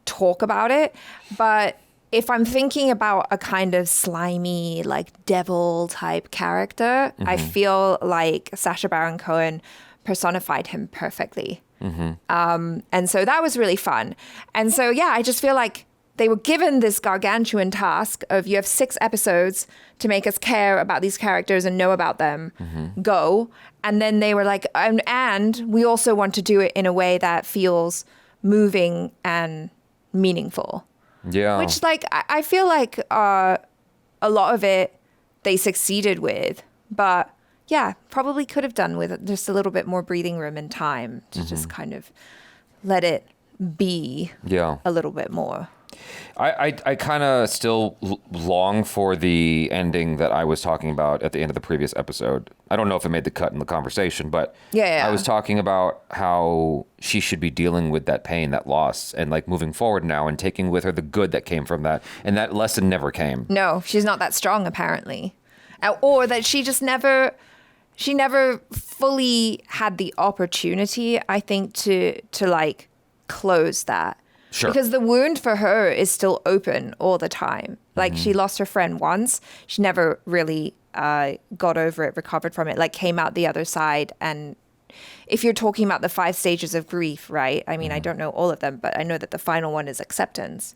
talk about it. But if I'm thinking about a kind of slimy, like, devil type character, I feel like Sacha Baron Cohen personified him perfectly. And so that was really fun. And so, yeah, I just feel like they were given this gargantuan task of, you have 6 episodes to make us care about these characters and know about them. Go. And then they were like, and we also want to do it in a way that feels moving and meaningful. Yeah. Which, like, I feel like a lot of it they succeeded with. But, yeah, probably could have done with just a little bit more breathing room and time to just kind of let it be a little bit more. I kind of still long for the ending that I was talking about at the end of the previous episode. I don't know if it made the cut in the conversation, but I was talking about how she should be dealing with that pain, that loss, and like moving forward now and taking with her the good that came from that. And that lesson never came. No, she's not that strong, apparently. Or that she just never fully had the opportunity, I think, to like close that. Sure. Because the wound for her is still open all the time. Like, she lost her friend once. She never really got over it, recovered from it, like came out the other side. And if you're talking about the 5 stages of grief, right? I mean, I don't know all of them, but I know that the final one is acceptance.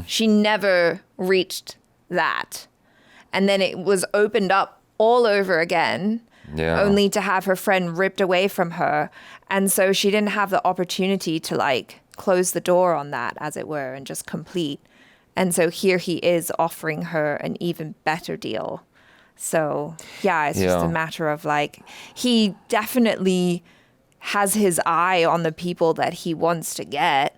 She never reached that. And then it was opened up all over again, only to have her friend ripped away from her. And so she didn't have the opportunity to like close the door on that, as it were, and just complete. And so here he is offering her an even better deal. So yeah, it's just a matter of like, he definitely has his eye on the people that he wants to get.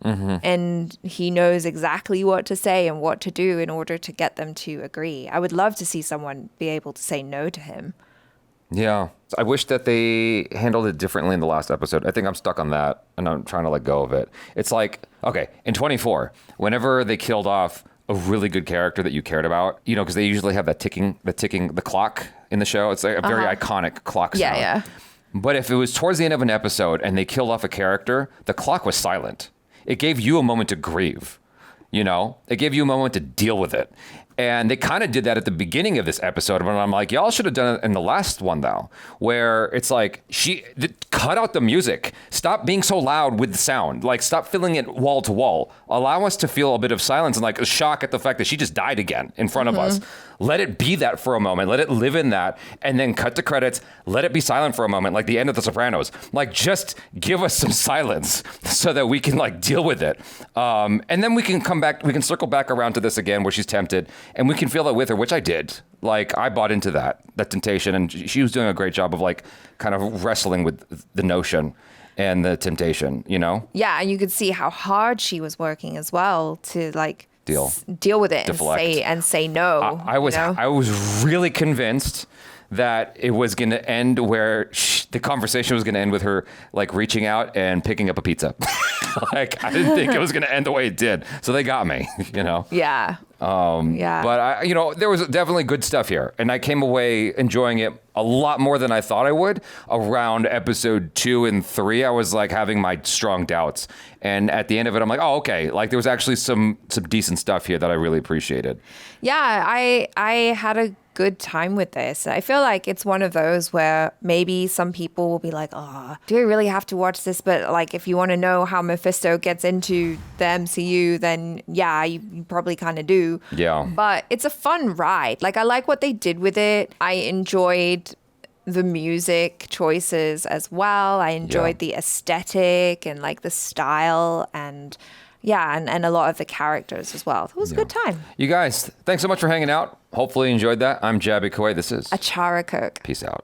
And he knows exactly what to say and what to do in order to get them to agree. I would love to see someone be able to say no to him. Yeah. I wish that they handled it differently in the last episode. I think I'm stuck on that, and I'm trying to let go of it. It's like, okay, in 24, whenever they killed off a really good character that you cared about, you know, because they usually have that the clock in the show. It's like a very iconic clock sound. Yeah. But if it was towards the end of an episode and they killed off a character, the clock was silent. It gave you a moment to grieve, you know? It gave you a moment to deal with it. And they kind of did that at the beginning of this episode. But I'm like, y'all should have done it in the last one, though, where it's like, cut out the music. Stop being so loud with the sound. Like, stop filling it wall to wall. Allow us to feel a bit of silence and like a shock at the fact that she just died again in front of us. Let it be that for a moment. Let it live in that. And then cut to credits. Let it be silent for a moment, like the end of The Sopranos. Like, just give us some silence so that we can like deal with it. And then we can come back. We can circle back around to this again where she's tempted. And we can feel that with her, which I did. Like, I bought into that temptation. And she was doing a great job of, like, kind of wrestling with the notion and the temptation, you know? Yeah, and you could see how hard she was working as well to, like, deal with it and say no. I was really convinced that it was going to end where the conversation was going to end with her, like, reaching out and picking up a pizza. Like, I didn't think it was going to end the way it did. So they got me, you know? Yeah. But there was definitely good stuff here. And I came away enjoying it a lot more than I thought I would. Around episode 2 and 3, I was like having my strong doubts. And at the end of it, I'm like, oh, okay. Like, there was actually some decent stuff here that I really appreciated. Yeah, I had a good time with this. I feel like it's one of those where maybe some people will be like, oh, do I really have to watch this? But like, if you want to know how Mephisto gets into the MCU, then yeah, you probably kind of do. Yeah. But it's a fun ride. Like, I like what they did with it. I enjoyed the music choices as well. I enjoyed the aesthetic and like the style and and a lot of the characters as well. It was a good time. You guys, thanks so much for hanging out. Hopefully you enjoyed that. I'm Jaby Koay. This is Achara Kirk. Peace out.